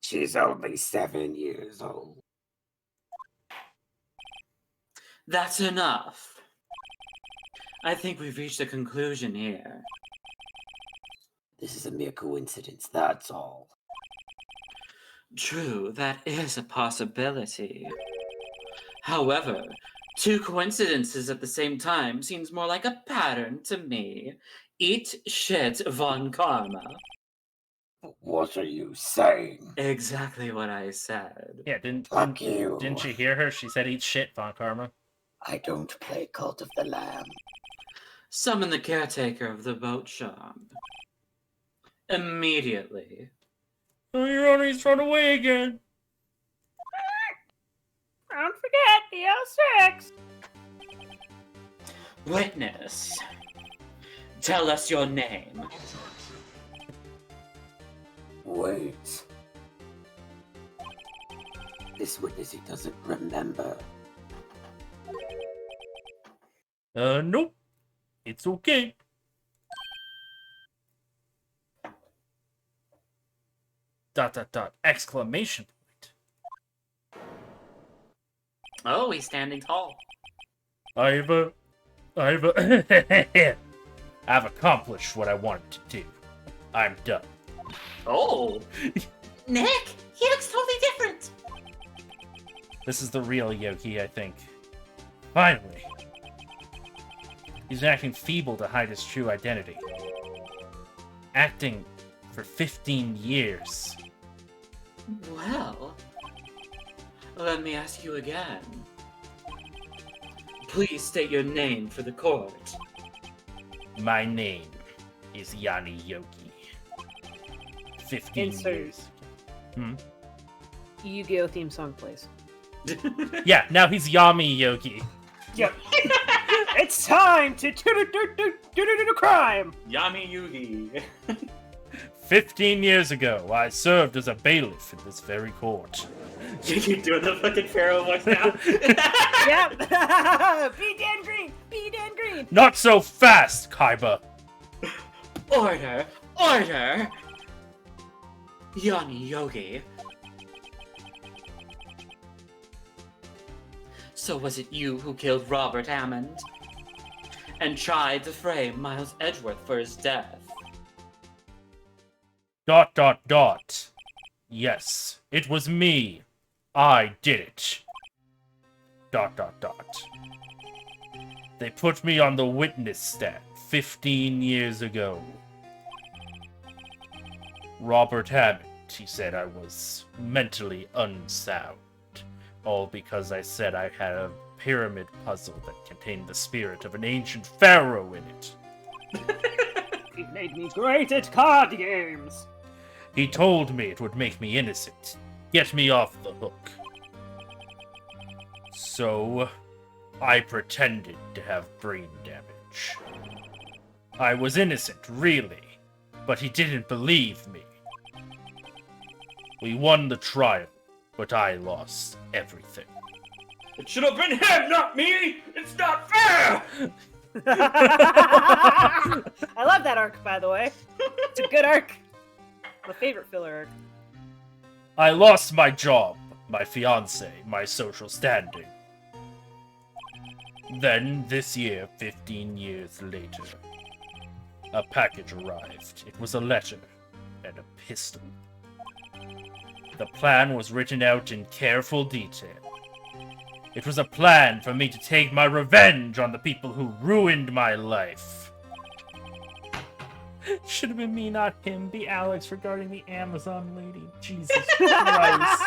She's only 7 years old. That's enough. I think we've reached a conclusion here. This is a mere coincidence, that's all. True, that is a possibility. However, two coincidences at the same time seems more like a pattern to me. Eat shit, Von Karma. What are you saying? Exactly what I said. Yeah, Fuck you. didn't you hear her? She said eat shit, Von Karma. I don't play Cult of the Lamb. Summon the caretaker of the boat shop. Immediately. Oh, your honor's run away again. Don't forget DL-6. Witness. Tell us your name. Wait. This witness, he doesn't remember. Nope. It's okay. Dot dot dot exclamation point. Oh, he's standing tall. I've accomplished what I wanted to do. I'm done. Oh, Nick, he looks totally different. This is the real Yoki, I think. Finally. He's been acting feeble to hide his true identity. Acting for 15 years. well. Let me ask you again. Please state your name for the court. My name is Yanni Yoki. 15 Insert. years. Hmm? Yu-Gi-Oh theme song, please. Yeah, now he's Yami Yoki. Yep. It's time to do crime. Yami Yugi. 15 years ago, I served as a bailiff in this very court. You're doing the fucking Pharaoh voice now? Yep. Be Dan Green. Be Dan Green. Not so fast, Kaiba! Order! Order! Yanni Yogi. So was it you who killed Robert Hammond? And tried to frame Miles Edgeworth for his death? Dot dot dot. Yes, it was me. I did it. Dot dot dot. They put me on the witness stand 15 years ago. Robert Hammond, he said I was mentally unsound. All because I said I had a pyramid puzzle that contained the spirit of an ancient pharaoh in it. He made me great at card games. He told me it would make me innocent, get me off the hook. So, I pretended to have brain damage. I was innocent, really, but he didn't believe me. We won the trial, but I lost everything. It should have been him, not me! It's not fair! I love that arc, by the way. It's a good arc. My favorite filler arc. I lost my job, my fiance, my social standing. Then, this year, 15 years later, a package arrived. It was a letter and a pistol. The plan was written out in careful detail. It was a plan for me to take my revenge on the people who ruined my life. Should have been me, not him. Be Alex regarding the Amazon lady. Jesus Christ.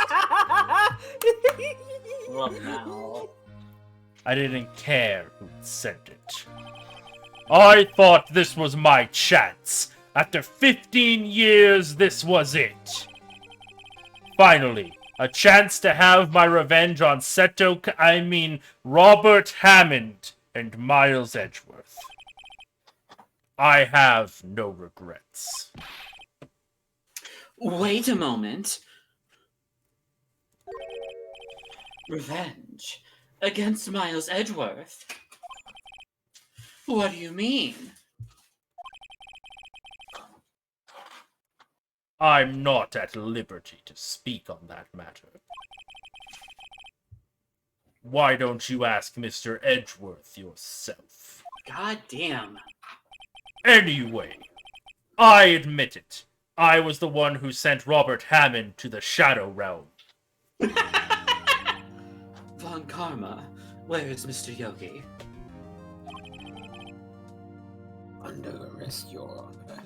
Well, now. I didn't care who sent it. I thought this was my chance. After 15 years, this was it. Finally, a chance to have my revenge on Robert Hammond and Miles Edgeworth. I have no regrets. Wait a moment. Revenge. Against Miles Edgeworth? What do you mean? I'm not at liberty to speak on that matter. Why don't you ask Mr. Edgeworth yourself? God damn. Anyway, I admit it. I was the one who sent Robert Hammond to the Shadow Realm. Von Karma, where is Mr. Yogi? Under arrest, Your Honor.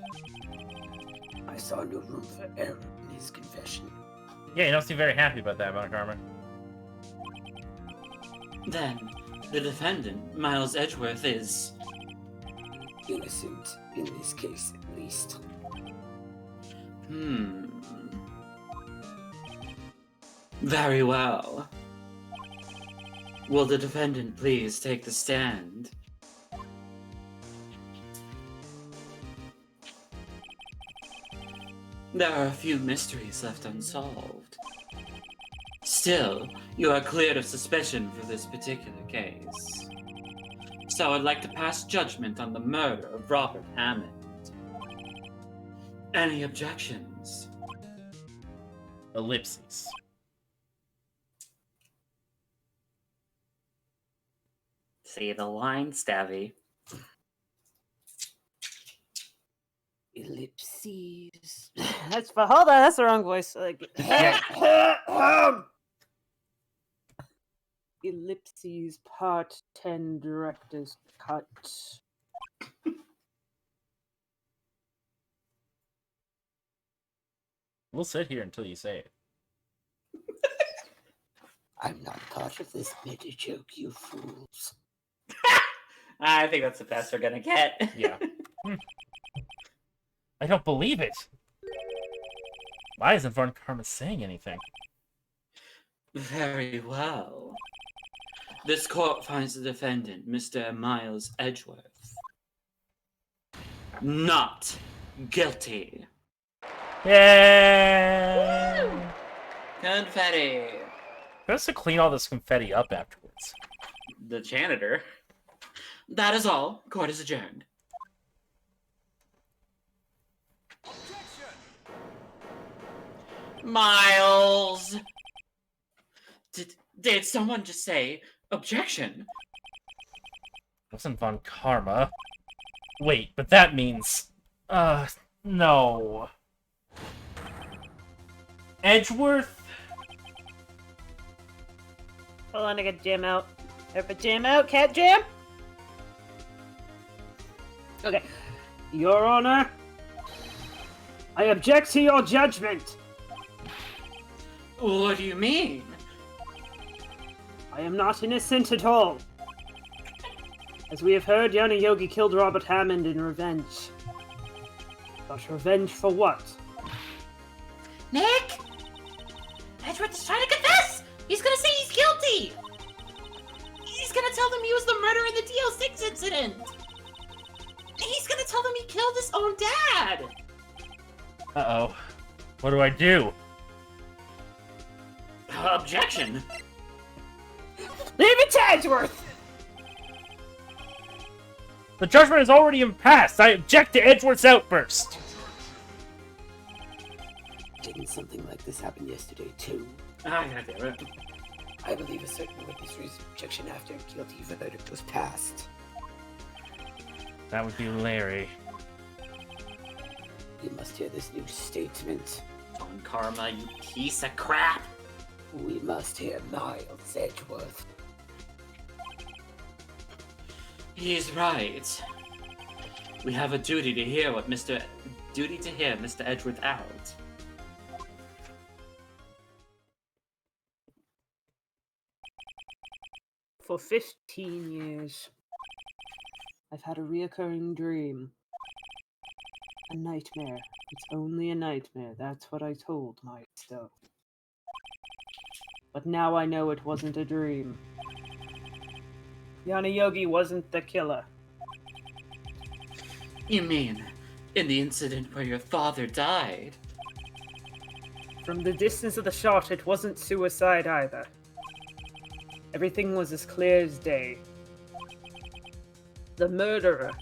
I saw no room for error in his confession. Yeah, you don't seem very happy about that, Von Karma. Then, the defendant, Miles Edgeworth, is... Innocent, in this case at least. Very well. Will the defendant please take the stand? There are a few mysteries left unsolved. Still, you are cleared of suspicion for this particular case. So I'd like to pass judgment on the murder of Robert Hammond. Any objections? Ellipses. See the line, Stabby. Ellipses. Hold on, that's the wrong voice. Ellipses Part 10 Director's Cut. We'll sit here until you say it. I'm not part of this meta joke, you fools. I think that's the best we're gonna get. Yeah. I don't believe it. Why isn't Von Karma saying anything? Very well. This court finds the defendant, Mr. Miles Edgeworth, not guilty. Yay! Confetti. Who has to clean all this confetti up afterwards? The janitor. That is all. Court is adjourned. Miles! Did someone just say objection? Wasn't Von Karma. Wait, but that means... no. Edgeworth? Hold on, I gotta jam out. Everybody jam out, cat jam? Okay. Your Honor, I object to your judgment. What do you mean? I am not innocent at all. As we have heard, Yana Yogi killed Robert Hammond in revenge. But revenge for what? Nick! Edgeworth is trying to confess! He's gonna say he's guilty! He's gonna tell them he was the murderer in the DL-6 incident! He's gonna tell them he killed his own dad! Uh-oh. What do I do? Objection! Leave it to Edgeworth! The judgment is already passed. I object to Edgeworth's outburst. Didn't something like this happen yesterday, too? Ah, goddamn it. I believe a certain witness raised objection after a guilty verdict was passed. That would be Larry. You must hear this new statement. Von Karma, you piece of crap! We must hear Miles Edgeworth. He's right. We have a duty to hear Mr. Edgeworth out. For 15 years, I've had a reoccurring dream. A nightmare. It's only a nightmare. That's what I told myself. But now I know it wasn't a dream. Yana Yogi wasn't the killer. You mean, in the incident where your father died? From the distance of the shot, it wasn't suicide either. Everything was as clear as day. The murderer,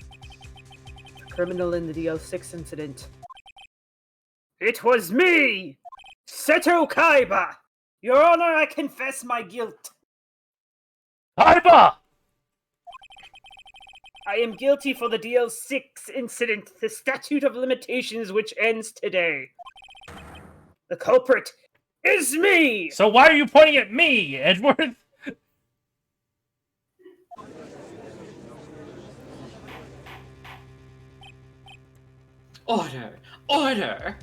the criminal in the DL-6 incident. It was me! Seto Kaiba! Your Honor, I confess my guilt. Kaiba! I am guilty for the DL-6 incident, the statute of limitations which ends today. The culprit is me! So why are you pointing at me, Edgeworth? Order! Order!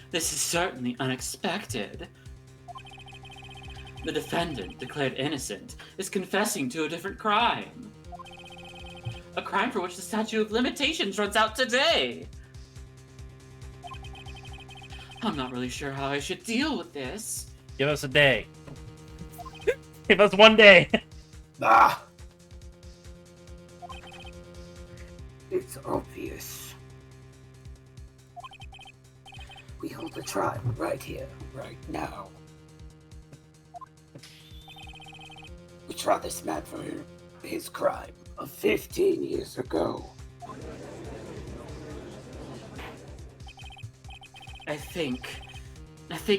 This is certainly unexpected. The defendant, declared innocent, is confessing to a different crime. A crime for which the statute of limitations runs out today. I'm not really sure how I should deal with this. Give us a day. Give us 1 day. Ah! It's obvious. We hold the trial right here, right now. We tried this man for his crime of 15 years ago. I think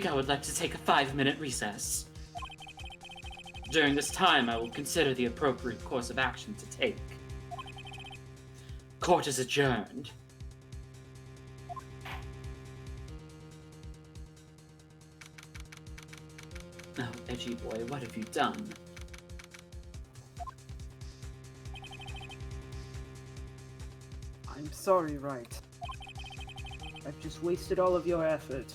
I would like to take a 5-minute recess. During this time, I will consider the appropriate course of action to take. Court is adjourned. Oh, Edgy boy, what have you done? I'm sorry, Right. I've just wasted all of your effort.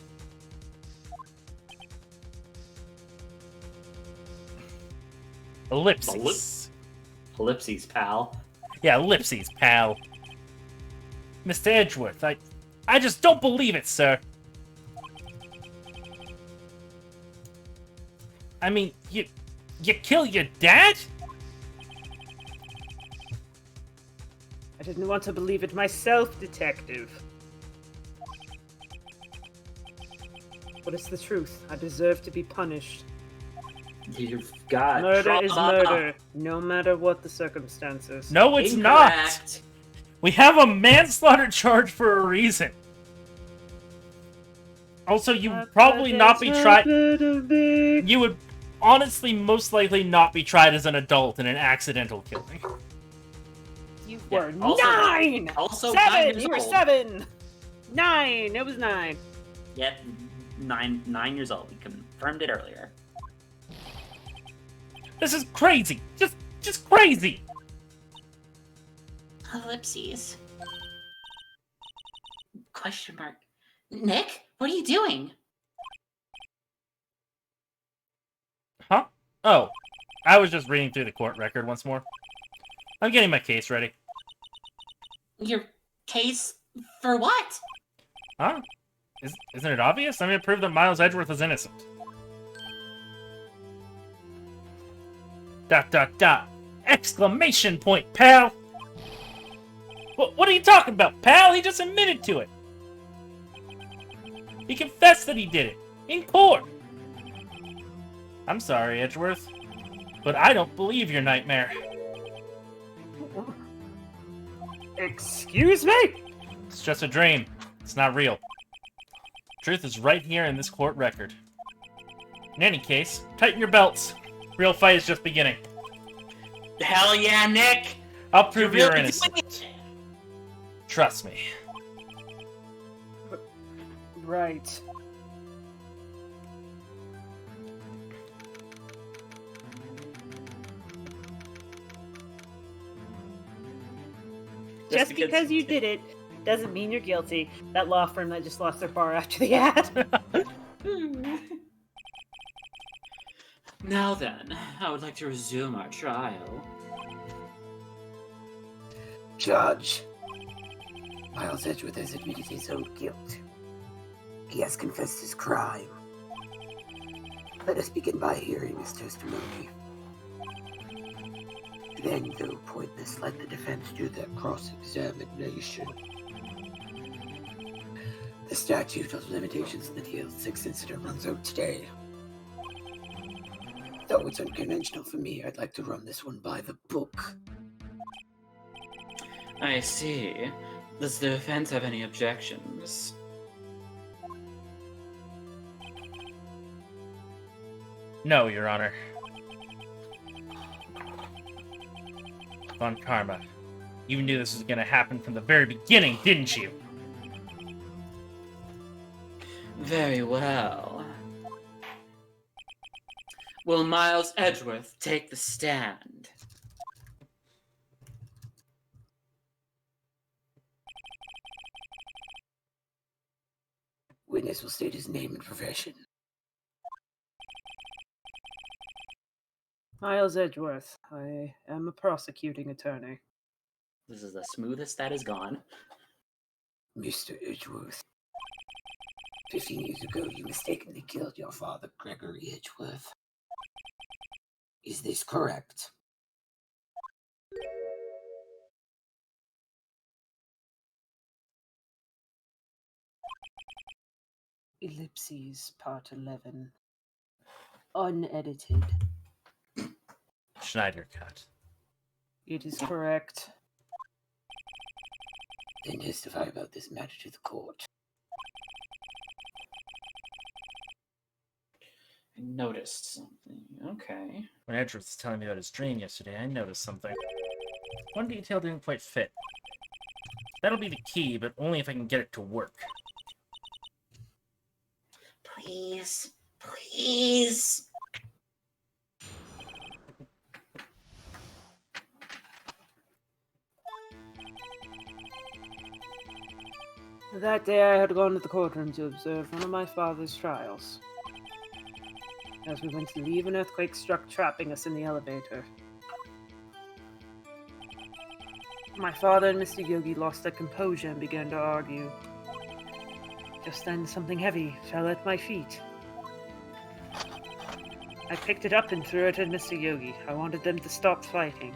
Ellipses. Ellipses, pal. Yeah, ellipses, pal. Mr. Edgeworth, I just don't believe it, sir. I mean, you kill your dad? I didn't want to believe it myself, Detective. But it's the truth. I deserve to be punished. You've got Murder is trauma. murder, no matter what the circumstances. No, it's not. Incorrect. We have a manslaughter charge for a reason. Also, you would probably not be tried. You would honestly most likely not be tried as an adult in an accidental killing. You Yeah, were also- 9! Also, 9 7! years You were old. 7! 9! It was 9. Yep, 9 years old. We confirmed it earlier. This is crazy. Just crazy. Ellipses. Question mark. Nick, what are you doing? Huh? Oh, I was just reading through the court record once more. I'm getting my case ready. Your case for what? Huh? Isn't it obvious? I'm gonna prove that Miles Edgeworth is innocent. Dot dot dot! Exclamation point, pal! What are you talking about, pal? He just admitted to it. He confessed that he did it in court. I'm sorry, Edgeworth, but I don't believe your nightmare. Excuse me? It's just a dream. It's not real. Truth is right here in this court record. In any case, tighten your belts. Real fight is just beginning. Hell yeah, Nick! I'll prove you're really innocent. doing it. Trust me. Right. Just because you did it doesn't mean you're guilty. That law firm that just lost their bar after the ad. Now then, I would like to resume our trial. Judge, Miles Edgeworth has admitted his own guilt. He has confessed his crime. Let us begin by hearing his testimony. Then, though pointless, let the defense do their cross-examination. The statute of limitations of the DL-6 incident runs out today. Though it's unconventional for me, I'd like to run this one by the book. I see. Does the defense have any objections? No, Your Honor. Von Karma, you knew this was going to happen from the very beginning, didn't you? Very well. Will Miles Edgeworth take the stand? Witness will state his name and profession. Miles Edgeworth. I am a prosecuting attorney. This is the smoothest that has gone. Mr. Edgeworth. 15 years ago, you mistakenly killed your father, Gregory Edgeworth. Is this correct? Ellipses, Part 11. Unedited. Schneider cut. It is correct. Then testify about this matter to the court. I noticed something. Okay. When Edgeworth was telling me about his dream yesterday, I noticed something. One detail didn't quite fit. That'll be the key, but only if I can get it to work. Please. Please. That day I had gone to the courtroom to observe one of my father's trials. As we went to leave, an earthquake struck, trapping us in the elevator. My father and Mr. Yogi lost their composure and began to argue. Just then, something heavy fell at my feet. I picked it up and threw it at Mr. Yogi. I wanted them to stop fighting.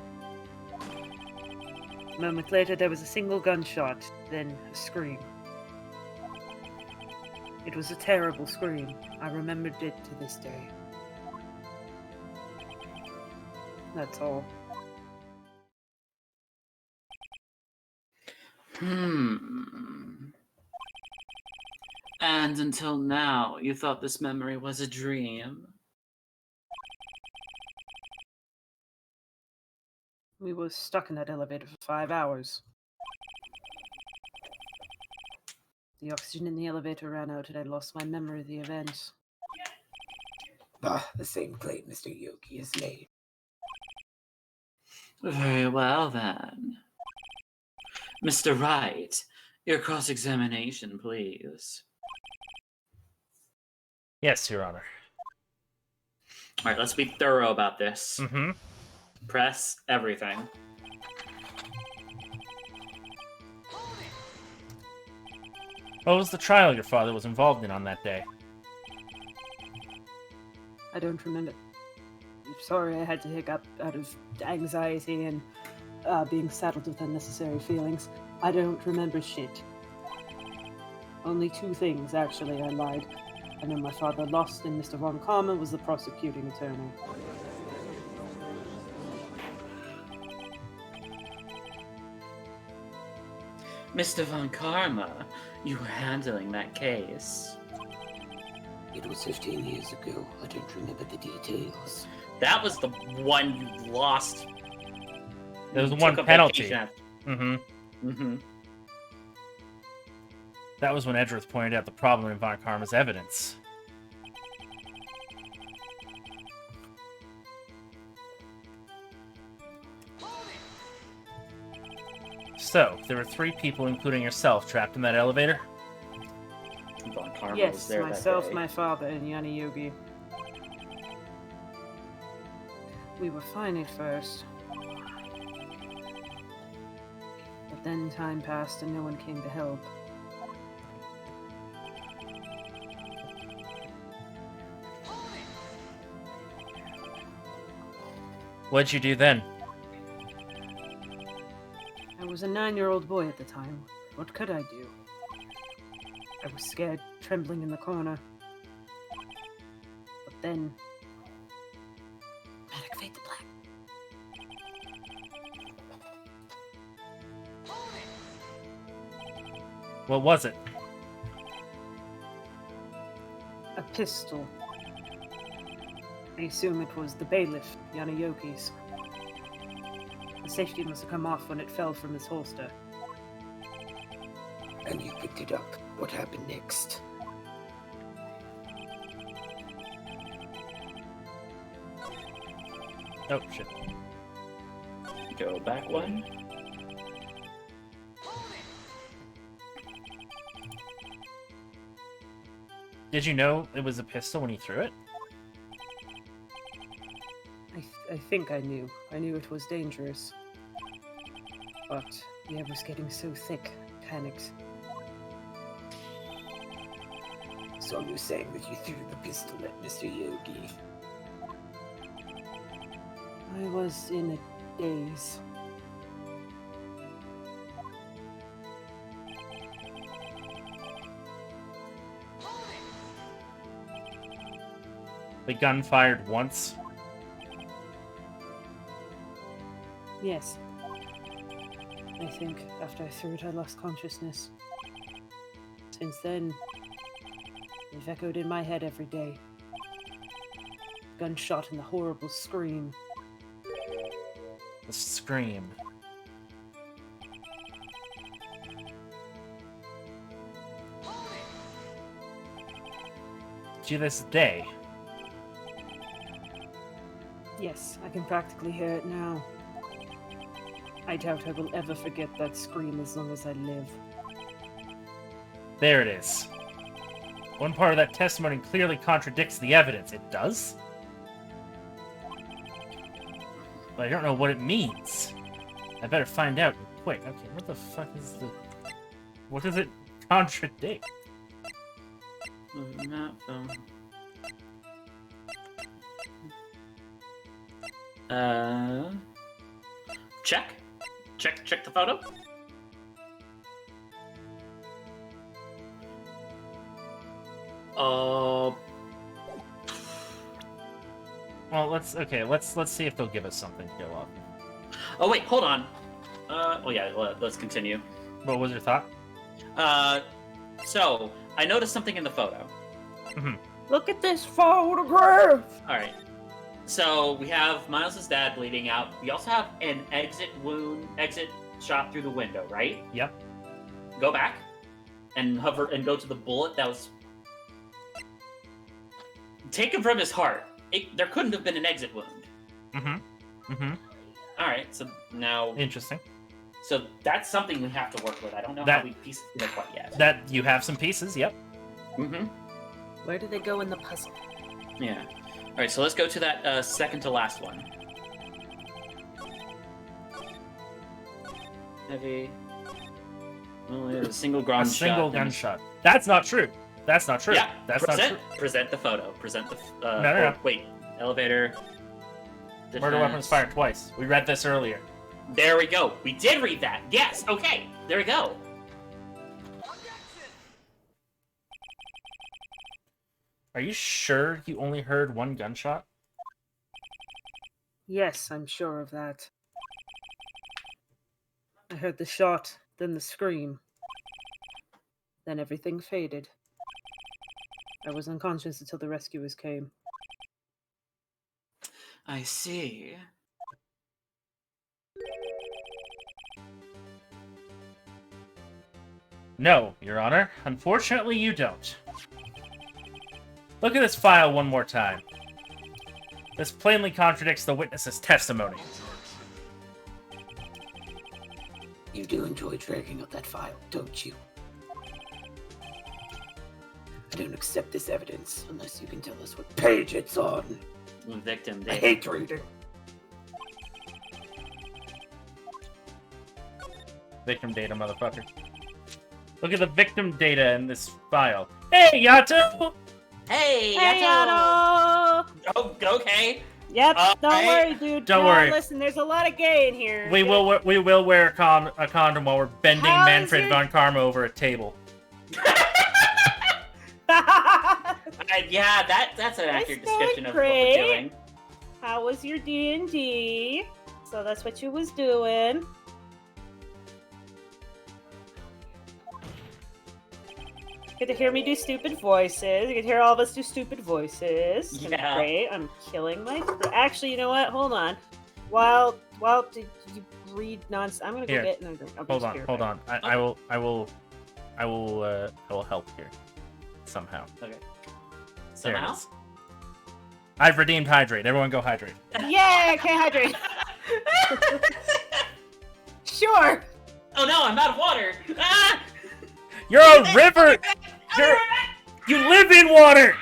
A moment later, there was a single gunshot, then a scream. It was a terrible scream. I remembered it to this day. That's all. And until now, you thought this memory was a dream? We were stuck in that elevator for 5 hours. The oxygen in the elevator ran out and I lost my memory of the events. Ah, the same claim Mr. Yogi has made. Very well, then. Mr. Wright, your cross-examination, please. Yes, Your Honor. Alright, let's be thorough about this. Mm-hmm. Press everything. What was the trial your father was involved in on that day? I don't remember. I'm sorry I had to hiccup out of anxiety and being saddled with unnecessary feelings. I don't remember shit. Only 2 things, actually, I lied. I know my father lost and Mr. Von Karma was the prosecuting attorney. Mr. Von Karma, you were handling that case. It was 15 years ago. I don't remember the details. That was the one you lost. There was You one took a penalty. vacation. Mm-hmm. Mm-hmm. That was when Edgeworth pointed out the problem in Von Karma's evidence. So, there were 3 people, including yourself, trapped in that elevator? Von Karma was Yes, there myself, that day. my father, and Yanni Yogi. We were fine at first. But then time passed and no one came to help. What'd you do then? I was a 9-year-old boy at the time. What could I do? I was scared, trembling in the corner. But then, What was it? A pistol. I assume it was the bailiff, Yanayoki's. The safety must have come off when it fell from his holster. And you picked it up. What happened next? Oh, shit. Go back one. Did you know it was a pistol when you threw it? I think I knew. I knew it was dangerous. But the air was getting so thick, I panicked. So you're saying that you threw the pistol at Mr. Yogi? I was in a daze. The gun fired once. Yes. I think after I threw it, I lost consciousness. Since then, they've echoed in my head every day. Gunshot and the horrible scream. The scream. To this day. Yes, I can practically hear it now. I doubt I will ever forget that scream as long as I live. There it is. One part of that testimony clearly contradicts the evidence. It does? But I don't know what it means. I better find out quick. Okay, what the fuck is the... What does it contradict? Not phone. Check. Check the photo. Well, let's see if they'll give us something to go off. Oh wait, hold on. Oh yeah, let's continue. What was your thought? So I noticed something in the photo. Look at this photograph! All right. So we have Miles' dad bleeding out. We also have an exit shot through the window, right? Yep. Go back and hover and go to the bullet that was taken from his heart. There couldn't have been an exit wound. All right. So now, Interesting. so that's something we have to work with. I don't know That- how we piece it together quite yet. That you have some pieces. Yep. Where do they go in the puzzle? Yeah. All right. So let's go to that second to last one. Heavy. Only a single gunshot. A single gunshot. That's not true. That's not true. Yeah. That's not true. Present the photo. Present the. No. Wait. Elevator. Murder weapons defense. fired twice. We read this earlier. There we go. We did read that. Yes. Okay. There we go. Are you sure you only heard one gunshot? Yes, I'm sure of that. I heard the shot, then the scream. Then everything faded. I was unconscious until the rescuers came. I see. No, Your Honor. Unfortunately, you don't. Look at this file one more time. This plainly contradicts the witness's testimony. You do enjoy dragging out that file, don't you? I don't accept this evidence unless you can tell us what page it's on. Victim I data. hate reading. Victim data, motherfucker. Look at the victim data in this file. Hey, Yato! Hey, Hey, Yato! Otto! Oh, okay. Yep, don't Alright. worry, dude. Don't No, worry. Listen, there's a lot of gay in here. We will wear a condom while we're bending How is Manfred your- von Karma over a table. Yeah, that's an accurate That's going description of what great. we're doing. How was your D&D? So that's what you was doing. Get to hear me do stupid voices. You get to hear all of us do stupid voices. Yeah. Great. I'm killing my. Actually, you know what? Hold on. While did you read nonsense? I'm gonna go Here. get another drink. I'll be Hold just on, here hold back. on. I will help here somehow. Okay. There it Somehow? is. I've redeemed hydrate. Everyone go hydrate. Yay! I can't hydrate. Sure. Oh no, I'm out of water. Ah! You're a river. You live in water.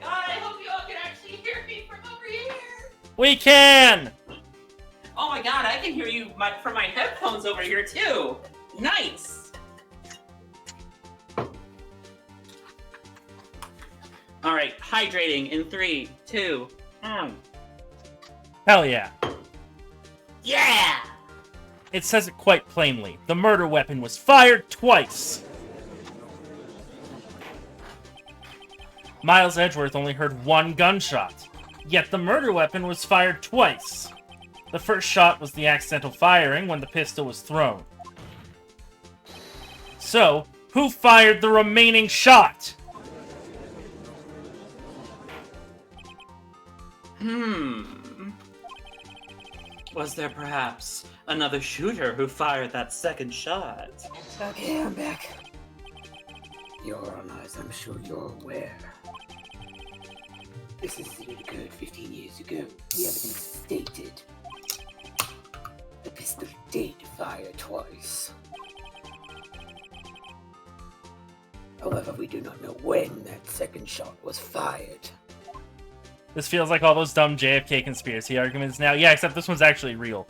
God, I hope you all can actually hear me from over here. We can. Oh my God, I can hear you from my headphones over here too. Nice. All right, hydrating in 3, 2. Hell yeah. Yeah. It says it quite plainly. The murder weapon was fired twice. Miles Edgeworth only heard one gunshot, yet the murder weapon was fired twice. The first shot was the accidental firing when the pistol was thrown. So, who fired the remaining shot? Was there perhaps another shooter who fired that second shot? Okay, I'm back. Your Honor, as I'm sure you're aware, this incident occurred 15 years ago. The evidence stated the pistol did fire twice. However, we do not know when that second shot was fired. This feels like all those dumb JFK conspiracy arguments now. Yeah, except this one's actually real.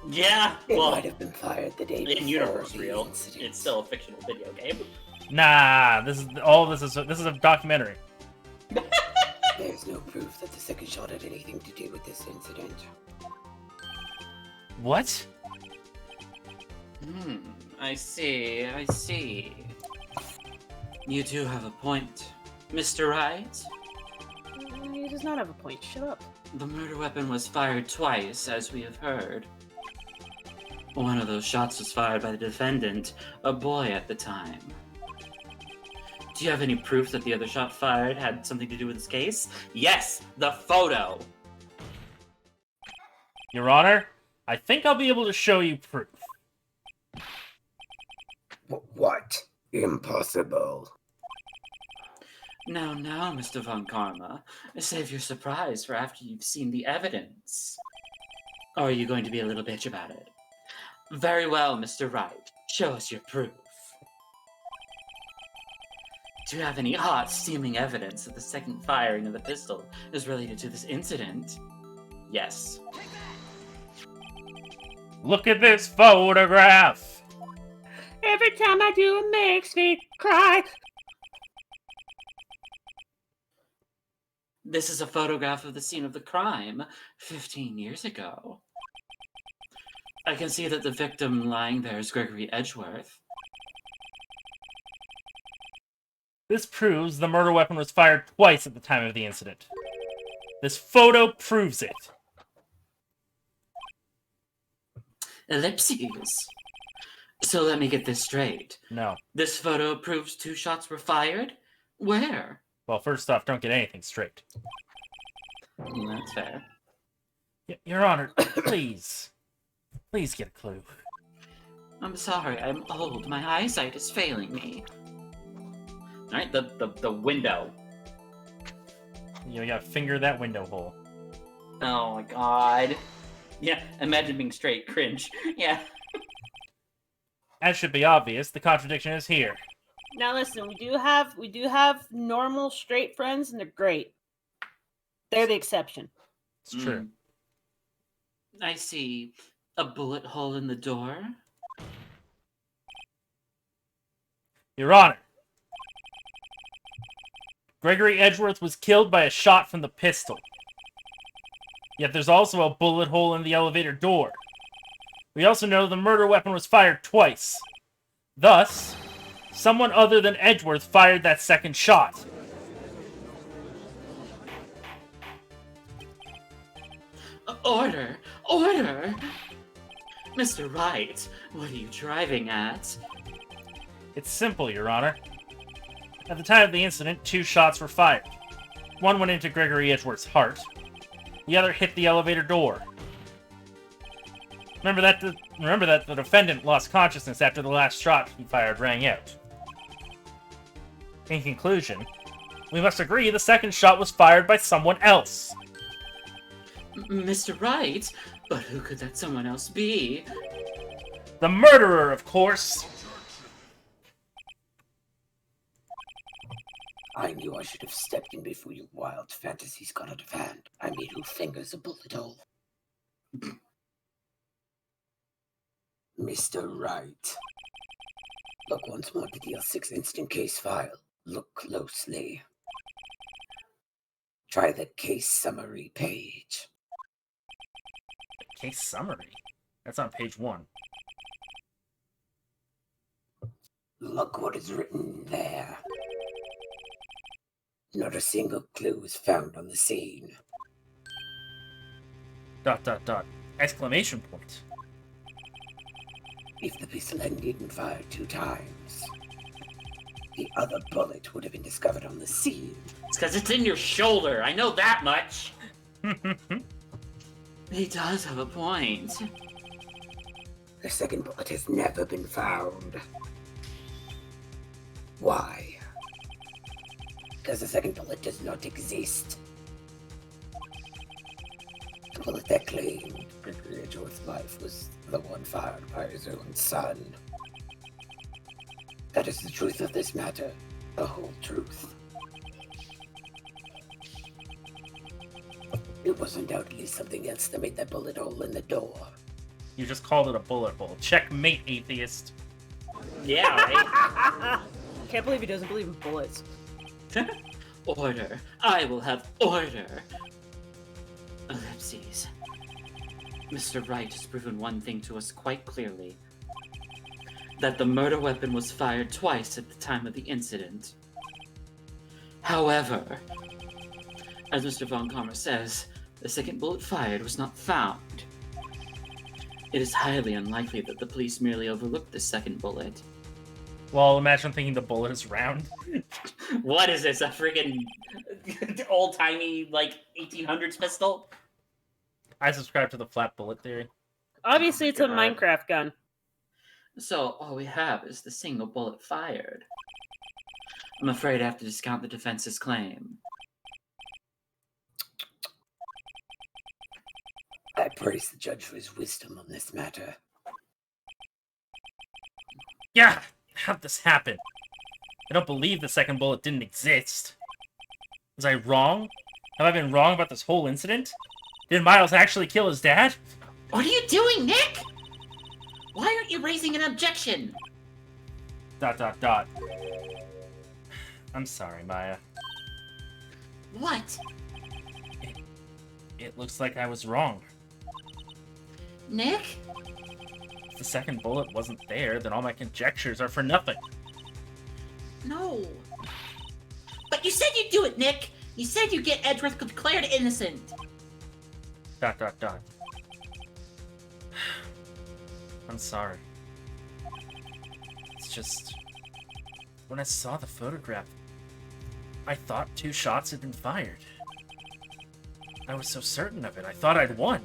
Yeah, It well, might have been fired the day before in universe the real. incident. It's still a fictional video game. Nah, this is a documentary. There's no proof that the second shot had anything to do with this incident. What? I see, I see. You do have a point, Mr. Wright. He does not have a point. Shut up. The murder weapon was fired twice, as we have heard. One of those shots was fired by the defendant, a boy at the time. Do you have any proof that the other shot fired had something to do with this case? Yes, the photo! Your Honor, I think I'll be able to show you proof. What? Impossible. Now, Mr. Von Karma, save your surprise for after you've seen the evidence. Or are you going to be a little bitch about it? Very well, Mr. Wright. Show us your proof. Do you have any hot, steaming evidence that the second firing of the pistol is related to this incident? Yes. Look at this photograph! Every time I do, it makes me cry. This is a photograph of the scene of the crime 15 years ago. I can see that the victim lying there is Gregory Edgeworth. This proves the murder weapon was fired twice at the time of the incident. This photo proves it. Ellipses. So let me get this straight. No. This photo proves 2 shots were fired? Where? Well, first off, don't get anything straight. That's fair. Your Honor, please. Please get a clue. I'm sorry, I'm old. My eyesight is failing me. Alright, the window. You gotta finger that window hole. Oh my god. Yeah, imagine being straight. Cringe. Yeah. That should be obvious. The contradiction is here. Now listen, we do have normal straight friends, and they're great. They're the exception. It's true. I see a bullet hole in the door. Your Honor, Gregory Edgeworth was killed by a shot from the pistol. Yet there's also a bullet hole in the elevator door. We also know the murder weapon was fired twice. Thus, someone other than Edgeworth fired that second shot. Order! Order! Mr. Wright, what are you driving at? It's simple, Your Honor. At the time of the incident, 2 shots were fired. One went into Gregory Edgeworth's heart. The other hit the elevator door. Remember that the defendant lost consciousness after the last shot he fired rang out. In conclusion, we must agree the second shot was fired by someone else. Mr. Wright? But who could that someone else be? The murderer, of course! I knew I should have stepped in before your wild fantasies got out of hand. I made your fingers a bullet hole. Mr. Wright. Look once more at the DL-6 instant case file. Look closely. Try the case summary page. Case summary? That's on page 1. Look what is written there. Not a single clue was found on the scene. ... Exclamation point. If the pistol had been fired 2 times, the other bullet would have been discovered on the scene. It's because it's in your shoulder. I know that much. He does have a point. The second bullet has never been found. Why? Because the second bullet does not exist. The bullet that claimed Gregory Edgeworth's life was the one fired by his own son. That is the truth of this matter, the whole truth. It was undoubtedly something else that made that bullet hole in the door. You just called it a bullet hole. Checkmate, atheist. Yeah, right? Can't believe he doesn't believe in bullets. Order. I will have order. Ellipses. Mr. Wright has proven one thing to us quite clearly. That the murder weapon was fired twice at the time of the incident. However, as Mr. Von Kammer says, the second bullet fired was not found. It is highly unlikely that the police merely overlooked the second bullet. Well, imagine thinking the bullet is round. What is this, a friggin' old-timey, like, 1800s pistol? I subscribe to the flat bullet theory. Obviously, it's a God. Minecraft gun. So all we have is the single bullet fired. I'm afraid I have to discount the defense's claim. I praise the judge for his wisdom on this matter. Yeah! How'd this happen? I don't believe the second bullet didn't exist. Was I wrong? Have I been wrong about this whole incident? Did Miles actually kill his dad? What are you doing, Nick? Why aren't you raising an objection? ... I'm sorry, Maya. What? It looks like I was wrong. Nick? If the second bullet wasn't there, then all my conjectures are for nothing. No. But you said you'd do it, Nick! You said you'd get Edgeworth declared innocent! ... I'm sorry. It's just... when I saw the photograph, I thought 2 shots had been fired. I was so certain of it, I thought I'd won.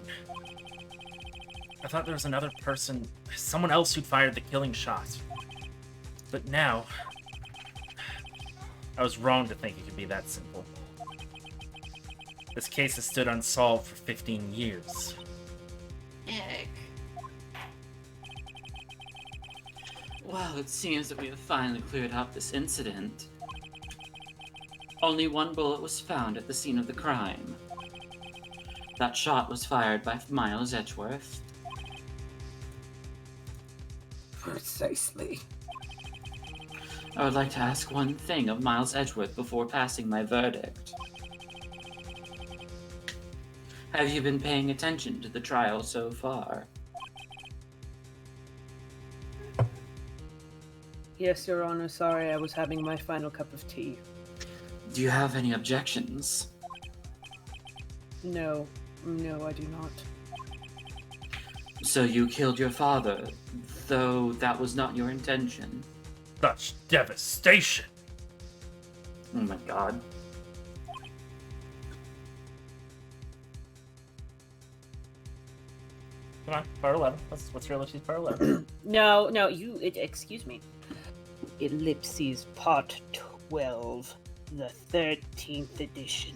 I thought there was another person, someone else who'd fired the killing shot. But now... I was wrong to think it could be that simple. This case has stood unsolved for 15 years. Nick... Well, it seems that we have finally cleared up this incident. Only 1 bullet was found at the scene of the crime. That shot was fired by Miles Edgeworth. Precisely. I would like to ask one thing of Miles Edgeworth before passing my verdict. Have you been paying attention to the trial so far? Yes, Your Honor, sorry, I was having my final cup of tea. Do you have any objections? No. No, I do not. So you killed your father, though that was not your intention. Such devastation. Oh my god. Come on, part 11. What's your ellipses part 11? No, excuse me. Ellipses Part 12, the 13th edition.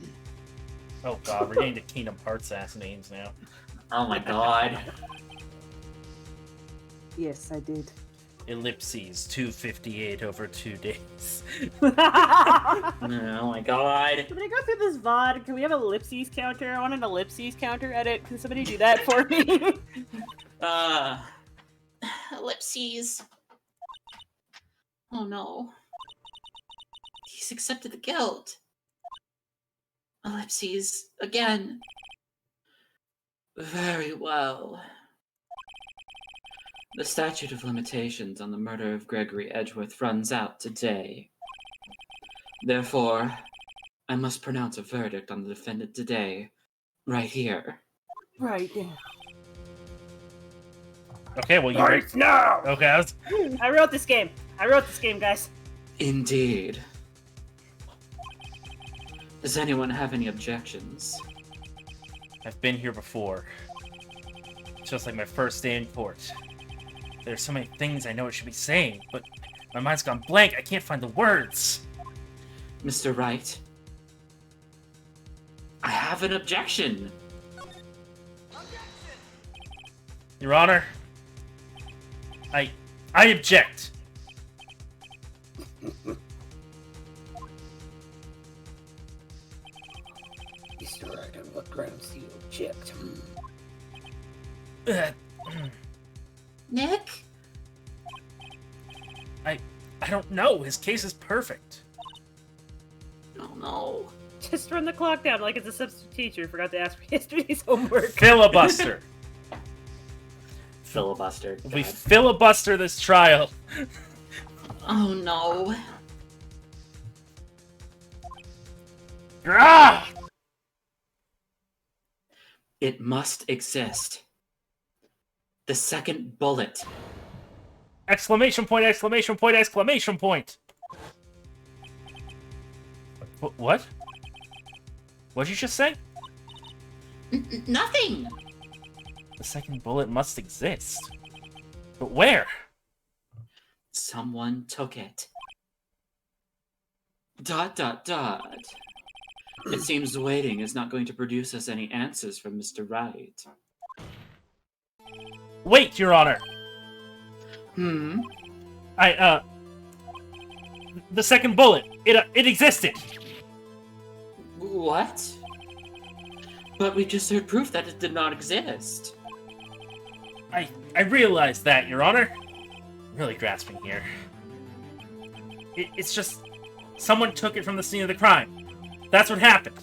Oh god, we're getting to Kingdom Hearts ass names now. Oh my god. Yes, I did. Ellipses 258 over 2 days. Can Oh my god. somebody go through this VOD? Can we have an ellipses counter? I want an ellipses counter edit. Can somebody do that for me? Ellipses. Oh no. He's accepted the guilt. Ellipses. Again. Very well. The statute of limitations on the murder of Gregory Edgeworth runs out today. Therefore, I must pronounce a verdict on the defendant today, right here. Right. Okay, well, you Right now! Okay, I wrote this game. Guys. Indeed. Does anyone have any objections? I've been here before. It's just like my first day in court. There's so many things I know I should be saying, but my mind's gone blank. I can't find the words. Mr. Wright? I have an objection. Your Honor, I object. Mr. Wright, on what grounds do you object? Nick? I don't know. His case is perfect. Oh no. Just run the clock down like it's a substitute teacher. Forgot to ask for yesterday's homework. Filibuster. Filibuster. If we filibuster this trial. Oh no. Ah! It must exist. The second bullet. Exclamation point, exclamation point, exclamation point. What? What'd you just say? Nothing. The second bullet must exist. But where? Someone took it. ... It seems waiting is not going to produce us any answers from Mr. Wright. Wait, Your Honor. The second bullet. It existed. What? But we just heard proof that it did not exist. I realize that, Your Honor. I'm really grasping here. It's just someone took it from the scene of the crime. That's what happened.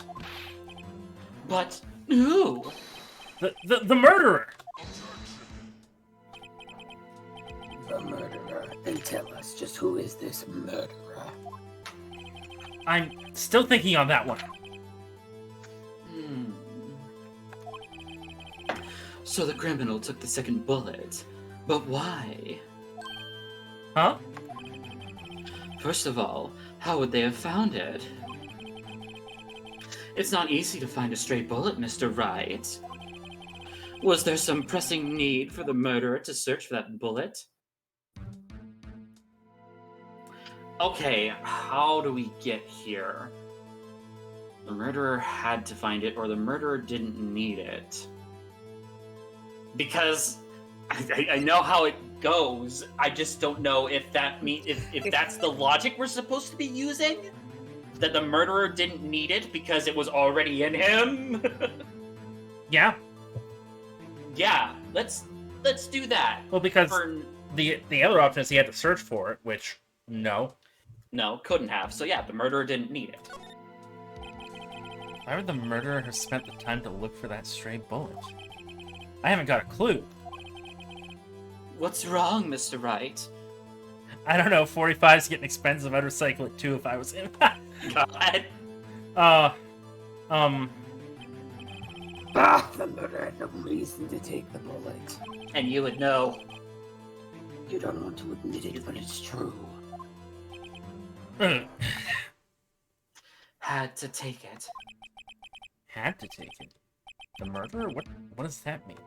But who? The murderer. The murderer. Then tell us, just who is this murderer? I'm still thinking on that one. So the criminal took the second bullet. But why? Huh? First of all, how would they have found it? It's not easy to find a stray bullet, Mr. Wright. Was there some pressing need for the murderer to search for that bullet? Okay, how do we get here? The murderer had to find it, or the murderer didn't need it. Because I know how it goes. I just don't know if that if that's the logic we're supposed to be using. That the murderer didn't need it because it was already in him. Yeah. Yeah, let's do that. Well, because For... the other option is he had to search for it, which no. No, couldn't have. So yeah, the murderer didn't need it. Why would the murderer have spent the time to look for that stray bullet? I haven't got a clue. What's wrong, Mr. Wright? I don't know. 45's getting expensive. I'd recycle it too if I was in. God. Ah, the murderer had no reason to take the bullet. And you would know. You don't want to admit it, but it's true. Had to take it. Had to take it. The murderer? What does that mean?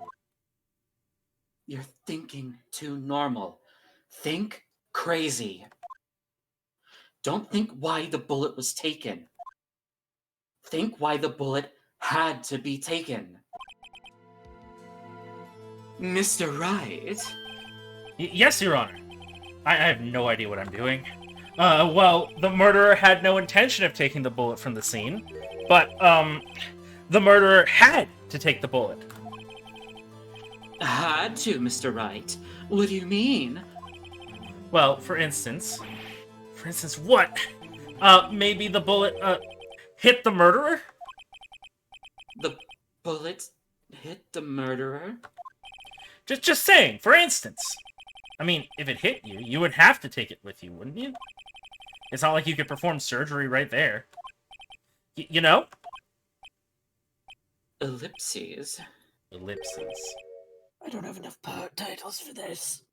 You're thinking too normal. Think crazy. Don't think why the bullet was taken. Think why the bullet had to be taken. Mr. Wright? Yes, Your Honor. I have no idea what I'm doing. Well, the murderer had no intention of taking the bullet from the scene, but, the murderer had to take the bullet. Had to, Mr. Wright. What do you mean? Well, for instance, what? Maybe the bullet, hit the murderer? The bullet hit the murderer? Just saying, for instance. I mean, if it hit you, you would have to take it with you, wouldn't you? It's not like you could perform surgery right there. You know? Ellipses. Ellipses. I don't have enough part titles for this.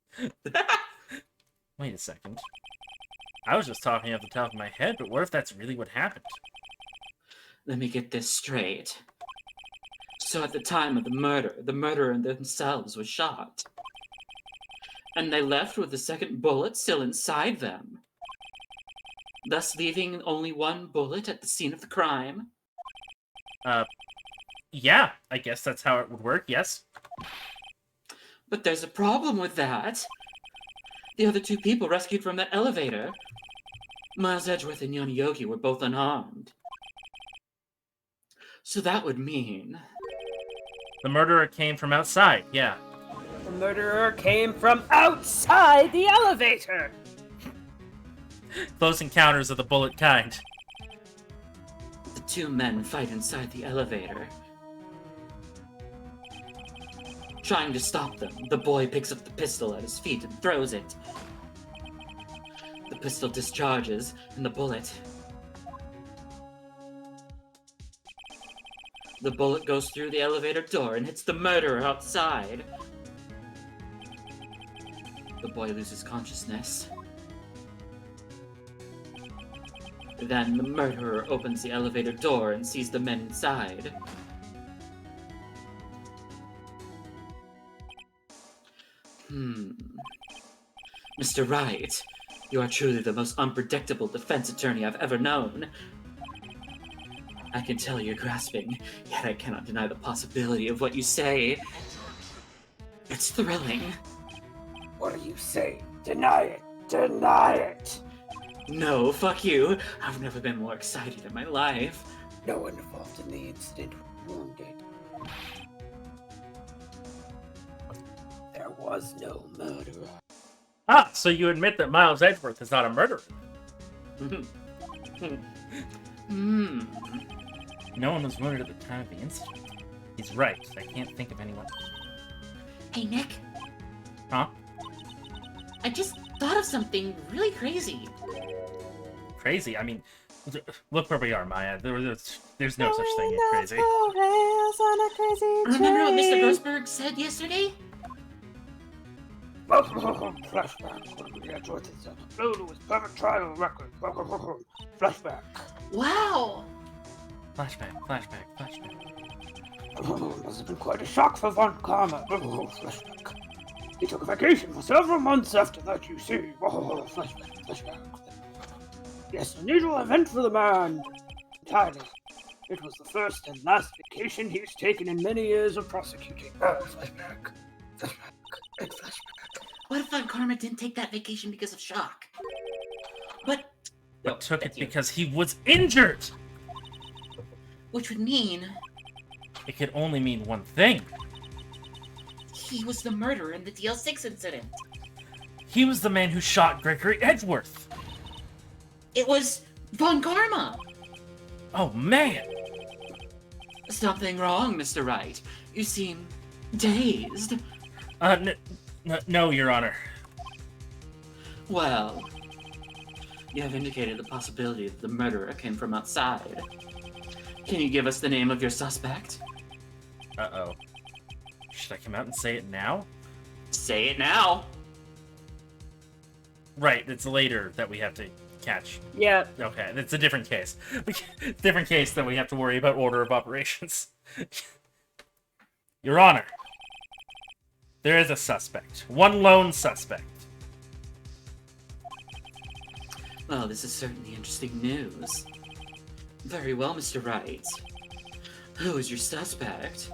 Wait a second. I was just talking off the top of my head, but what if that's really what happened? Let me get this straight. So at the time of the murder, the murderer themselves was shot. And they left with the second bullet still inside them. Thus leaving only one bullet at the scene of the crime. Yeah, I guess that's how it would work, yes. But there's a problem with that. The other two people rescued from the elevator, Miles Edgeworth and Yanni Yogi, were both unharmed. So that would mean... The murderer came from outside, yeah. The murderer came from outside the elevator! Close encounters of the bullet kind. The two men fight inside the elevator. Trying to stop them, the boy picks up the pistol at his feet and throws it. The pistol discharges, and the bullet... The bullet goes through the elevator door and hits the murderer outside. The boy loses consciousness. Then the murderer opens the elevator door and sees the men inside. Mr. Wright, you are truly the most unpredictable defense attorney I've ever known. I can tell you're grasping, yet I cannot deny the possibility of what you say. It's thrilling. What are you saying? Deny it! Deny it! No, fuck you. I've never been more excited in my life. No one involved in the incident was wounded. There was no murderer. Ah, so you admit that Miles Edgeworth is not a murderer. No one was wounded at the time of the incident. He's right. I can't think of anyone. Hey, Nick. Huh? I just thought of something really crazy. Crazy? I mean, look where we are, Maya. There's no such thing as crazy. Remember what Mr. Grossberg said yesterday? Flashback. When the Edgeworth is at the flow to his perfect trial record. Flashback. Wow. Flashback. Must have been quite a shock for Von Karma. Flashback. He took a vacation for several months after that, you see. Flashback. Yes, an unusual event for the man. Entirely. It was the first and last vacation he's taken in many years of prosecuting. Flashback. What if Von Karma didn't take that vacation because of shock? But took it because he was injured! which would mean It could only mean one thing. he was the murderer in the DL-6 incident. He was the man who shot Gregory Edgeworth. It was Von Karma. Oh, man. Something wrong, Mr. Wright. You seem dazed. No, Your Honor. Well, you have indicated the possibility that the murderer came from outside. Can you give us the name of your suspect? Uh-oh. Should I come out and say it now? Say it now. Right, it's later that we have to catch. Yeah. Okay, it's a different case. Different case that we have to worry about order of operations. Your Honor, there is a suspect. One lone suspect. Well, this is certainly interesting news. Very well, Mr. Wright. Who is your suspect?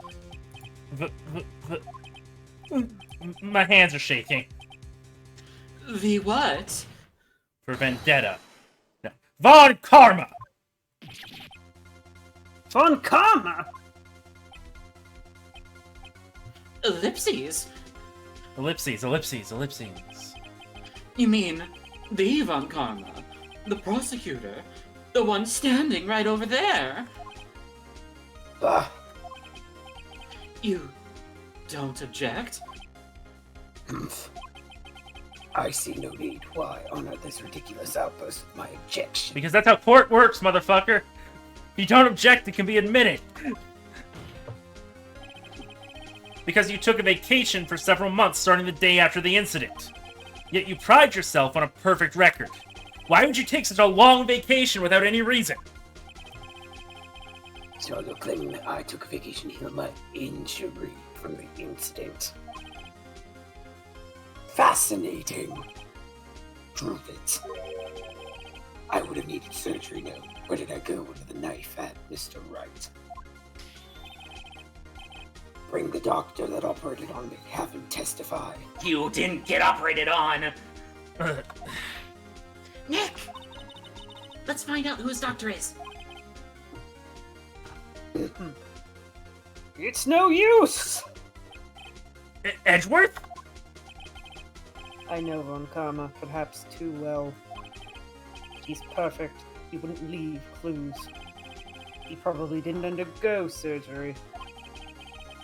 My hands are shaking. The what? For vendetta. No. Von Karma! Von Karma! Ellipses? Ellipses. You mean the Von Karma? The prosecutor? The one standing right over there? Bah! You don't object? Humph. I see no need why honor this ridiculous outburst with my objection. Because that's how court works, motherfucker! If you don't object, it can be admitted. Because you took a vacation for several months starting the day after the incident. Yet you pride yourself on a perfect record. Why would you take such a long vacation without any reason? So you're claiming that I took a vacation to heal my injury from the incident. Fascinating. Prove it. I would have needed surgery now. Where did I go with the knife at, Mr. Wright? Bring the doctor that operated on me. Have him testify. You didn't get operated on. Nick! Let's find out who his doctor is. It's no use! Edgeworth? I know Von Karma perhaps too well. He's perfect. He wouldn't leave clues. He probably didn't undergo surgery.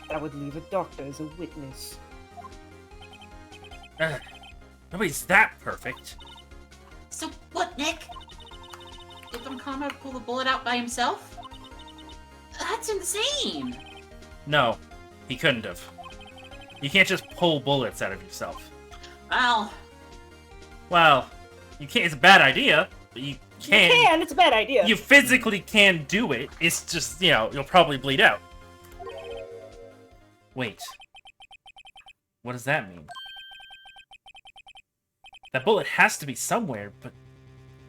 That would leave a doctor as a witness. Nobody's that perfect. So what, Nick? Did Von Karma pull the bullet out by himself? That's insane! No, he couldn't have. You can't just pull bullets out of yourself. Well, you can't. It's a bad idea, but you can. You can, it's a bad idea. You physically can do it. It's just, you'll probably bleed out. Wait. What does that mean? That bullet has to be somewhere, but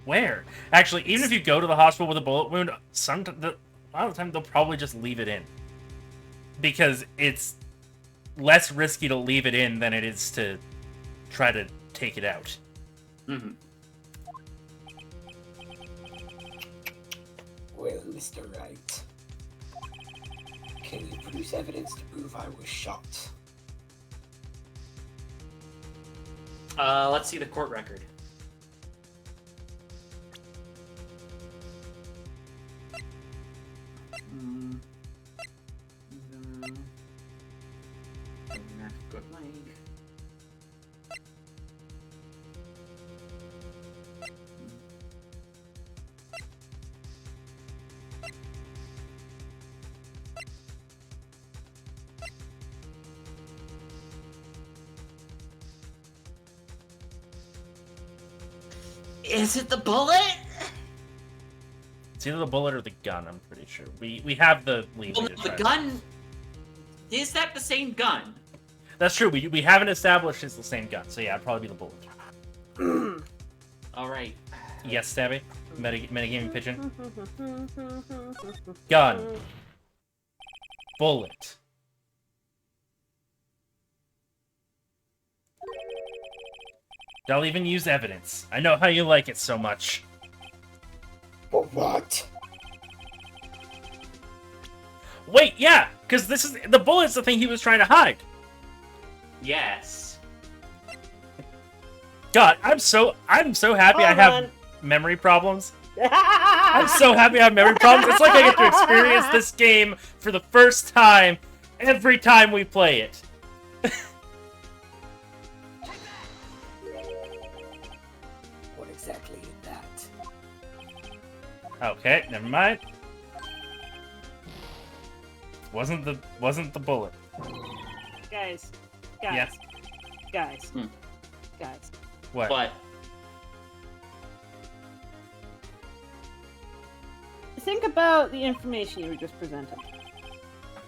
where? Actually, even if you go to the hospital with a bullet wound, a lot of the time they'll probably just leave it in. Because it's less risky to leave it in than it is to try to take it out. Mm-hmm. Well, Mr. Wright, can you produce evidence to prove I was shot? Let's see the court record. Good link. Is it the bullet? It's either the bullet or the gun, I'm pretty sure. We have the lead. Well, the gun... Is that the same gun? That's true. We haven't established it's the same gun, so yeah, it'd probably be the bullet. Alright. Yes, Stabby? Metagaming pigeon? Gun. Bullet. I'll even use evidence. I know how you like it so much. For what? Wait, yeah! Because this is... The bullet's the thing he was trying to hide. Yes. God, I'm so happy I have memory problems. I'm so happy I have memory problems. It's like I get to experience this game for the first time every time we play it. What exactly is that? Okay, never mind. Wasn't the bullet. Guys. Yes. Guys. Hmm. Guys. What? What? Think about the information you were just presenting.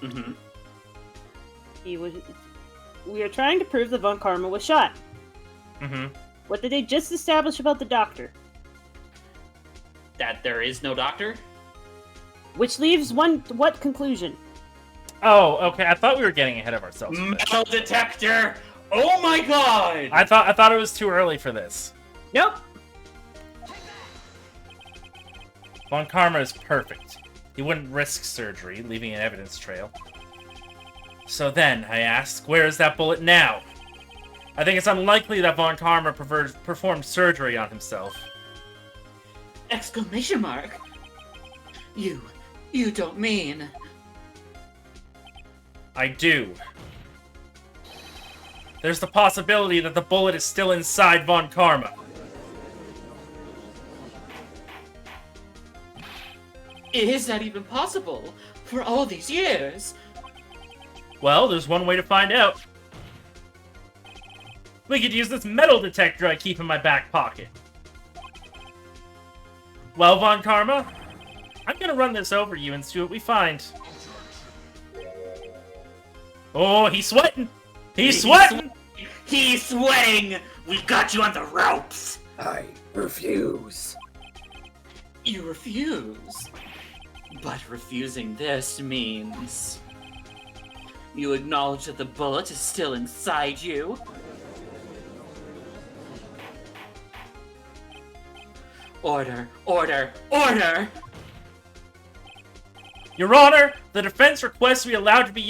Mm-hmm. We are trying to prove that Von Karma was shot. Mm-hmm. What did they just establish about the doctor? That there is no doctor? Which leaves what conclusion? Oh, okay. I thought we were getting ahead of ourselves. with this. Metal detector! Oh my god! I thought it was too early for this. Nope. Von Karma is perfect. He wouldn't risk surgery, leaving an evidence trail. So then, I ask, where is that bullet now? I think it's unlikely that Von Karma performed surgery on himself. Exclamation mark! You don't mean... I do. There's the possibility that the bullet is still inside Von Karma. Is that even possible? For all these years? Well, there's one way to find out. We could use this metal detector I keep in my back pocket. Well, Von Karma, I'm gonna run this over you and see what we find. Oh, he's sweating! He's sweating! He's sweating! We've got you on the ropes! I refuse. You refuse. But refusing this means... You acknowledge that the bullet is still inside you? Order, order, order! Your Honor, the defense requests we be allowed to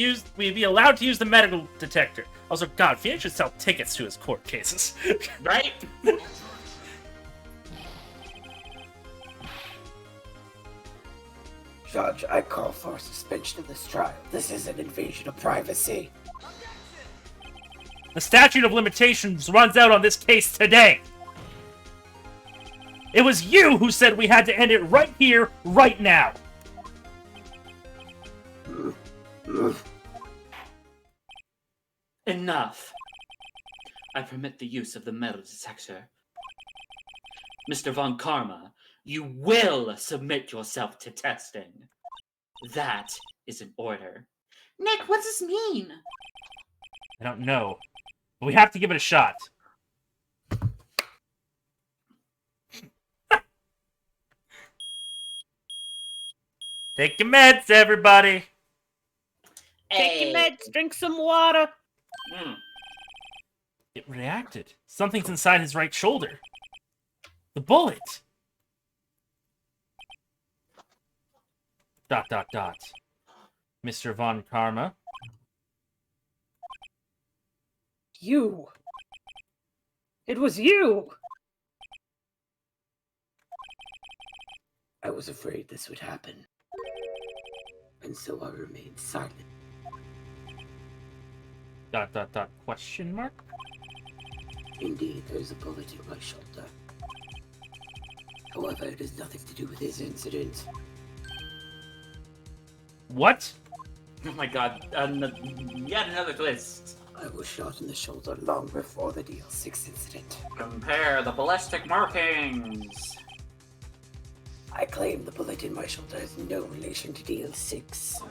use the medical detector. Also, God, Phoenix should sell tickets to his court cases. Right? Judge, I call for suspension of this trial. This is an invasion of privacy. The statute of limitations runs out on this case today. It was you who said we had to end it right here, right now. Enough. I permit the use of the metal detector. Mr. Von Karma, you will submit yourself to testing. That is an order. Nick, what's this mean? I don't know, but we have to give it a shot. Take your meds, everybody. Take your meds, drink some water. Mm. It reacted. Something's inside his right shoulder. The bullet. ... Mr. Von Karma. You. It was you. I was afraid this would happen. And so I remained silent. ... Question mark? Indeed, there is a bullet in my shoulder. However, it has nothing to do with this incident. What? Oh my god, yet another twist. I was shot in the shoulder long before the DL-6 incident. Compare the ballistic markings. I claim the bullet in my shoulder has no relation to DL-6.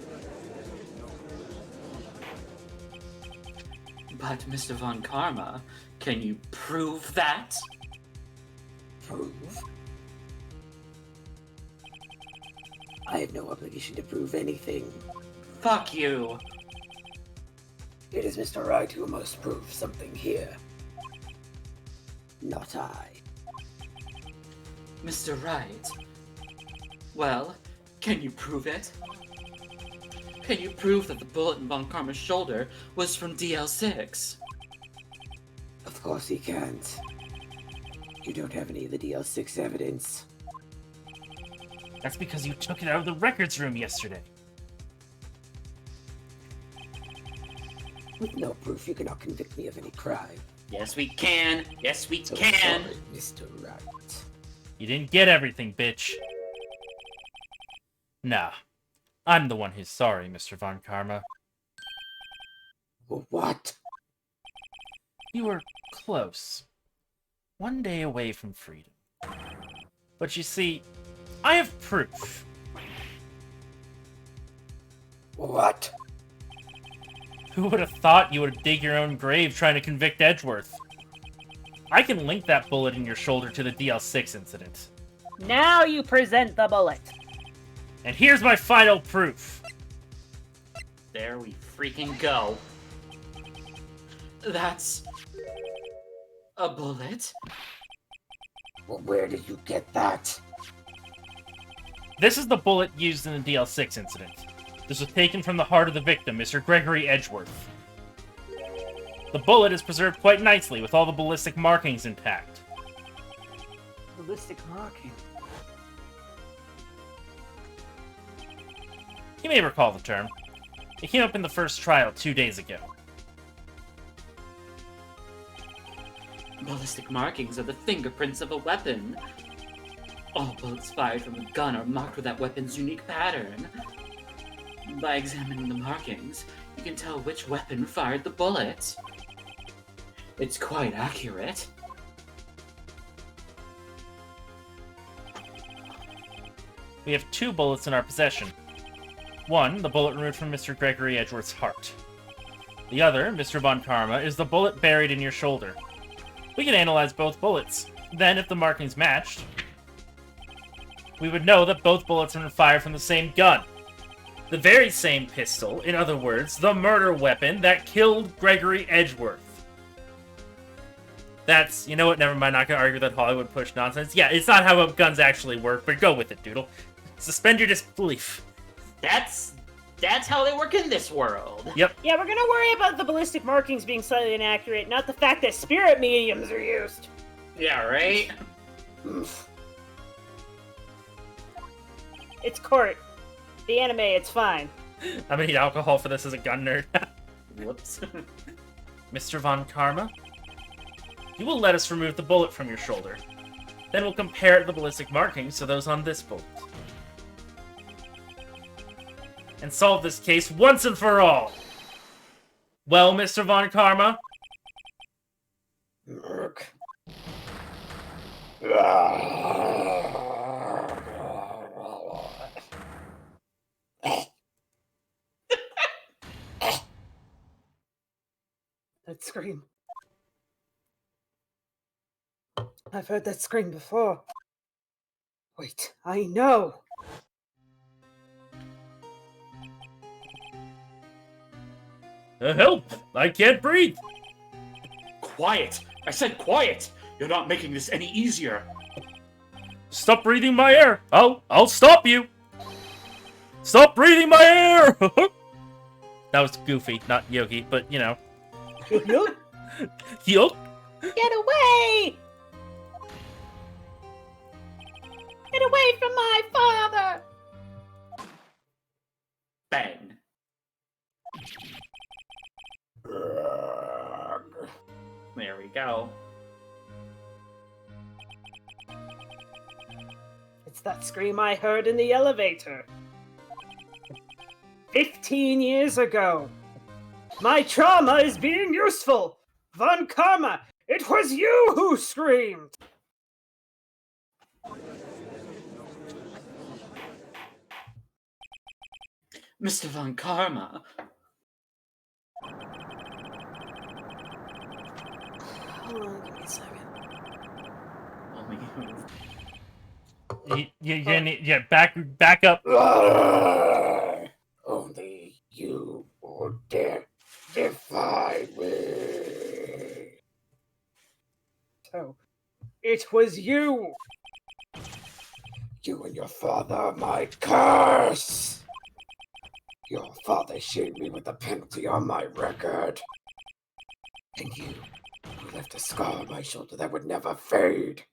But Mr. Von Karma, can you prove that? Prove? I have no obligation to prove anything. Fuck you. It is Mr. Wright who must prove something here. Not I. Mr. Wright. Well, can you prove it? Can you prove that the bullet in Von Karma's shoulder was from DL-6? Of course he can't. You don't have any of the DL-6 evidence. That's because you took it out of the records room yesterday. With no proof, you cannot convict me of any crime. Yes, we can. Yes, we So can. sorry, Mr. Wright. You didn't get everything, bitch. Nah. I'm the one who's sorry, Mr. Von Karma. What? You were close. One day away from freedom. But you see, I have proof. What? Who would have thought you would dig your own grave trying to convict Edgeworth? I can link that bullet in your shoulder to the DL-6 incident. Now you present the bullet. And here's my final proof. There we freaking go. That's a bullet? Well, where did you get that? This is the bullet used in the DL-6 incident. This was taken from the heart of the victim, Mr. Gregory Edgeworth. The bullet is preserved quite nicely, with all the ballistic markings intact. Ballistic marking. You may recall the term. It came up in the first trial 2 days ago. Ballistic markings are the fingerprints of a weapon. All bullets fired from a gun are marked with that weapon's unique pattern. By examining the markings, you can tell which weapon fired the bullet. It's quite accurate. We have 2 bullets in our possession. One, the bullet removed from Mr. Gregory Edgeworth's heart. The other, Mr. Von Karma, is the bullet buried in your shoulder. We can analyze both bullets. Then, if the markings matched, we would know that both bullets have been fired from the same gun. The very same pistol, in other words, the murder weapon that killed Gregory Edgeworth. That's, you know what, never mind, not gonna argue that Hollywood push nonsense. Yeah, it's not how guns actually work, but go with it, Doodle. Suspend your disbelief. That's how they work in this world. Yep. Yeah, we're gonna worry about the ballistic markings being slightly inaccurate, not the fact that spirit mediums are used. Yeah, right? It's court. The anime, it's fine. I'm gonna need alcohol for this as a gun nerd. Whoops. Mr. Von Karma, you will let us remove the bullet from your shoulder. Then we'll compare the ballistic markings to those on this bullet. And solve this case once and for all. Well, Mr. Von Karma? Merc. That scream. I've heard that scream before. Wait, I know. Help! I can't breathe! Quiet! I said quiet! You're not making this any easier. Stop breathing my air! I'll stop you! Stop breathing my air! That was Goofy, not Yogi, but you know. Yuck! Get away! Get away from my father! Bang. There we go. It's that scream I heard in the elevator. 15 years ago. My trauma is being useful. Von Karma, it was you who screamed. Mr. Von Karma. Hold on, give me a second. Only You're gonna need, yeah, back up. Only you will dare defy me. So, it was you. You and your father are my curse. Your father shamed me with the penalty on my record. And you left a scar on my shoulder that would never fade.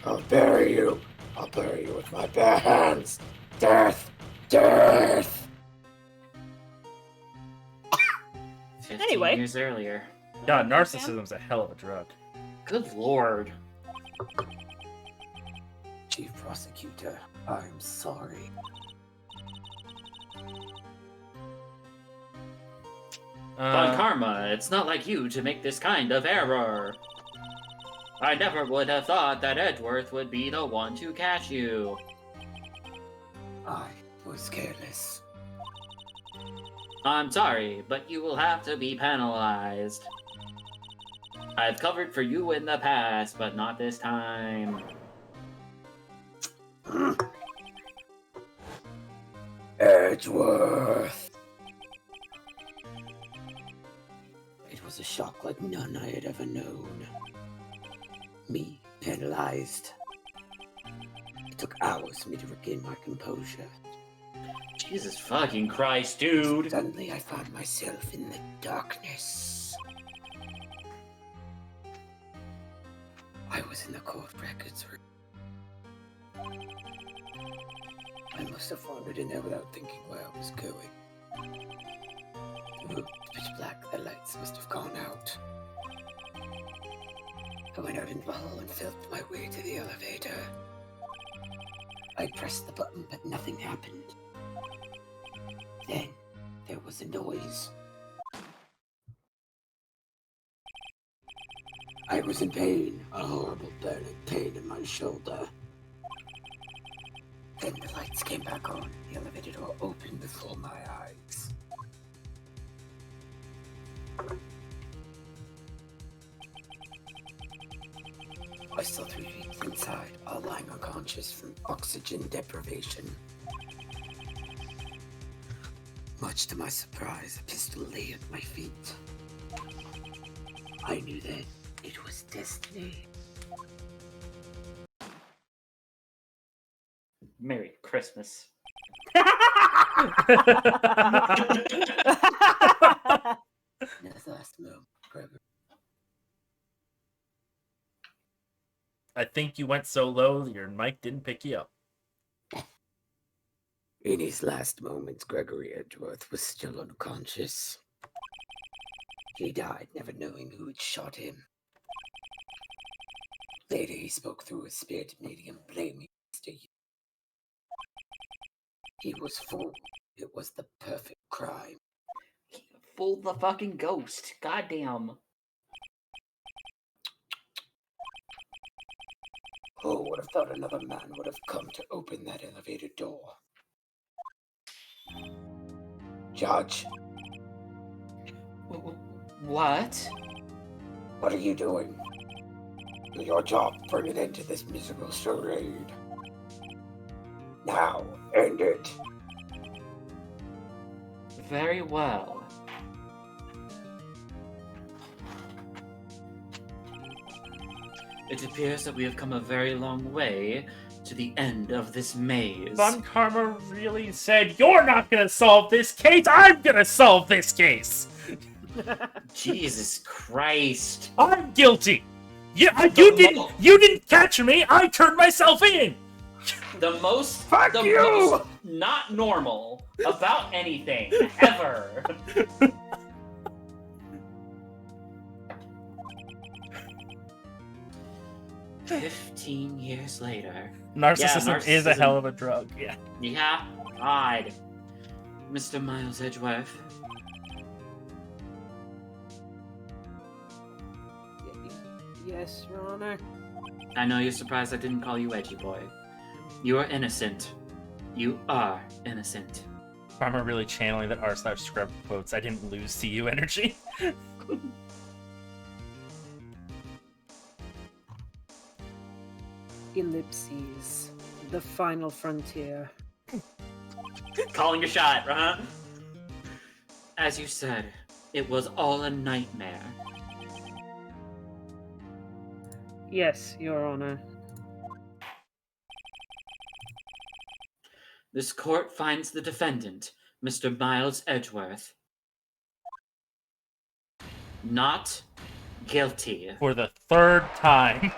I'll bury you. I'll bury you with my bare hands. Death! Death! 15 Anyway. years earlier. God, narcissism's a hell of a drug. Good lord. Chief Prosecutor. I'm sorry. Von Karma, it's not like you to make this kind of error. I never would have thought that Edgeworth would be the one to catch you. I was careless. I'm sorry, but you will have to be penalized. I've covered for you in the past, but not this time. Edgeworth! It was a shock like none I had ever known. Me, penalized. It took hours for me to regain my composure. Jesus fucking Christ, dude! Suddenly I found myself in the darkness. I was in the court records room. I must have wandered in there without thinking where I was going. The room was pitch black, the lights must have gone out. I went out into the hall and felt my way to the elevator. I pressed the button, but nothing happened. Then, there was a noise. I was in pain, a horrible burning pain in my shoulder. Then the lights came back on. The elevator door opened before my eyes. I saw 3 people inside, all lying unconscious from oxygen deprivation. Much to my surprise, a pistol lay at my feet. I knew then it was destiny. Merry Christmas. That's last moment, Gregor. I think you went so low your mic didn't pick you up. In his last moments, Gregory Edgeworth was still unconscious. He died never knowing who had shot him. Later he spoke through his spirit medium, blaming Mr. Yu. He was fooled. It was the perfect crime. Fool the fucking ghost. Goddamn. Who would have thought another man would have come to open that elevator door? Judge, What? what are you doing? Do your job, bring an end to this miserable charade. Now, end it. Very well. It appears that we have come a very long way to the end of this maze. Von Karma really said, "You're not gonna solve this case, I'm gonna solve this case! Jesus Christ. I'm guilty! You didn't catch me, I turned myself in! The most Fuck the you! most not normal about anything ever. "15 years later." Narcissism is a narcissism. hell of a drug, yeah. Yeah, God. Mr. Miles Edgeworth. Yes, Your Honor. I know you're surprised I didn't call you Edgy Boy. You are innocent. You are innocent. Karma really channeling that r/scrub quotes, I didn't lose to you energy. Ellipses. The final frontier. Calling a shot, huh? As you said, it was all a nightmare. Yes, Your Honor. This court finds the defendant, Mr. Miles Edgeworth, not guilty. For the 3rd time.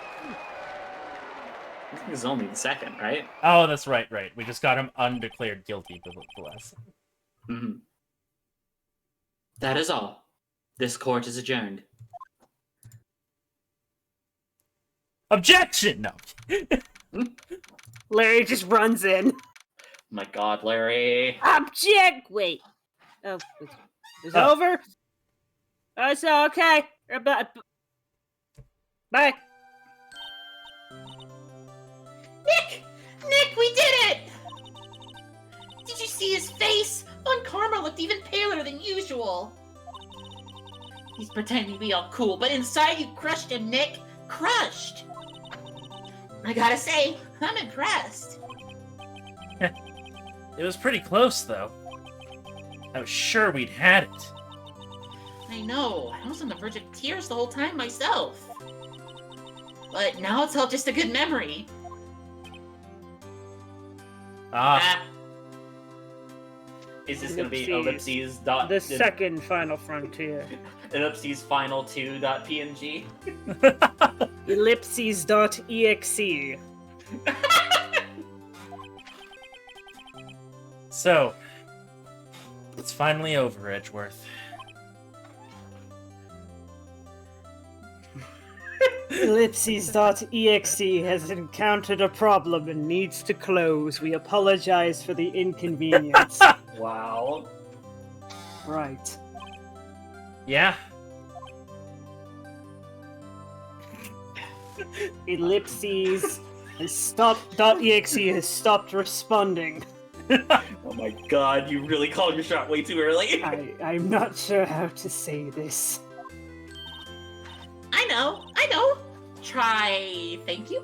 I think it's only the second, right? Oh, that's right. We just got him undeclared guilty the last. Mm-hmm. That is all. This court is adjourned. Objection! No. Larry just runs in. My God, Larry. Object! Wait. Oh, it's Oh. over? Oh, so okay. Bye. Nick! Nick, we did it! Did you see his face? Von Karma looked even paler than usual. He's pretending to be all cool, but inside you crushed him, Nick. Crushed! I gotta say, I'm impressed. It was pretty close, though. I was sure we'd had it. I know, I was on the verge of tears the whole time myself. But now it's all just a good memory. Ah, Is this gonna be Ellipses. ellipses dot The second Final Frontier. ellipses final 2 dot png? Ellipses.exe. so it's finally over, Edgeworth. Ellipses.exe has encountered a problem and needs to close. We apologize for the inconvenience. Wow. Right. Yeah. Ellipses has stopped.exe has stopped responding. Oh my God, you really called your shot way too early. I'm not sure how to say this. I know. Try thank you.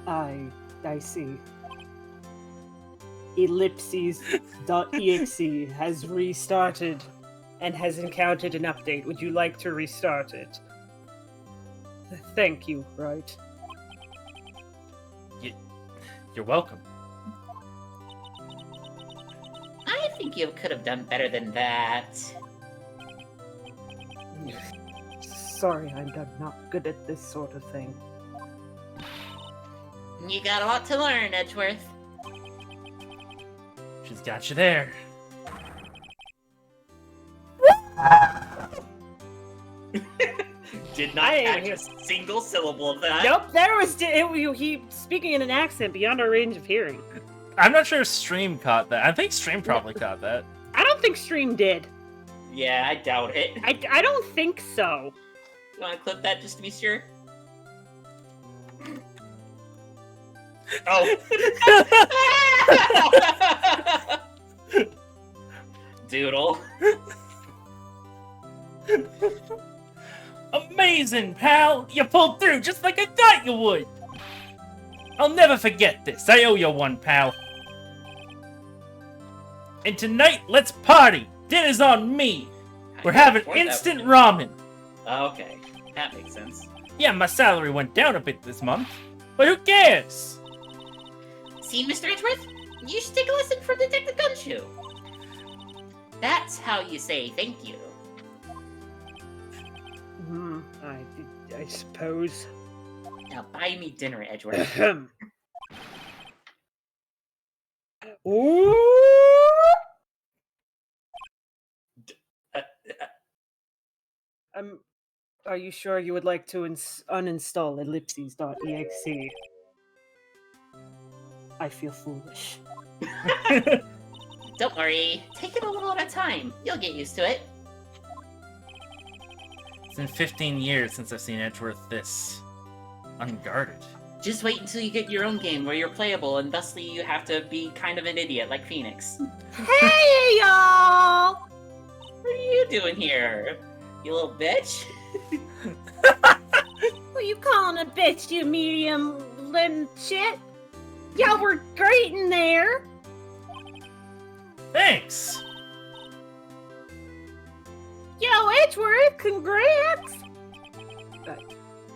I see. Ellipses.exe has restarted and has encountered an update. Would you like to restart it? Thank you, right? You're welcome. I think you could have done better than that. Sorry, I'm not good at this sort of thing. You got a lot to learn, Edgeworth. She's got you there. Did not catch a single syllable of that. Nope, there was he speaking in an accent beyond our range of hearing. I'm not sure if Stream caught that. I think Stream probably caught that. I don't think Stream did. Yeah, I doubt it. I don't think so. You want to clip that just to be sure? Oh. Doodle. Amazing, pal! You pulled through just like I thought you would! I'll never forget this. I owe you one, pal. And tonight, let's party! Dinner's on me! We're having instant ramen! Okay, that makes sense. Yeah, my salary went down a bit this month, but who cares? See, Mr. Edgeworth? You should take a lesson from Detective Gumshoe. That's how you say thank you. I suppose. Now buy me dinner, Edgeworth. Ahem. Ooh! Are you sure you would like to uninstall ellipses.exe? I feel foolish. Don't worry. Take it a little at a time. You'll get used to it. It's been 15 years since I've seen Edgeworth this unguarded. Just wait until you get your own game where you're playable and thusly you have to be kind of an idiot like Phoenix. Hey, y'all! What are you doing here? You little bitch? Who you calling a bitch, you medium limb shit? Y'all were great in there. Thanks! Yo, Edgeworth, congrats!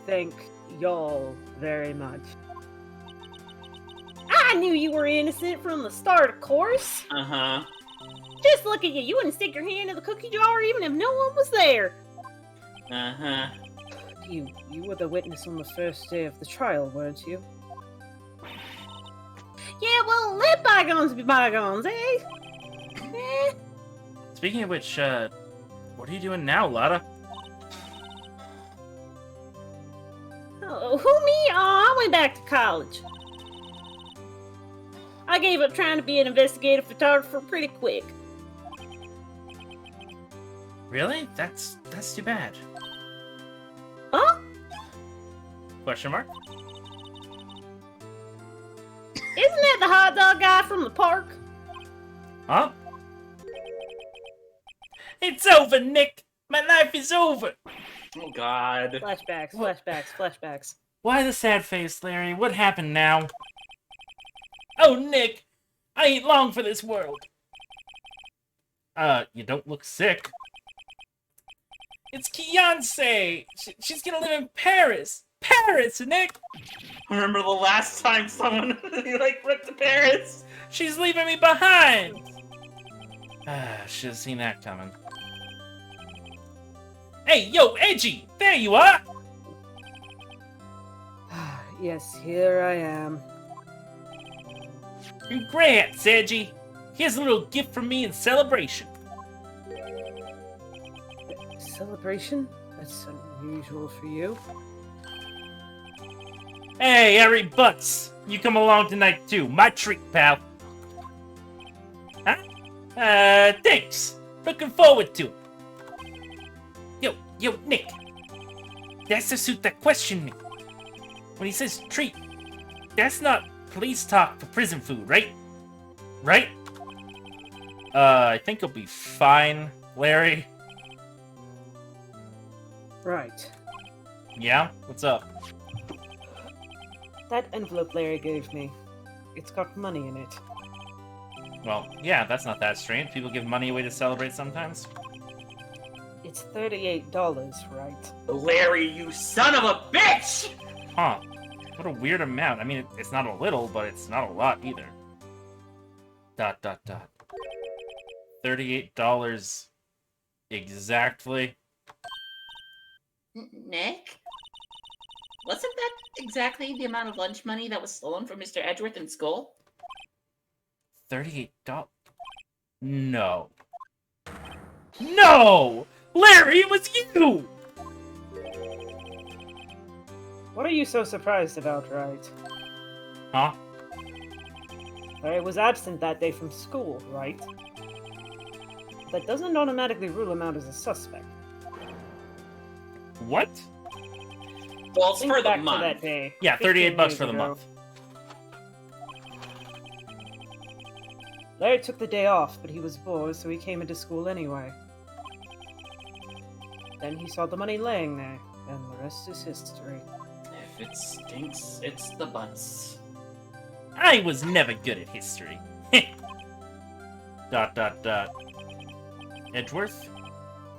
Thank y'all very much. I knew you were innocent from the start, of course. Uh-huh. Just look at you. You wouldn't stick your hand in the cookie jar even if no one was there. Uh-huh. You were the witness on the first day of the trial, weren't you? Yeah, well, let bygones be bygones, eh? Eh? Speaking of which, what are you doing now, Lotta? Oh, who me? Oh, I went back to college. I gave up trying to be an investigative photographer pretty quick. Really? That's too bad. Huh? Question mark? Isn't that the hot dog guy from the park? Huh? It's over, Nick! My life is over! Oh God. Flashbacks, flashbacks, flashbacks. Why the sad face, Larry? What happened now? Oh, Nick! I ain't long for this world! You don't look sick. It's Beyonce! She's gonna live in Paris! Paris, Nick! Remember the last time someone ripped to Paris? She's leaving me behind! Should have seen that coming. Hey, yo, Edgy! There you are! Yes, here I am. Congrats, Edgy! Here's a little gift from me in celebration. Celebration? That's unusual for you. Hey, Harry Butts! You come along tonight too. My treat, pal. Huh? Thanks. Looking forward to it. Yo, Nick. That's the suit that questioned me. When he says treat, that's not police talk for prison food, right? Right? I think it'll be fine, Larry. Right. Yeah? What's up? That envelope Larry gave me, it's got money in it. Well, yeah, that's not that strange. People give money away to celebrate sometimes. It's $38, right? Larry, you son of a bitch! Huh. What a weird amount. I mean, it's not a little, but it's not a lot either. ... $38 exactly. Nick? Wasn't that exactly the amount of lunch money that was stolen from Mr. Edgeworth in school? $38? No. No! Larry, it was you! What are you so surprised about, right? Huh? Larry was absent that day from school, right? That doesn't automatically rule him out as a suspect. What? Well, it's Think for the back to month. that day. Yeah, 15 $38 years for the ago. month. Larry took the day off, but he was bored, so he came into school anyway. Then he saw the money laying there, and the rest is history. If it stinks, it's the butts. I was never good at history. ... Edgeworth?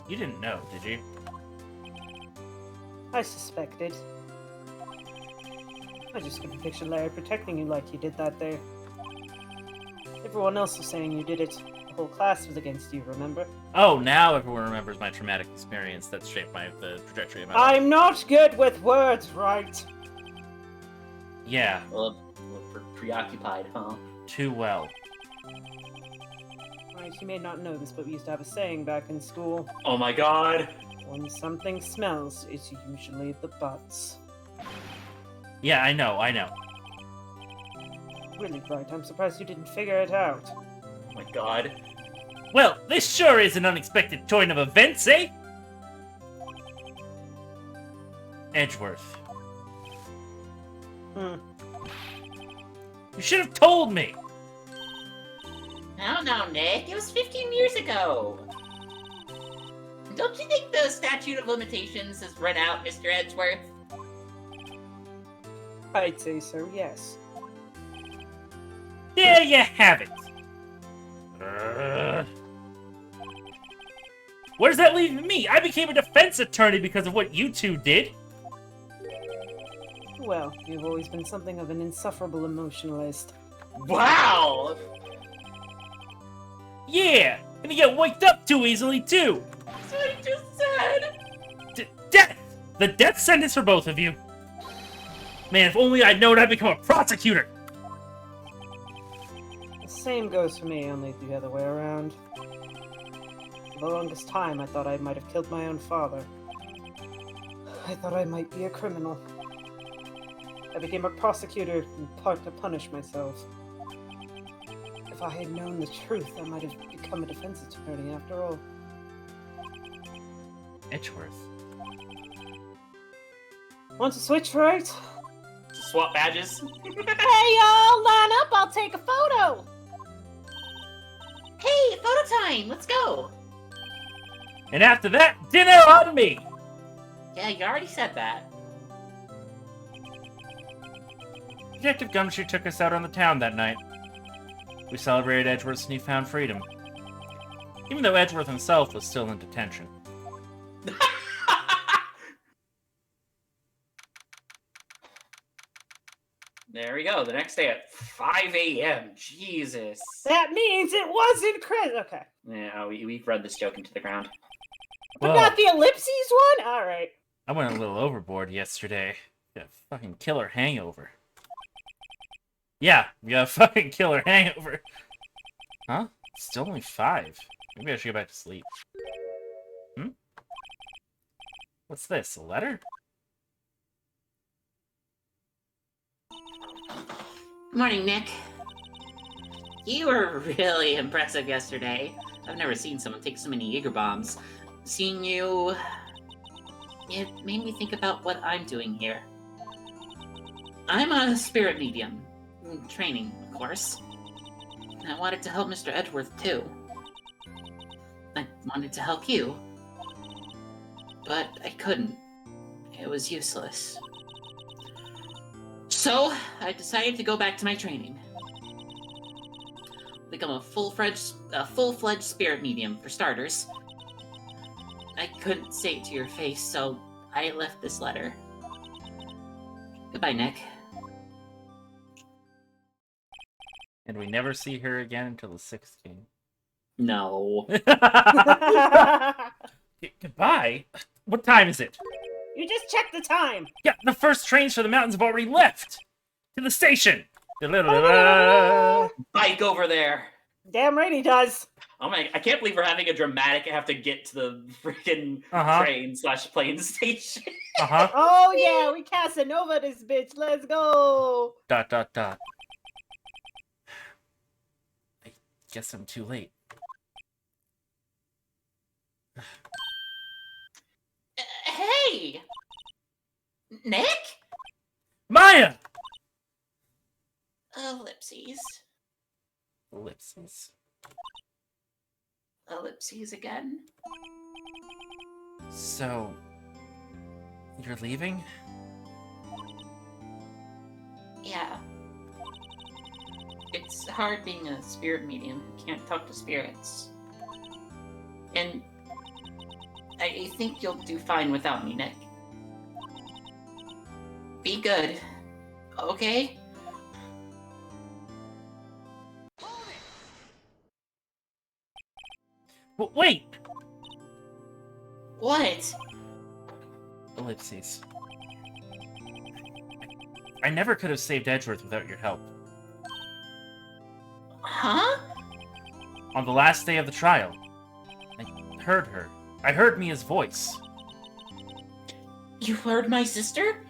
You didn't know, did you? I suspected. I just couldn't picture Larry protecting you like he did that day. Everyone else was saying you did it. The whole class was against you, remember? Oh, now everyone remembers my traumatic experience that shaped the trajectory of my life. I'm not good with words, right? Yeah, Well, preoccupied, huh? too well. Right, you may not know this, but we used to have a saying back in school. Oh my God. When something smells, it's usually the butts. Yeah, I know. Really, Bright, I'm surprised you didn't figure it out. Oh my God. Well, this sure is an unexpected turn of events, eh? Edgeworth. Hmm. You should have told me! No, Nick. It was 15 years ago. Don't you think the statute of limitations has run out, Mr. Edgeworth? I'd say so, yes. There you have it! Where does that leave me? I became a defense attorney because of what you two did. Well, you've always been something of an insufferable emotionalist. Wow! Yeah, and you get waked up too easily, too. That's what he just said! Death! The death sentence for both of you. Man, if only I'd known I'd become a prosecutor. The same goes for me, only the other way around. For the longest time, I thought I might have killed my own father. I thought I might be a criminal. I became a prosecutor in part to punish myself. If I had known the truth, I might have become a defense attorney after all. Edgeworth. Want to switch, right? Swap badges. Hey, y'all, line up. I'll take a photo. Hey, photo time. Let's go. And after that, dinner on me! Yeah, you already said that. Detective Gumshoe took us out on the town that night. We celebrated Edgeworth's newfound freedom. Even though Edgeworth himself was still in detention. There we go. The next day at 5 a.m. Jesus. That means it wasn't Chris. Okay. Yeah, we've read this joke into the ground. But Whoa. not the ellipses one? Alright. I went a little overboard yesterday. Got a fucking killer hangover. Yeah, we got a fucking killer hangover. Huh? It's still only 5. Maybe I should go back to sleep. Hmm? What's this? A letter? Morning, Nick. You were really impressive yesterday. I've never seen someone take so many Jaeger bombs. Seeing you... it made me think about what I'm doing here. I'm a spirit medium. Training, of course. And I wanted to help Mr. Edgeworth, too. I wanted to help you. But I couldn't. It was useless. So, I decided to go back to my training. Become a full-fledged spirit medium, for starters. I couldn't say it to your face, so I left this letter. Goodbye, Nick. And we never see her again until the 6th game. No. Goodbye? What time is it? You just checked the time. Yeah, the first trains for the mountains have already left. To the station. Bike over there. Damn right he does. Oh my! I can't believe we're having a dramatic have to get to the freaking train/plane station. Oh yeah, we Casanova this bitch. Let's go. ... I guess I'm too late. Hey! Nick? Maya! Ellipses. Ellipses. Ellipses again. So... you're leaving? Yeah. It's hard being a spirit medium who can't talk to spirits. And I think you'll do fine without me, Nick. Be good. Okay? Wait! What? Ellipses. I never could have saved Edgeworth without your help. Huh? On the last day of the trial, I heard her. I heard Mia's voice. You heard my sister?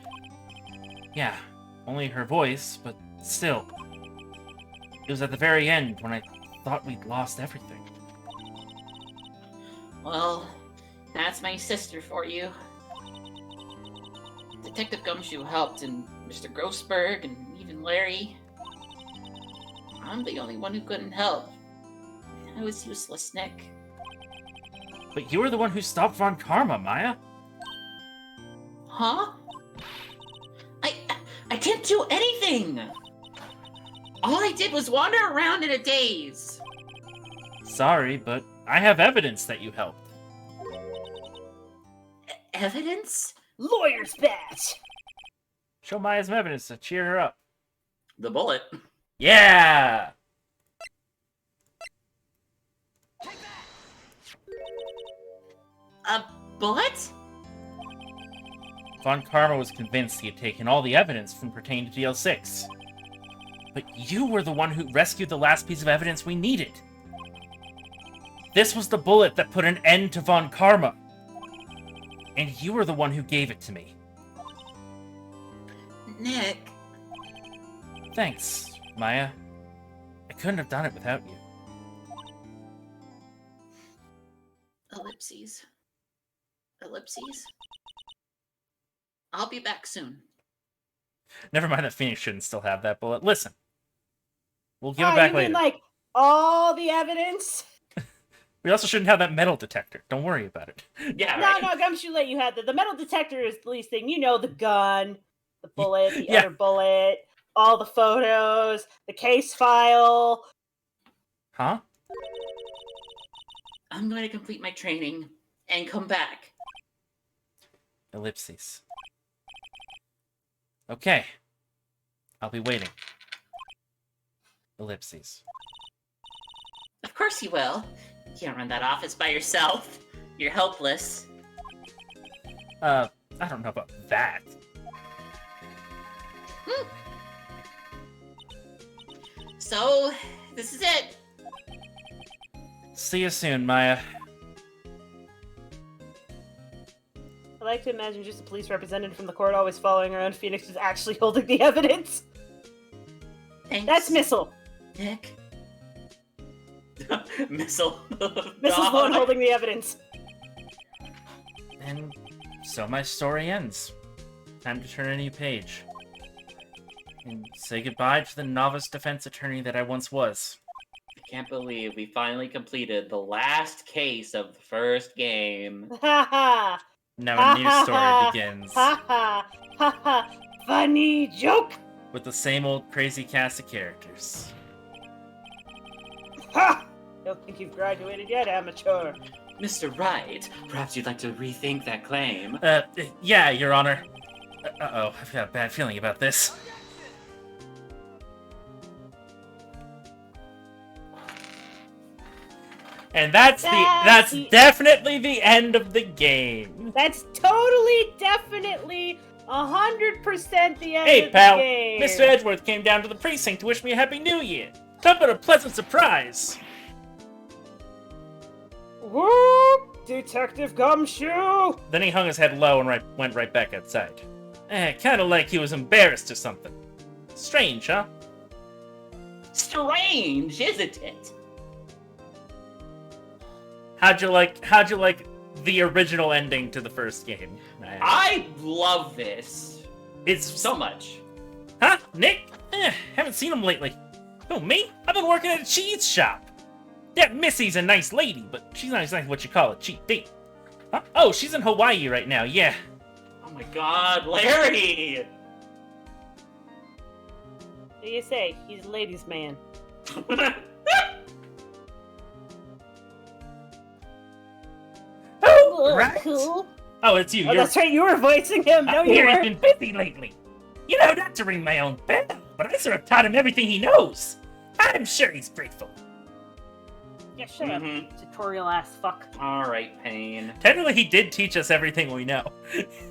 Yeah, only her voice, but still. It was at the very end when I thought we'd lost everything. Well, that's my sister for you. Detective Gumshoe helped, and Mr. Grossberg, and even Larry. I'm the only one who couldn't help. I was useless, Nick. But you were the one who stopped Von Karma, Maya. Huh? I didn't do anything! All I did was wander around in a daze. Sorry, but I have evidence that you helped. Evidence? Lawyer's badge. Show Maya some evidence to cheer her up. The bullet. Yeah! A bullet? Von Karma was convinced he had taken all the evidence from pertaining to DL-6. But you were the one who rescued the last piece of evidence we needed. This was the bullet that put an end to Von Karma. And you were the one who gave it to me. Nick, Thanks, Maya. I couldn't have done it without you. Ellipses. Ellipses. I'll be back soon. Never mind that Phoenix shouldn't still have that bullet. Listen. We'll give it Oh, back you later. mean like all the evidence? We also shouldn't have that metal detector. Don't worry about it. Yeah, right. No, Gumshoe let you have the metal detector is the least thing. You know, the gun, the bullet, the Yeah. other bullet, all the photos, the case file. Huh? I'm going to complete my training and come back. Ellipses. Okay. I'll be waiting. Ellipses. Of course you will. You can't run that office by yourself. You're helpless. I don't know about that. So, this is it. See you soon, Maya. I like to imagine just a police representative from the court always following around Phoenix is actually holding the evidence. Thanks, That's Missile. Nick. Missile. Missile's the one holding the evidence. And so my story ends. Time to turn a new page. And say goodbye to the novice defense attorney that I once was. I can't believe we finally completed the last case of the first game. Ha ha! Now a new story begins. Ha ha! Ha ha! Funny joke! With the same old crazy cast of characters. Ha! Don't think you've graduated yet, amateur. Mr. Wright, perhaps you'd like to rethink that claim. Yeah, Your Honor. Uh-oh, I've got a bad feeling about this. And that's definitely the end of the game. That's totally, definitely, 100% the end Hey, of pal, the game. Mr. Edgeworth came down to the precinct to wish me a Happy New Year. Talk about a pleasant surprise. Whoop! Detective Gumshoe! Then he hung his head low and went right back outside. Kind of like he was embarrassed or something. Strange, huh? Strange, isn't it? How'd you like the original ending to the first game? I love this. It's So much. Huh? Nick? Haven't seen him lately. Oh, me? I've been working at a cheese shop. That Missy's a nice lady, but she's not exactly what you call a cheap date. Huh? Oh, she's in Hawaii right now, yeah. Oh my god, Larry! What do you say? He's a ladies' man. Oh, right. Cool. Oh, it's you. Oh, that's right, you were voicing him. No, I'm you here, he's weren't. been busy lately. You know, not to ring my own bell, but I sort of taught him everything he knows. I'm sure he's grateful. Yeah, shut up. Mhm. Tutorial ass fuck. Alright, Payne. Technically, he did teach us everything we know.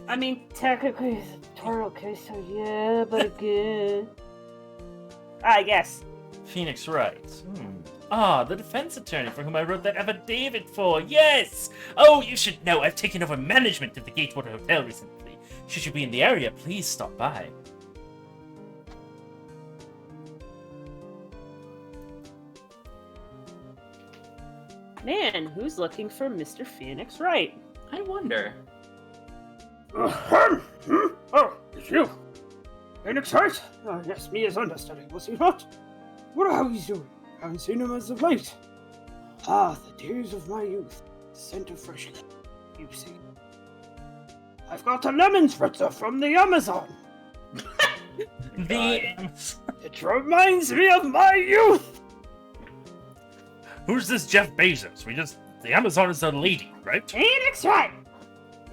I mean, technically it's a tutorial case, so yeah, but again. I guess. Phoenix Wright. Ah, the defense attorney for whom I wrote that affidavit for. Yes! Oh, you should know I've taken over management of the Gatewater Hotel recently. Should you be in the area, please stop by. Man, who's looking for Mr. Phoenix Wright? I wonder. Oh, it's you. Phoenix Wright? Yes, me as understudy, was he not? What are you doing? Haven't seen him as of late. Ah, the days of my youth. Scent of fresh air, you see. I've got a lemon spritzer from the Amazon. It reminds me of my youth. Who's this Jeff Bezos? The Amazon is a lady, right? Phoenix Wright!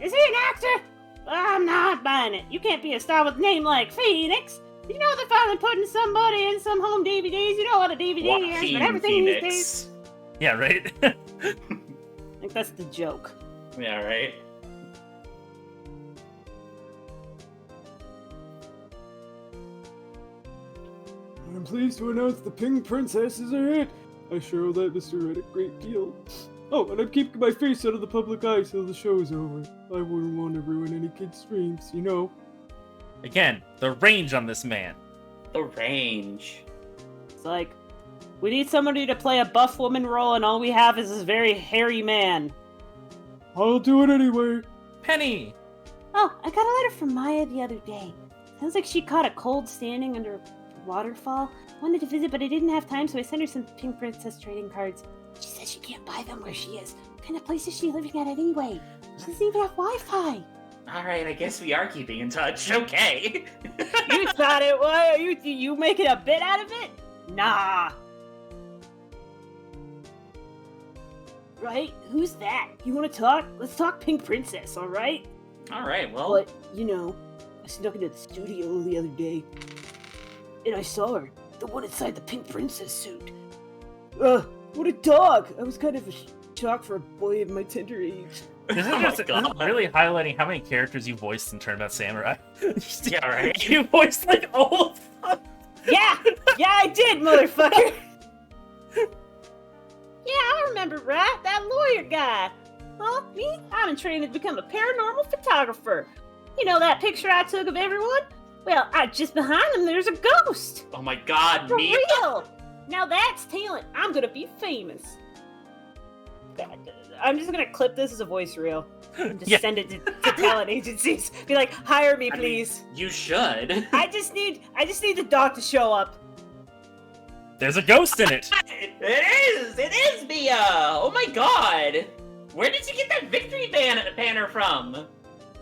Is he an actor? I'm not buying it. You can't be a star with a name like Phoenix. You know they're finally putting somebody in some home DVDs. You know what a DVD is, Joaquin but everything Phoenix. these days. Yeah, right? I think that's the joke. Yeah, right? I'm pleased to announce the Pink Princess is a hit. I sure owe that Mr. Red a great deal. Oh, and I'm keeping my face out of the public eye till the show's over. I wouldn't want to ruin any kids' dreams, you know. Again, the range on this man. The range. It's like, we need somebody to play a buff woman role, and all we have is this very hairy man. I'll do it anyway. Penny! Oh, I got a letter from Maya the other day. Sounds like she caught a cold standing under a waterfall. Wanted to visit, but I didn't have time, so I sent her some Pink Princess trading cards. She says she can't buy them where she is. What kind of place is she living at anyway? She doesn't even have Wi-Fi. Alright, I guess we are keeping in touch. Okay. You thought it was? You making a bit out of it? Nah. Right? Who's that? You want to talk? Let's talk Pink Princess, alright? Alright, well. But, I snuck into the studio the other day, and I saw her. The one inside the Pink Princess suit. What a dog! I was kind of shocked for a boy of my tender age. This is just really highlighting how many characters you voiced in Turnabout Samurai. Yeah, right. You voiced like all of them. Yeah! Yeah, I did, motherfucker! Yeah, I remember, right? That lawyer guy. Huh? Me? I'm in training to become a paranormal photographer. You know that picture I took of everyone? Well, just behind them, there's a ghost. Oh my god, For me? real! Now that's talent. I'm gonna be famous. I'm just gonna clip this as a voice reel and just send it to talent agencies. Be like, hire me, please. You should. I just need the dog to show up. There's a ghost in it. It is Mia! Oh my god! Where did you get that victory banner from?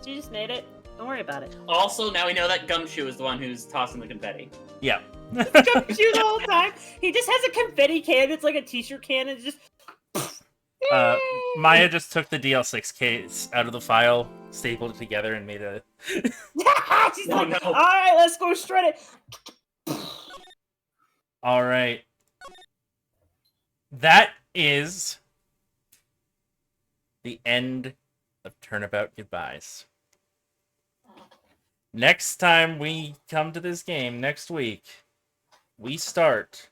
She just made it. Don't worry about it. Also, now we know that Gumshoe is the one who's tossing the confetti. Yeah. Shoot the whole time. He just has a confetti can. It's like a t-shirt can, and just. Maya just took the DL-6 case out of the file, stapled it together, and made a... She's Oh, like, no. alright, let's go shred it. Alright. That is the end of Turnabout Goodbyes. Next time we come to this game, next week, we start...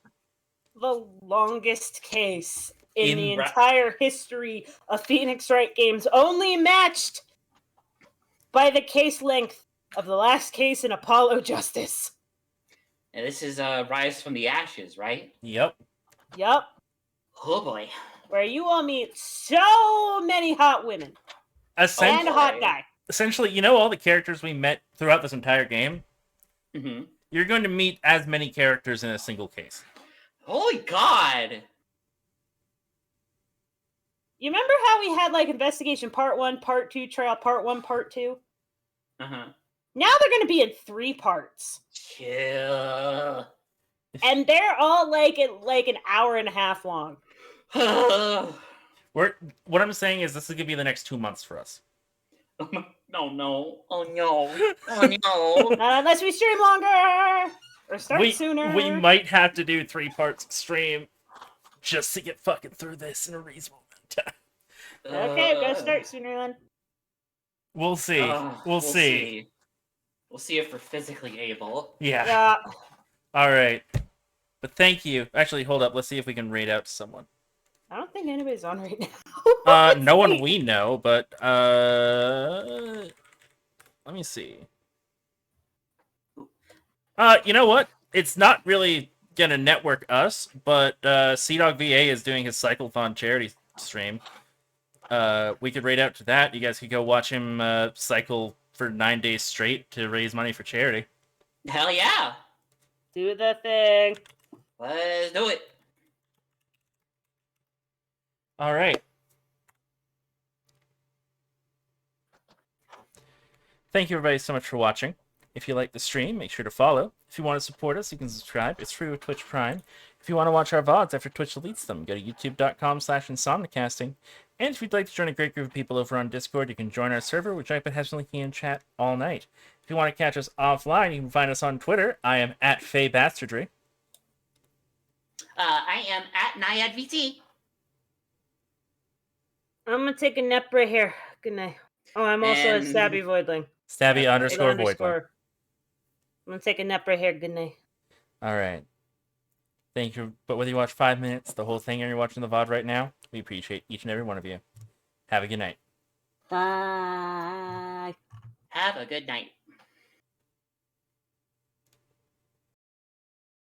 The longest case in the In- entire history of Phoenix Wright games, only matched by the case length of the last case in Apollo Justice. And this is Rise from the Ashes, right? Yep. Yup. Oh boy. Where you will meet so many hot women Essen- and a hot guy. Essentially, you know all the characters we met throughout this entire game? Mm-hmm. You're going to meet as many characters in a single case. Holy god! You remember how we had like investigation part 1, part 2, trial part 1, part 2? Uh-huh. Now they're going to be in 3 parts. Chill. And they're all like an hour and a half long. What I'm saying is this is going to be the next 2 months for us. No, no. Oh no. Oh no. Not unless we stream longer or start sooner. We might have to do 3 parts extreme just to get fucking through this in a reasonable amount of time. Okay, we gotta start sooner then. We'll see. We'll see. We'll see if we're physically able. Yeah. Yeah. All right. But thank you. Actually, hold up. Let's see if we can raid out to someone. I don't think anybody's on right now. No one we know, but let me see. You know what? It's not really gonna network us, but CDog VA is doing his Cyclothon charity stream. We could raid out to that. You guys could go watch him cycle for 9 days straight to raise money for charity. Hell yeah! Do the thing. Let's do it. All right. Thank you everybody so much for watching. If you like the stream, make sure to follow. If you want to support us, you can subscribe. It's free with Twitch Prime. If you want to watch our VODs after Twitch deletes them, go to youtube.com/insomnicasting. And if you'd like to join a great group of people over on Discord, you can join our server, which I've been having in chat all night. If you want to catch us offline, you can find us on Twitter. I am at FayBastardry. I am at NaiadVT. I'm gonna take a nap right here. Good night. Oh, I'm also a And- Stabby Voidling. Stabby Voidling underscore Voidling. underscore. I'm gonna take a nap right here. Good night. All right. Thank you. But whether you watch 5 minutes, the whole thing, or you're watching the VOD right now, we appreciate each and every one of you. Have a good night. Bye. Have a good night.